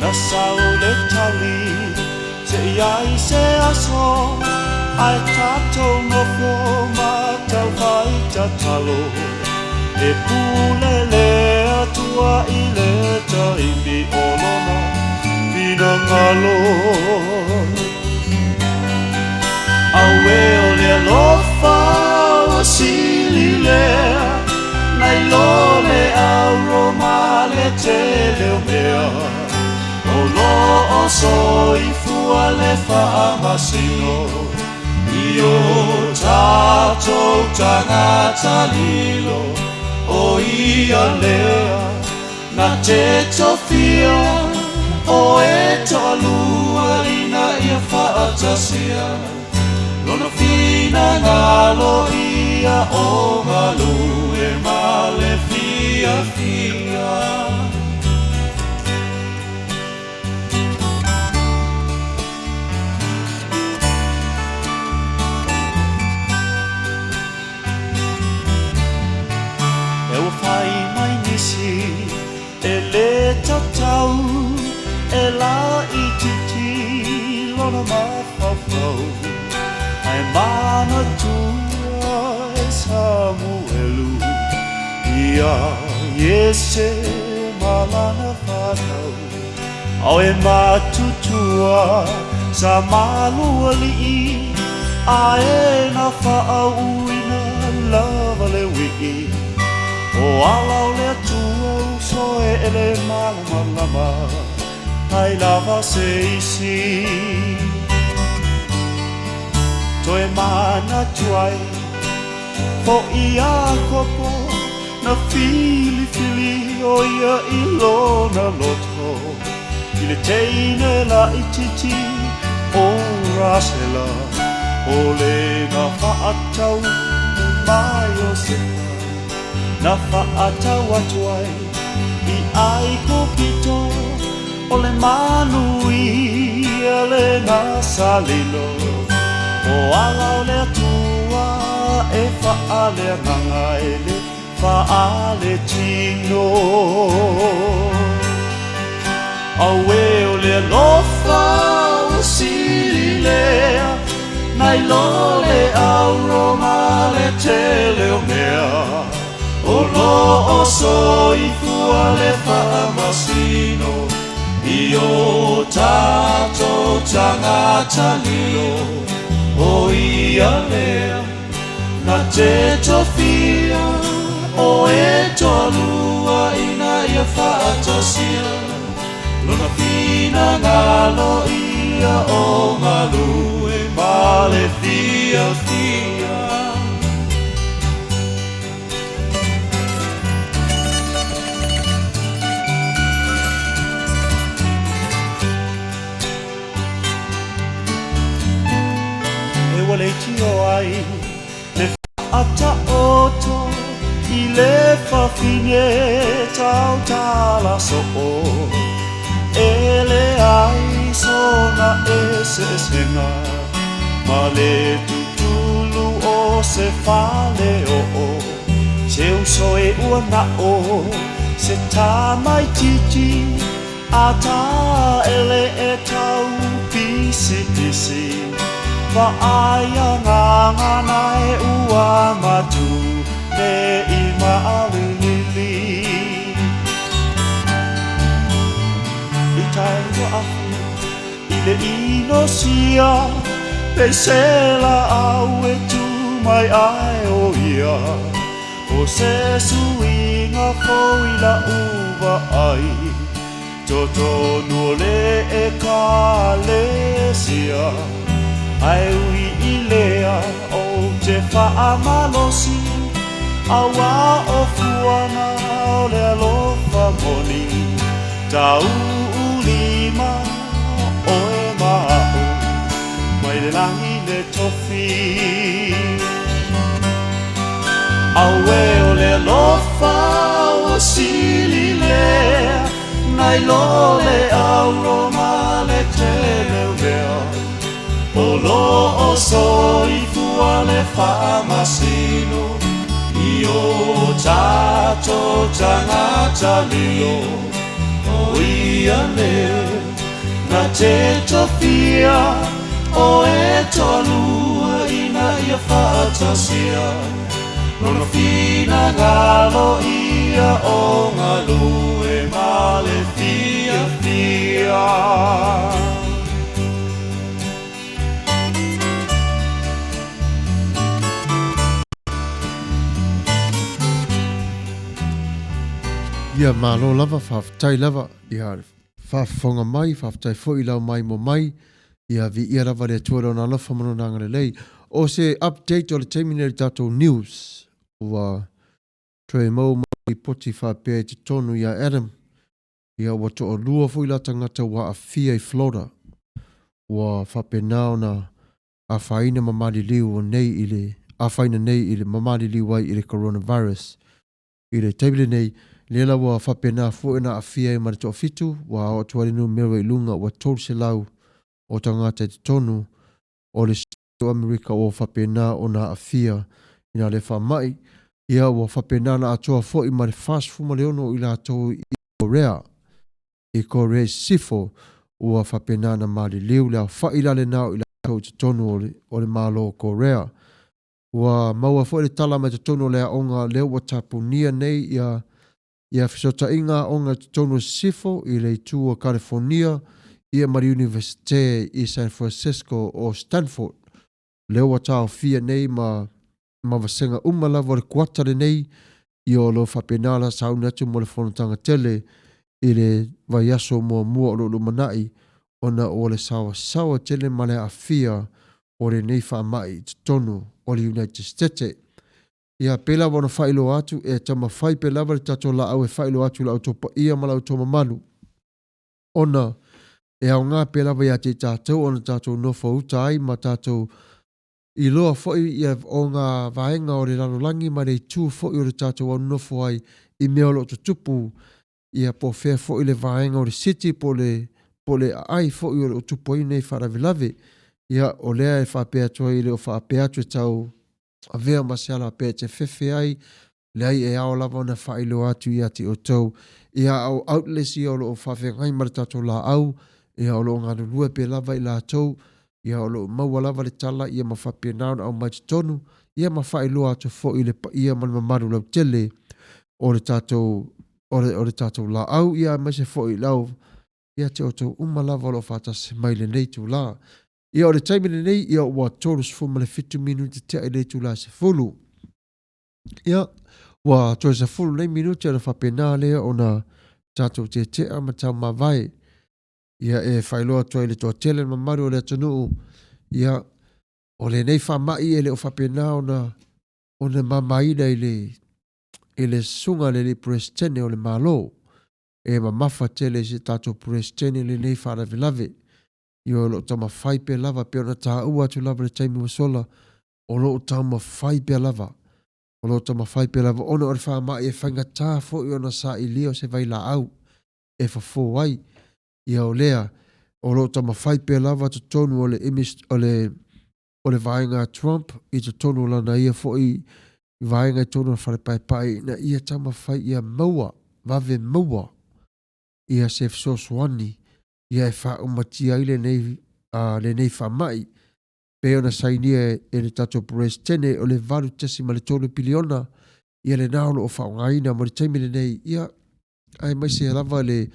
I: na saule tali se iai se aso ai tato no foma tau vai tatalo e pulele atua I le taimi olono pina ngalo awe ole lofa o sili lea nai lole aroma le tele mea o lo o soi fua le fa amasino io tato tangata lilo o ia lea na te tofia o e tolua ina ia fa atasia Lona fina ngalo ia o malu e male fia fia E o fai mai nisi e le tatau e la ititi lona mafafau Ai mana tua e Samuelu Ia Iese malana whanau Au e matutua sa malua li'i A e na whaauina lava le wiki O alau le atua usoe e le malamalama Ai lava se isi Toe mana tuai Po ia kopo Na fili fili o ia I lona loto I le teine la ititi O rasela O le na whaatau Mai o sepa Na whaatau atuai I ai kopito O le manui A le na salilo O alau le atua e whaale nganga e le whaale tino Aue o le lofa o sili lea Nai lole au roma le tele o mea O lo o soi fua le whaamasino I o tato tangata lio O ia lea na te tofia O e tolua ina ia whaatasia Lona pina ngalo ia o malu e male fia fia Wale tio ai le ata oto I le fafine tau tala so o Ele ai sona ese senga Ma le tutulu o se fale o Se uso e uana o Se tamai titi Ata ele e tau pisi pisi Wa aya nganga nai ua matu Le I maalili I tai wa afu I le ino sia Pe sela au e tu mai ai o ia O se suinga foi la uva ai Toto no le e ka le sia Ai ui I lea o te whaamalosi awa o fuana o le alofa moni tau ulima o e mao mai le langi le tofi awe o le alofa o sili lea nai lo le auroma le tele veo o lo o soi fua le whaamasino i o tato tangata lio o ia leo na te tofia o e tolua ina ia whaatasia Nono fina ngalo ia o ngalu e male fia fia
B: Ia malo lava, whawhtai lava, ia whawhonga mai, whawhtai fwoi lau mai mo mai, ia vi ia lava le tuara na lofa mano nangare lei. O se update o le terminary tato news, ua Troy mau mai poti whapea te tonu ia Adam, ia ua to o lua fwoi la tangata wa a fia I Florida, ua whapenao na a whaina mamari liu o nei ile, a whaina nei ile mamari liu ai ile coronavirus, ile teibile nei, Lela wa whapena fuena a fia I marito o fitu, wa o tuarinu mero I lunga wa tolu se lau o tangata te tonu o le Situ Amerika o whapena o na a fia ina le whamai. Ia wa whapena na atoa fo I mare fast fuma leono I la ato I Korea. I Korea sifo ua whapena na mari liu lea whaila le nao I la ato te tonu o le malo o Korea. Wa maua fo le tala mai te tonu lea onga leo wa tapunia nei Ia fisota inga onga tonu sifo I le tua California ia mari Universite I San Francisco o Stanford. Leo wa tau fia nei ma wasenga umalawa le kuatare nei I o lo whapenala sauna tu mo le whanatanga tele I le vaiaso mua o lo manai ona o le sawa tele male a fia o le nei whamai tonu o le United States. Ia pela wana whailo atu e tama whai pela wale tato la au e whailo atu la autopa ia mala automa malu. Ona e au ngā pela wai ate tātou ona tātou nofa uta ai ma tātou I loa whai ia o ngā vaenga o le ranolangi ma rei tū whai o le tātou au nofa ai I mea lo tupu ia po whea whai le vaenga o le city po le ai whai o le tupu ai nei wharavilave. Ia o lea e whapea tua I le o whapea tua tau a vea masiala pe te fefe ai le ai e ao lava na whailo atu I ati o tau ia au outless I o lo o whawhe ngai maritato la au ia o lo ngānu lua pe lava I la tau ia o lo maua lava le tala ia ma whapea nauna au mai tonu ia ma whailo atu fo I le pa ia man mamaru lau tele o le tatou la au ia mai se fo I lau ia te o tau lava lo whatase mai le nei tu la Ia o le taimine nei, ia ua tolu sefuma le 5 minuti te ai le tula se fulu. Ia, ua tolu se fulu nei minuti ana whapena lea o na tātou te ama tau mawai. Ia e whailoa toi le toa tele ma maru o le atanuu. Ia, o le nei whamai e le o whapena o na mamaina I le sunga le prestene o le malo. E ma mafa tele se tātou prestene le nei wharavilave. Ia lo tama whai pe lava pe ona tā ua tu lava le taimi wa sola o lo tama whai pe lava o lo tama whai pe lava ona o le whaama e whainga tā fo I ona sa I leo se vai la au e whafo wai ia o lea o lo tama whai pe lava tu tonu o le vaenga Trump I tu tonu lana ia fo I vaenga tonu whare pai na ia tama whai ia maua vave maua ia se fso swani ia e wha umatia I le nei whamai. Pe ona sainia e le tato prestene o le varu tesi ma le tolu piliona ia le naolo o whaungaina ma le taimile nei ia ai mai se lava le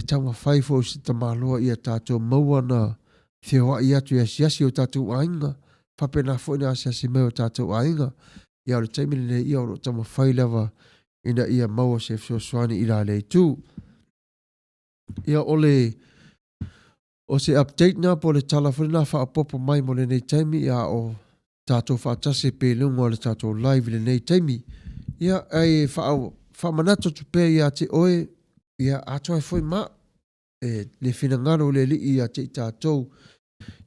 B: tama whaifo si tamaloa ia tato maua na whioa I atu ia siasi o tato ainga whapena fwina siasi mai o tato ainga ia o le taimile nei ia o lo tama whai lava ina ia maua se fsoswani I la le tu. Ia o se update na po le talafuna wha apopo mai mo le nei taimi ia o tātou whaatase pe lunga o le tātou live le nei taimi. Ia ai whaamanato tupe ia te oe, ia atoa e foi ma, le whinangaro le li ia te tātou,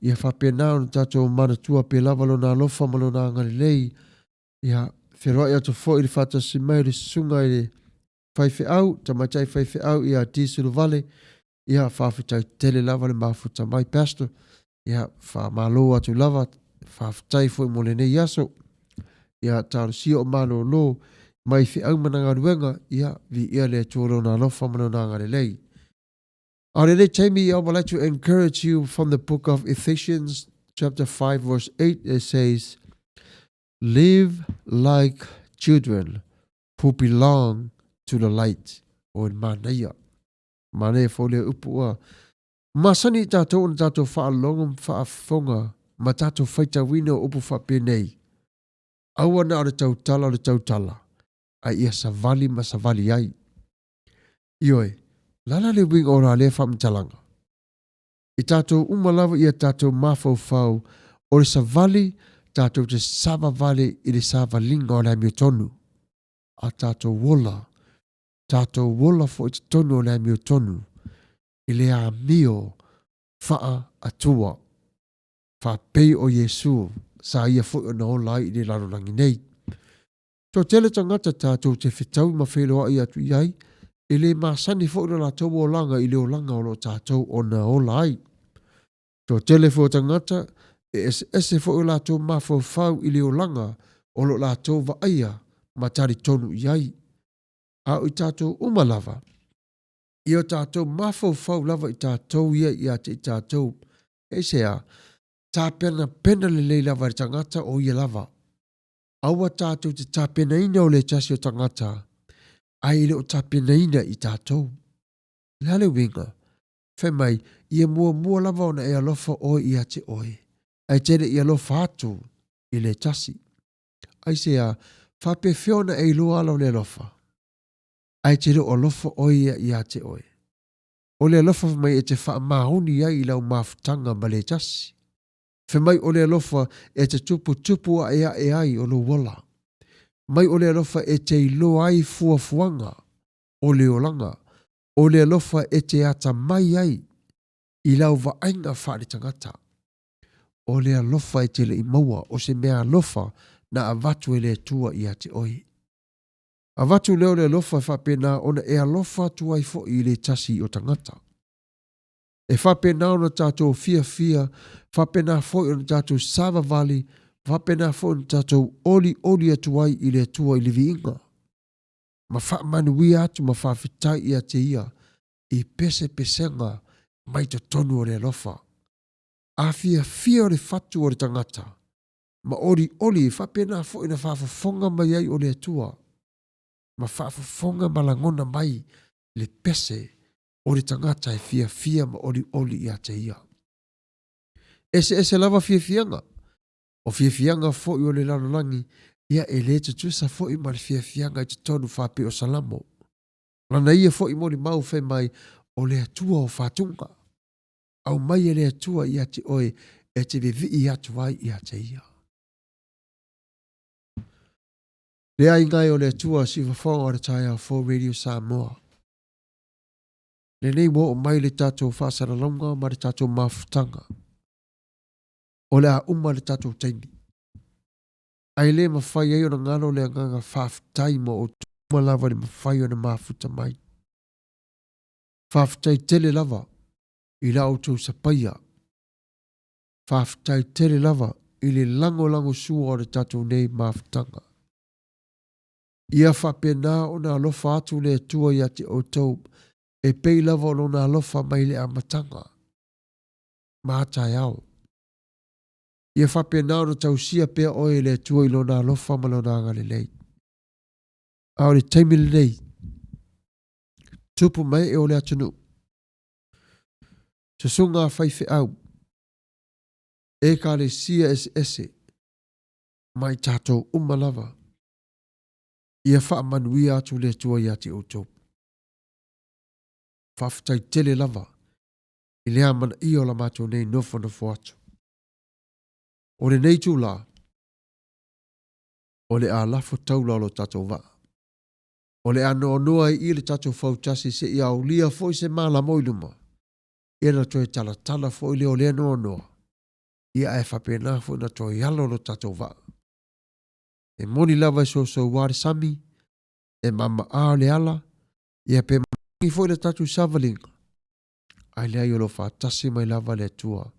B: ia whapena o tātou manatua pe lavalo na lofa malo na ngalilei, ia wheroa ia to foi le whaatase mai le sunga i le whaife au, tamatai whaife au ia tisuru vale, ia whawhitai tele lava le mafuta mai pastor, ia whamalo atu lava, whawhitai foi mo le nei aso, ia tāru sio o malo lo, mai fi au mananga ruenga, ia vi ia le tuolo na lofa mano na ngalilei. Already, Jamie, I would like to encourage you from the book of Ephesians, chapter 5, verse 8. It says, live like children who belong to the light. O manaya. Mane fole upua. Masani tato un tato whaalongum whaafonga. Ma tato whaita wino upu whapinei. Aua na ora tautala. Ai ia savali ma savali ai. Ioi. Lala le wing ora le whamtalanga. I tātou umalawa ia tātou mawhau o le savali, tātou te sava vale i le sava linga o le amio tonu. A tātou wola fo i te tonu o le amio tonu. I le amio faa atua. Fa pei o Yesu, sa ia fo o na ola i le larolangi nei. Tō tele tangata tātou te whetau ma wheloa i atu iai, i le masani fo ina la tau o langa i le o langa o lo tātou o na o lai. Tō tele fo tangata, ese fo ina la tau mawhau i le o langa o lo la tau va aia matari tonu iai. A i tātou umalava, i o tātou mawhau lava i tātou ia i ate i tātou. E sea, tā pena le lei lava i tangata o ia lava. Aua tātou te tā pena ina o le tasi o tangata. Ai le o tapena ina i tātou. Lale winga, whemai, ia mua lava ona e alofa oe i ate oe. Ai tere i alofa atu i le tasi. Ai sea, whape whiona e lua ala o le alofa. Ai tere o alofa oe i ate oe. O le alofa mai e te wha mahuni ai i lau mafutanga ma le tasi. Whemai o le alofa e te tupu a ea e ai o lo wala. Mai o le alofa e te ilo ai fuafuanga o le olanga. O le alofa e te ata mai ai i lau vaenga whaare tangata. O le alofa e te le imaua o se mea alofa na avatu e le tua i ate oi. Avatu leo le alofa e whapena ona e alofa tua i fo i le tasi o tangata. E whapena ona tātou fia, whapena fo i ona tātou sava vali, whapena fo i tātou oli atuai i le tua i le viinga. Ma whaamanu atu ma whawhitai i ate ia i pese pesenga mai to tonu o le alofa. A fia o le fatu o le tangata. Ma oli whapena fo i na whafafonga mai ai o le tua. Ma whafafonga malangona mai le pese o le tangata e fia ma oli i ate ia. Ese lava fianga. O fianga fo i o le lalolangi, ia e le te tusa fo i ma le fianga i te tonu whape o salamo. Lana ia fo i mori mau whai mai o le atua o whatunga. Au mai e le atua i ate oe e te vivi i atu ai i ate ia. Le ai ngai o le atua si whawhonga o le tai au 4 Radio Samoa. Le nei mo o mai le tatou whasara longa ma le tatou mafutanga. O le a le tatou taimi. Ai le mawhai ai o na ngalo le anganga whaftai mo o tuma lava le mawhai o na mafuta mai. Whaftai tele lava i la autou sapaia. Whaftai tele lava i le lango sua o le tatou nei mafutanga. Ia whapena o na alofa atu le tua i ate o tau e pei lava o na alofa mai le amatanga. Mātai au. Ia whapena o tausia pea oe le tua i lona alofa ma lona angale lei. Ao le taimi le nei. Tupu mai e o le atunu. Te sunga whaife au. E ka le sia ese. Mai tātou umalava. Ia whaamanui atu le tua i ati o tau. Whaftai tele lava. I lea mana i o la mātou nei nofo atu. O le nei tū la, o le a lafo taula o lo tatou vaa. O le ano noa i le tatou fautasi se i au lia foi se mala moiluma. Ia na toe tala tala foi le o le ano noa. Ia e whapena foi na toe yalo lo tatou vaa. E moni lava so ware sami, e mama a le ala, ia pe mangi foi le tatou savalinga. Ai lea i o lo whaatasi mai lava le tua.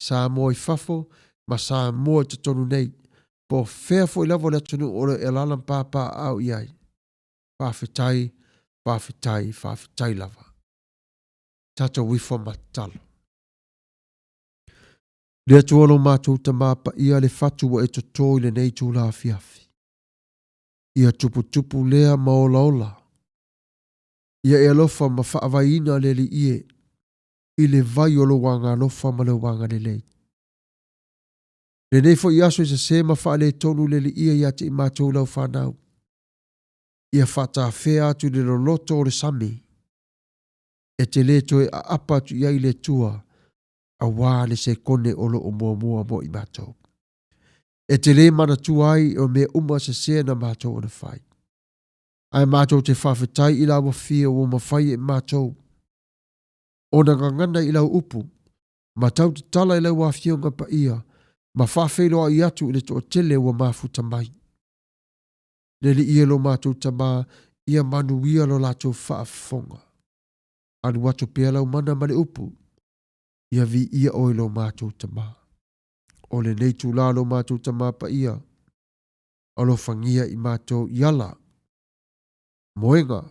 B: Sa mo i fafo, ma sa mo i tatonu nei, po fea foi lava le tonu o le elalam papa au iai. Whawhitai lava. Tata wifo matalo. Lea tuolo mātou ta mapa ia le fatu wa e totoi le nei tū la fiafi. Ia tupu lea maola ola. Ia e alofa ma whaavaina le li ie. I le vai o lo wanga alofa ma le wanga le lei. Le nei fo i aso i se ma wha le tonu le li ie ia te i mātou lau whanau. Ia whata whea atu le loto o le sami. E te le toe a apa tu iai le tua, a wā le se kone o lo o mua mo i mātou. E te le mana tu ai o me se se na mātou o na whai. Ai mātou te whawhetai i lau fia o ma whai e mātou. O na ngangana i lau upu, ma tau te tala i lau a fionga pa ia, ma whawhelo i atu i le to tele o mafuta mai. Le li ia lo mātou tama ia manu ia lo lātou whaafonga. Anu watu pia lau mana male upu, ia vi ia oi lo mātou tama. O le nei tu la lo mātou tama pa ia, o lo whangia i mātou iala, moenga,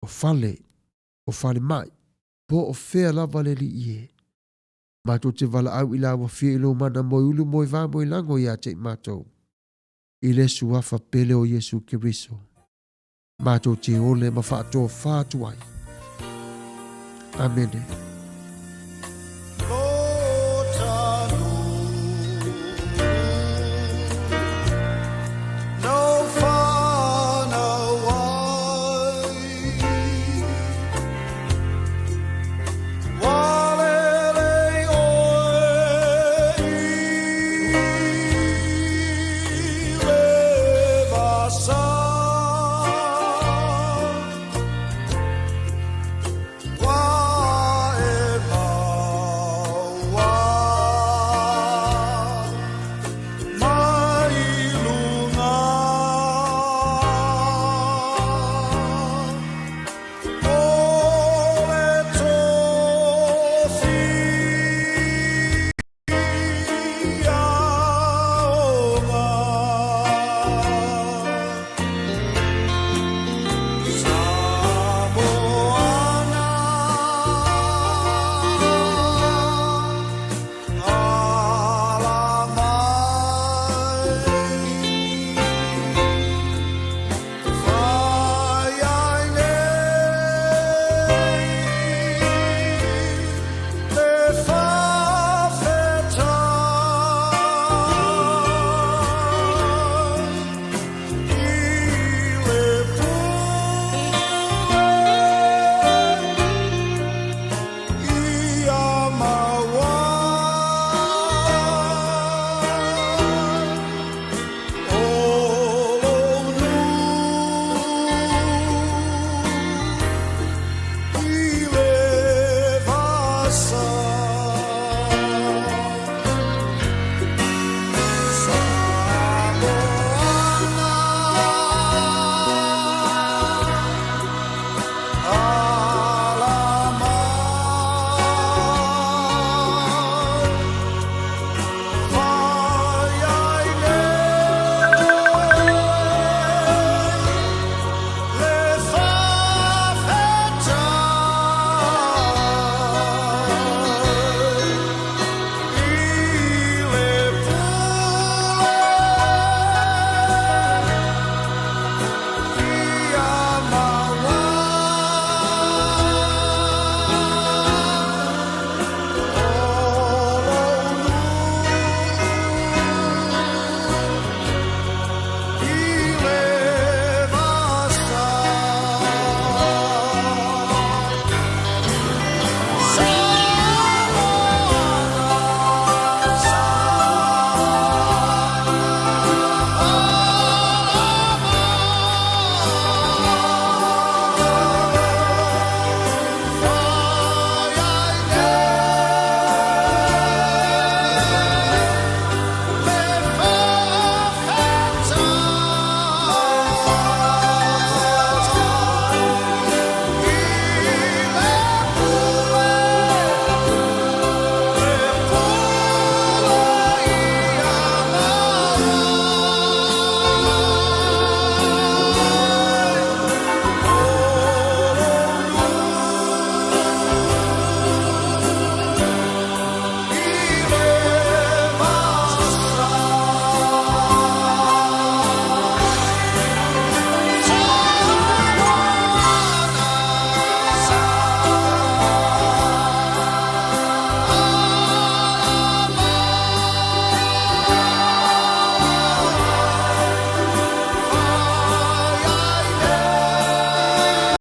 B: o fale mai, po o fea lava le li ie. Mātou te vala au i lawa fia i lo mana moi ulu moi vā moi lango ia te i mātou. I le suafa pele o Yesu Kiriso. Mātou te ole ma whātua whātuai. Amen.